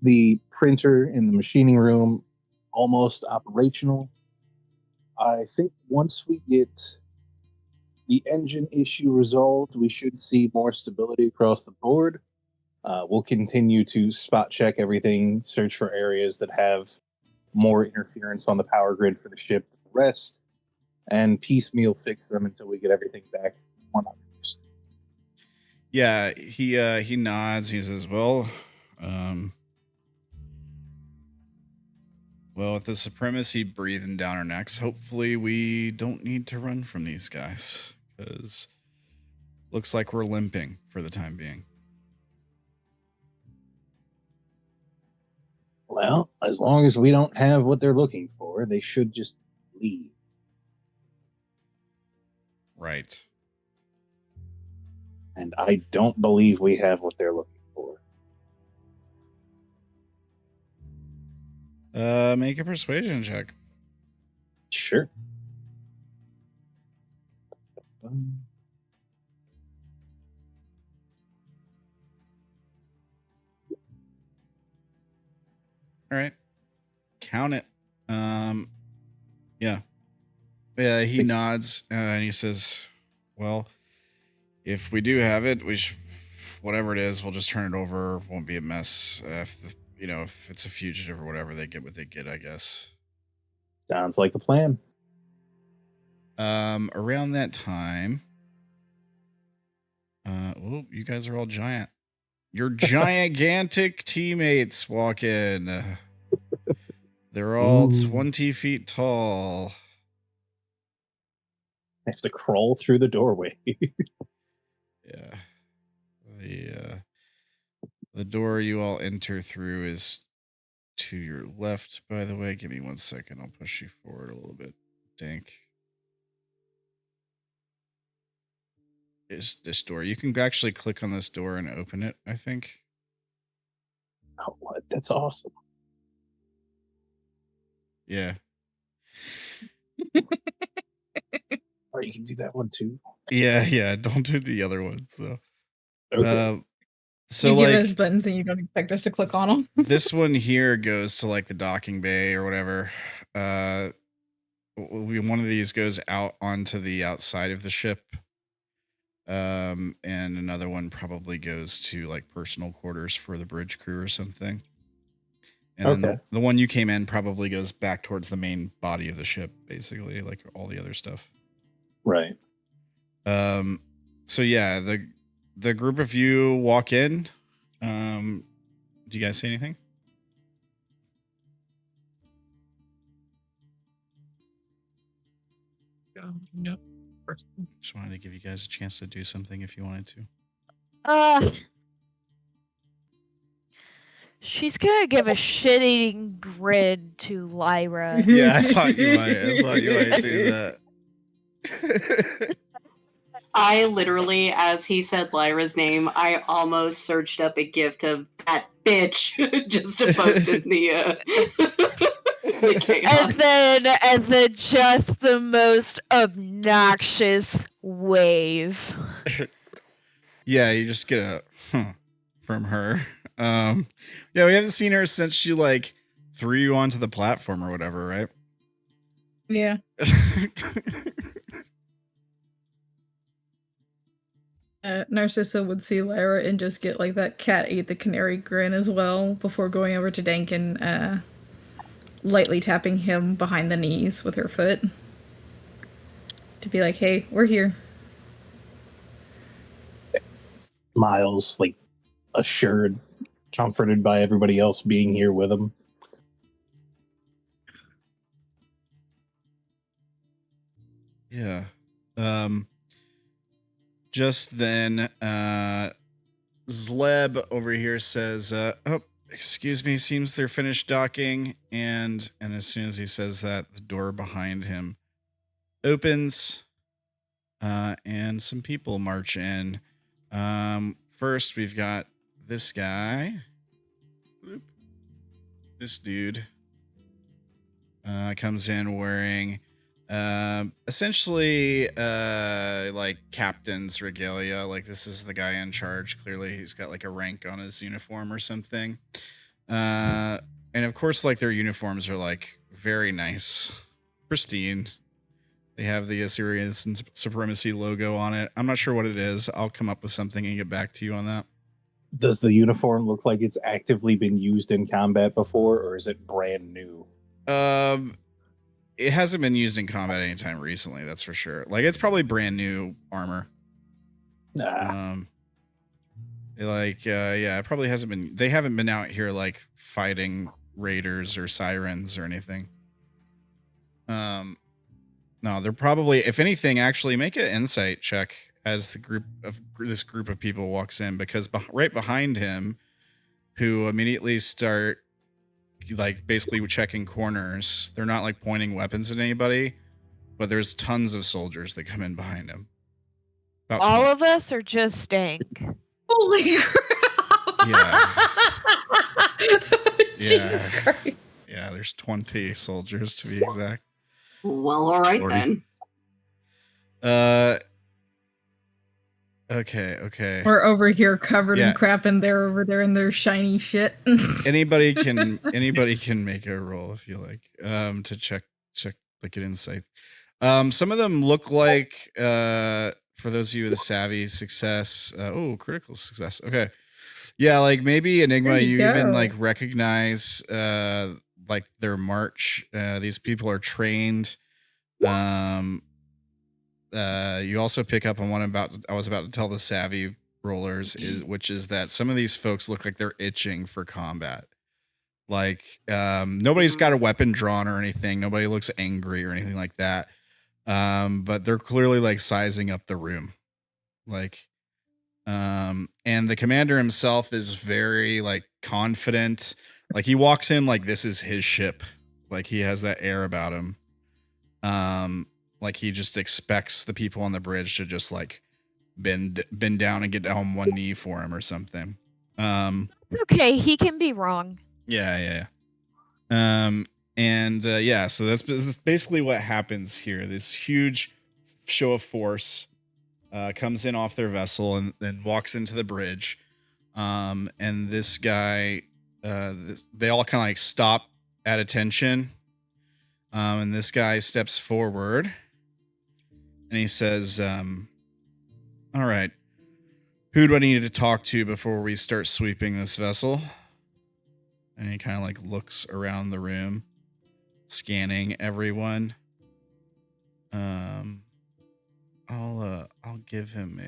the printer in the machining room almost operational. I think once we get the engine issue resolved, we should see more stability across the board. We'll continue to spot check everything, search for areas that have more interference on the power grid for the ship to rest, and piecemeal fix them until we get everything back 100%. Yeah, he nods. He says, "Well, with the supremacy breathing down our necks, hopefully we don't need to run from these guys, because looks like we're limping for the time being." Well, as long as we don't have what they're looking for, they should just leave. Right. And I don't believe we have what they're looking for. Make a persuasion check. Sure. All right. Count it. Yeah. Yeah, he nods and he says, "Well, if we do have it, whatever it is, we'll just turn it over. Won't be a mess. If it's a fugitive or whatever, they get what they get, I guess. Sounds like a plan. Around that time, you guys are all giant. Your gigantic teammates walk in. They're all 20 feet tall. I have to crawl through the doorway. Yeah. The door you all enter through is to your left, by the way. Give me 1 second. I'll push you forward a little bit. Dink. Is this door. You can actually click on this door and open it, I think. Oh, what? That's awesome. Yeah. Or you can do that one too. Yeah. Don't do the other ones, though. Okay. So, you give like, us buttons and you don't expect us to click on them. this one here goes to, like, the docking bay or whatever. One of these goes out onto the outside of the ship. And another one probably goes to, like, personal quarters for the bridge crew or something. And then the one you came in probably goes back towards the main body of the ship, basically, like all the other stuff. Right. So yeah, the group of you walk in. Do you guys say anything? No. Just wanted to give you guys a chance to do something if you wanted to. She's gonna give a shit-eating grin to Lyra. Yeah, I thought you might do that. I literally, as he said Lyra's name, I almost searched up a gift of that bitch just to post in the chaos. And then just the most obnoxious wave. Yeah, you just get a from her. Yeah, we haven't seen her since she like threw you onto the platform or whatever, right? Yeah. Narcissa would see Lyra and just get like that cat ate the canary grin as well before going over to Dank and lightly tapping him behind the knees with her foot to be like, hey, we're here. Miles, like, assured, comforted by everybody else being here with him. Yeah. Just then, Zleb over here says, oh, excuse me, seems they're finished docking. And as soon as he says that, the door behind him opens, and some people march in. First, we've got this guy. This dude comes in wearing essentially like captain's regalia. Like, this is the guy in charge. Clearly he's got like a rank on his uniform or something. And of course, like, their uniforms are like very nice, pristine. They have the Assyrian Supremacy logo on it. I'm not sure what it is. I'll come up with something and get back to you on that. Does the uniform look like it's actively been used in combat before, or is it brand new? It hasn't been used in combat anytime recently, that's for sure. Like, it's probably brand new armor. It probably hasn't been. They haven't been out here like fighting raiders or sirens or anything. No, they're probably, if anything, actually make an insight check as this group of people walks in, because right behind him, who immediately start like basically checking corners. They're not like pointing weapons at anybody, but there's tons of soldiers that come in behind him. About All 20. of us are just Stank. Holy crap! Yeah. Jesus Christ. Yeah, there's 20 soldiers to be exact. Well, all right 40. then. Okay. We're over here covered in crap, and they're over there in their shiny shit. Anybody can make a roll if you like, to check like an insight. Some of them look like for those of you with a savvy success. Critical success. Okay. Yeah, like maybe Enigma, There you even go. like recognize like their march. These people are trained. You also pick up on what I was about to tell the savvy rollers, which is that some of these folks look like they're itching for combat. Like nobody's got a weapon drawn or anything. Nobody looks angry or anything like that. But they're clearly like sizing up the room. Like and the commander himself is very like confident. Like he walks in like this is his ship. Like he has that air about him. Like he just expects the people on the bridge to just like bend down and get on one knee for him or something. Okay, he can be wrong. Yeah. So that's basically what happens here. This huge show of force comes in off their vessel and then walks into the bridge. And this guy, they all kind of like stop at attention. And this guy steps forward and he says, all right, who do I need to talk to before we start sweeping this vessel? And he kind of like looks around the room, scanning everyone. I'll give him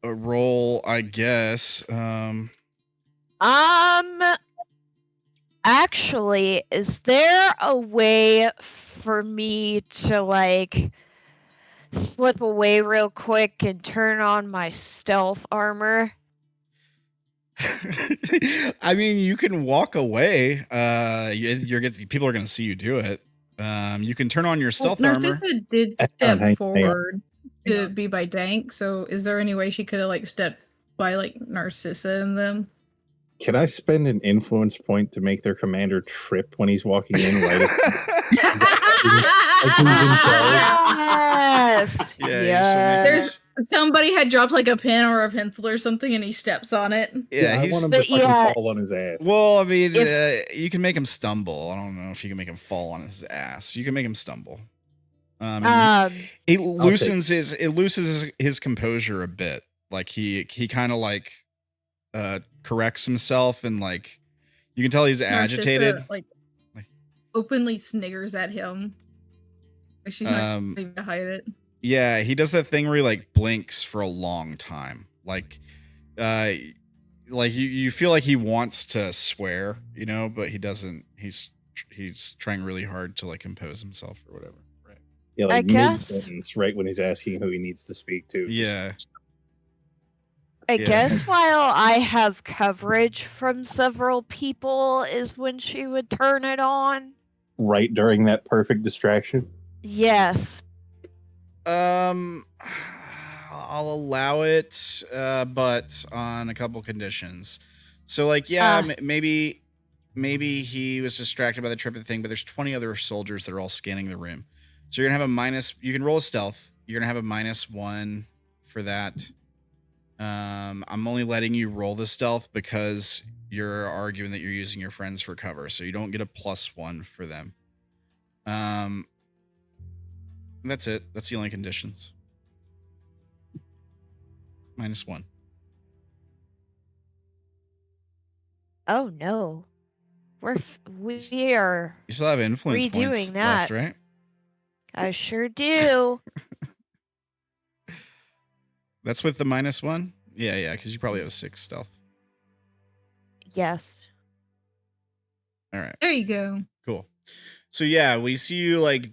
a roll, I guess. Actually, is there a way for me to like slip away real quick and turn on my stealth armor? I mean, you can walk away. People are going to see you do it. You can turn on your stealth armor. Narcissa did step forward to be by Dank, so is there any way she could have like stepped by like Narcissa and them? Can I spend an influence point to make their commander trip when he's walking in? There's somebody had dropped like a pen or a pencil or something, and he steps on it. Yeah, I want him to fucking fall on his ass. Well, I mean, you can make him stumble. I don't know if you can make him fall on his ass. You can make him stumble. It loosens his composure a bit. Like he kind of like corrects himself and like you can tell he's agitated. Like openly sniggers at him. Like she's not even to hide it. Yeah, he does that thing where he like blinks for a long time. Like you feel like he wants to swear, you know, but he doesn't. He's trying really hard to like compose himself or whatever. Right. Yeah, like mid-sentence, right when he's asking who he needs to speak to. Yeah. I guess while I have coverage from several people is when she would turn it on. Right during that perfect distraction? Yes. I'll allow it, but on a couple conditions. So like, maybe he was distracted by the trip thing, but there's 20 other soldiers that are all scanning the room. So you're gonna have you can roll a stealth. You're gonna have a -1 for that. I'm only letting you roll the stealth because you're arguing that you're using your friends for cover, so you don't get a +1 for them. That's it. That's the only conditions. -1. Oh no, we are. You still have influence points left, right? I sure do. That's with the -1? Yeah, because you probably have 6 stealth. Yes. All right. There you go. Cool. So yeah, we see you like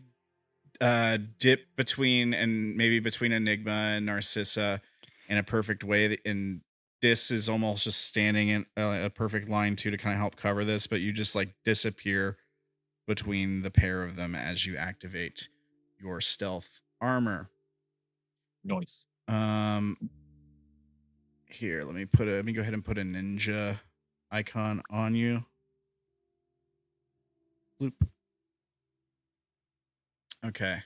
dip between Enigma and Narcissa in a perfect way, and this is almost just standing in a perfect line too to kind of help cover this, but you just like disappear between the pair of them as you activate your stealth armor. Nice. Here, let me go ahead and put a ninja icon on you. Bloop. Okay.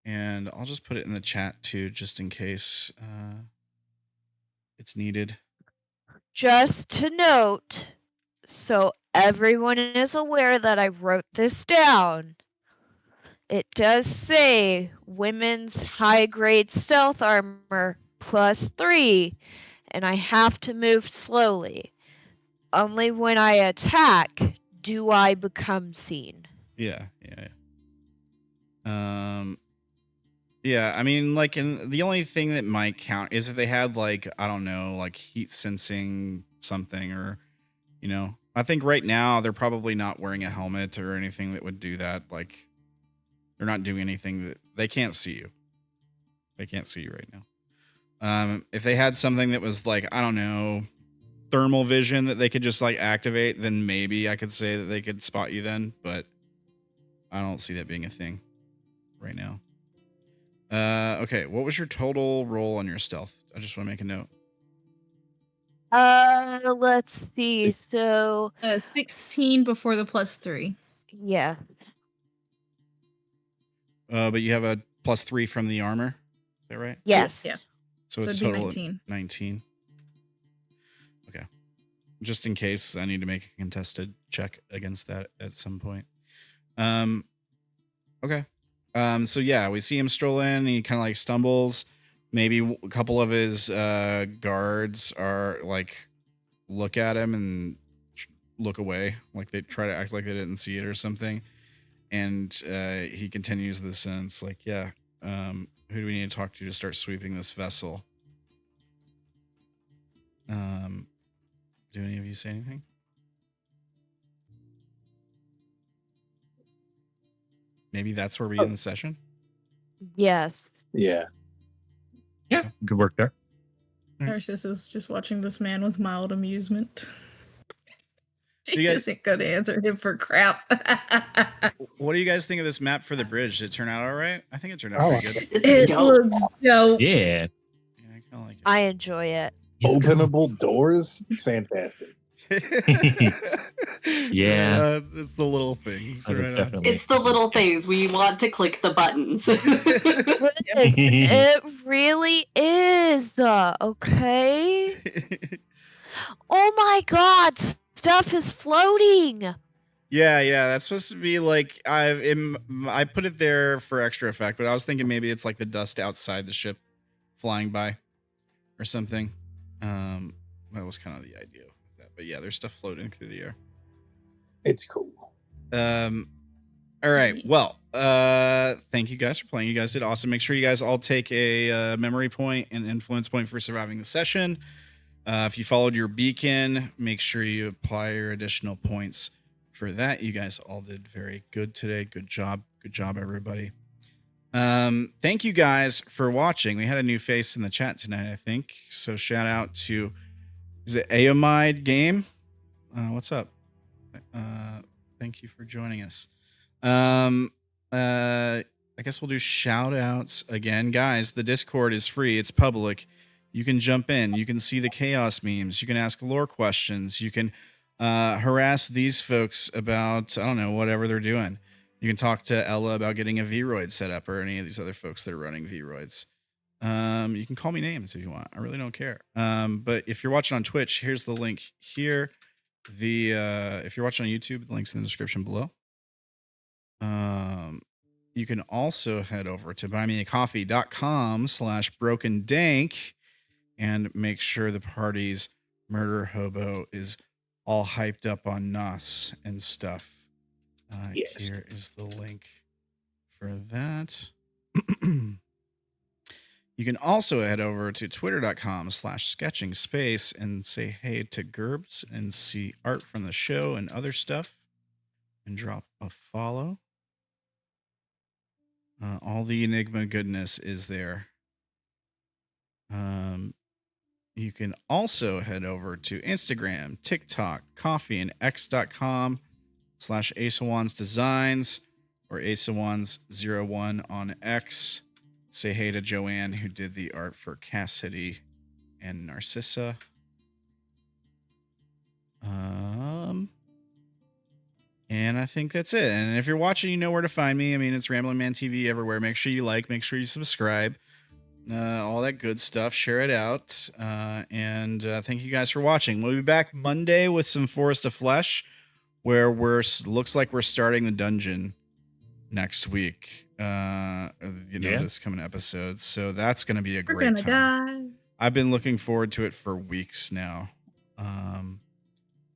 And I'll just put it in the chat too, just in case it's needed. Just to note, so everyone is aware that I wrote this down. it does say women's high-grade stealth armor +3, and I have to move slowly. Only when I attack do I become seen. Yeah. Yeah, I mean, like, the only thing that might count is if they had, like, I don't know, like heat sensing something, or, you know, I think right now they're probably not wearing a helmet or anything that would do that. Like, they're not doing anything that they can't see you. They can't see you right now. If they had something that was like, I don't know, thermal vision that they could just like activate, then maybe I could say that they could spot you then, but I don't see that being a thing right now. Okay, what was your total roll on your stealth? I just want to make a note. Let's see. So 16 before the +3. yeah. But you have a +3 from the armor. Is that right? Yes. Yeah. So So it's it'd be total 19. 19. Okay. Just in case I need to make a contested check against that at some point. Okay. So yeah, we see him stroll in. He kind of like stumbles. Maybe a couple of his guards are like look at him and look away, like they try to act like they didn't see it or something. And he continues the sentence like, yeah, who do we need to talk to start sweeping this vessel? Do any of you say anything? Maybe that's where we end the session. Yes. Yeah. Yeah, good work there. Narcissus is just watching this man with mild amusement. She You guys- isn't going to answer him for crap. What do you guys think of this map for the bridge? Did it turn out all right? I think it turned out Oh, pretty good. It's It dope. looks dope. Yeah. Yeah, I kind of like it. I enjoy it. Openable doors, fantastic. Yeah. It's the little things. That is right on. definitely. It's the little things. We want to click the buttons. It really is. Okay. Oh my God! Stuff is floating. Yeah, that's supposed to be like I put it there for extra effect, but I was thinking maybe it's like the dust outside the ship flying by or something. That was kind of the idea of that. But yeah, there's stuff floating through the air. It's cool. All right. Well, thank you guys for playing. You guys did awesome. Make sure you guys all take a memory point and influence point for surviving the session. If you followed your beacon, make sure you apply your additional points for that. You guys all did very good today. Good job. Good job, everybody. Thank you guys for watching. We had a new face in the chat tonight, I think. So shout out to, is it Aomide Game? What's up? Thank you for joining us. I guess we'll do shout outs again. Guys, the Discord is free. It's public. You can jump in. You can see the chaos memes. You can ask lore questions. You can harass these folks about, I don't know, whatever they're doing. You can talk to Ella about getting a V-Roid set up, or any of these other folks that are running V-Roids. You can call me names if you want. I really don't care. But if you're watching on Twitch, here's the link here. If you're watching on YouTube, the link's in the description below. You can also head over to buymeacoffee.com/brokendank and make sure the party's murder hobo is all hyped up on NOS and stuff. Yes. Here is the link for that. You can also head over to twitter.com/sketchingspace and say hey to Gerbs and see art from the show and other stuff and drop a follow. All the Enigma goodness is there. You can also head over to Instagram, TikTok, Coffee, and x.com/AceOnesDesigns or AceOnes01 on X. Say hey to Joanne, who did the art for Cassidy and Narcissa. And I think that's it. And if you're watching, you know where to find me. I mean, it's Rambling Man TV everywhere. Make sure you like, make sure you subscribe, all that good stuff. Share it out. And thank you guys for watching. We'll be back Monday with some Forest of Flesh, where looks like we're starting the dungeon. next week. This coming episode. So that's going to be a We're great gonna time. die. I've been looking forward to it for weeks now.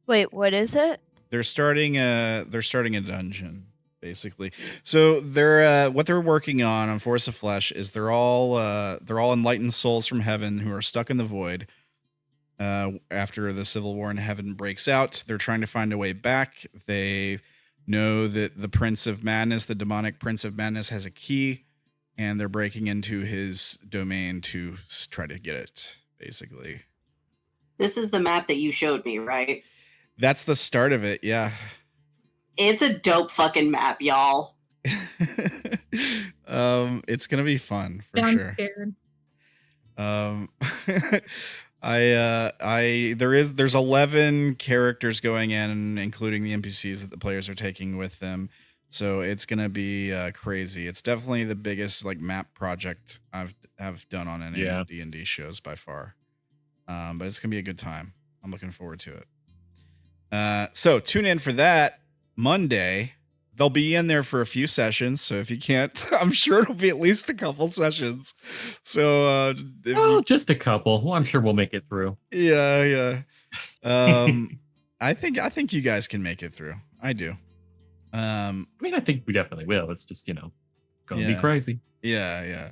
Wait, what is it? They're starting a dungeon, basically. So they're what they're working on Force of Flesh is they're all enlightened souls from heaven who are stuck in the void. After the civil war in heaven breaks out, they're trying to find a way back. They know that the Prince of Madness, the demonic Prince of Madness, has a key, and they're breaking into his domain to try to get it, basically. This is the map that you showed me, right? That's the start of it, yeah. It's a dope fucking map, y'all. It's gonna be fun for I'm sure. scared. There's 11 characters going in, including the NPCs that the players are taking with them. So it's gonna be crazy. It's definitely the biggest like map project I've done on any D&D shows by far. But it's gonna be a good time. I'm looking forward to it. So tune in for that Monday. They'll be in there for a few sessions. So if you can't, I'm sure it'll be at least a couple sessions. So just a couple. Well, I'm sure we'll make it through. Yeah. I think you guys can make it through. I do. I mean, I think we definitely will. It's just, gonna be crazy. Yeah.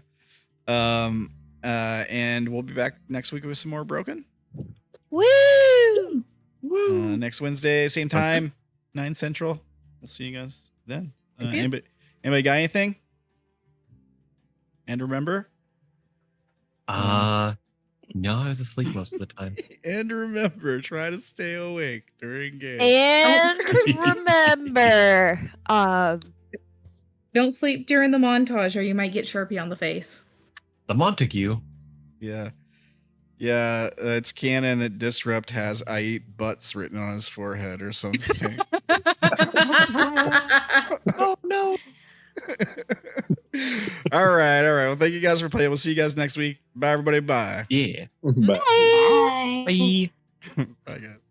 And we'll be back next week with some more Broken. Woo! Next Wednesday, same time, 9 Central. We'll see you guys then. Anybody got anything? And remember? No, I was asleep most of the time. And remember, try to stay awake during games. And remember, Don't sleep during the montage or you might get Sharpie on the face. The Montague. Yeah. It's canon that Disrupt has "I eat butts" written on his forehead or something. Oh no. All right. Well, thank you guys for playing. We'll see you guys next week. Bye, everybody. Bye. Yeah. But Bye. Bye. Bye, guys.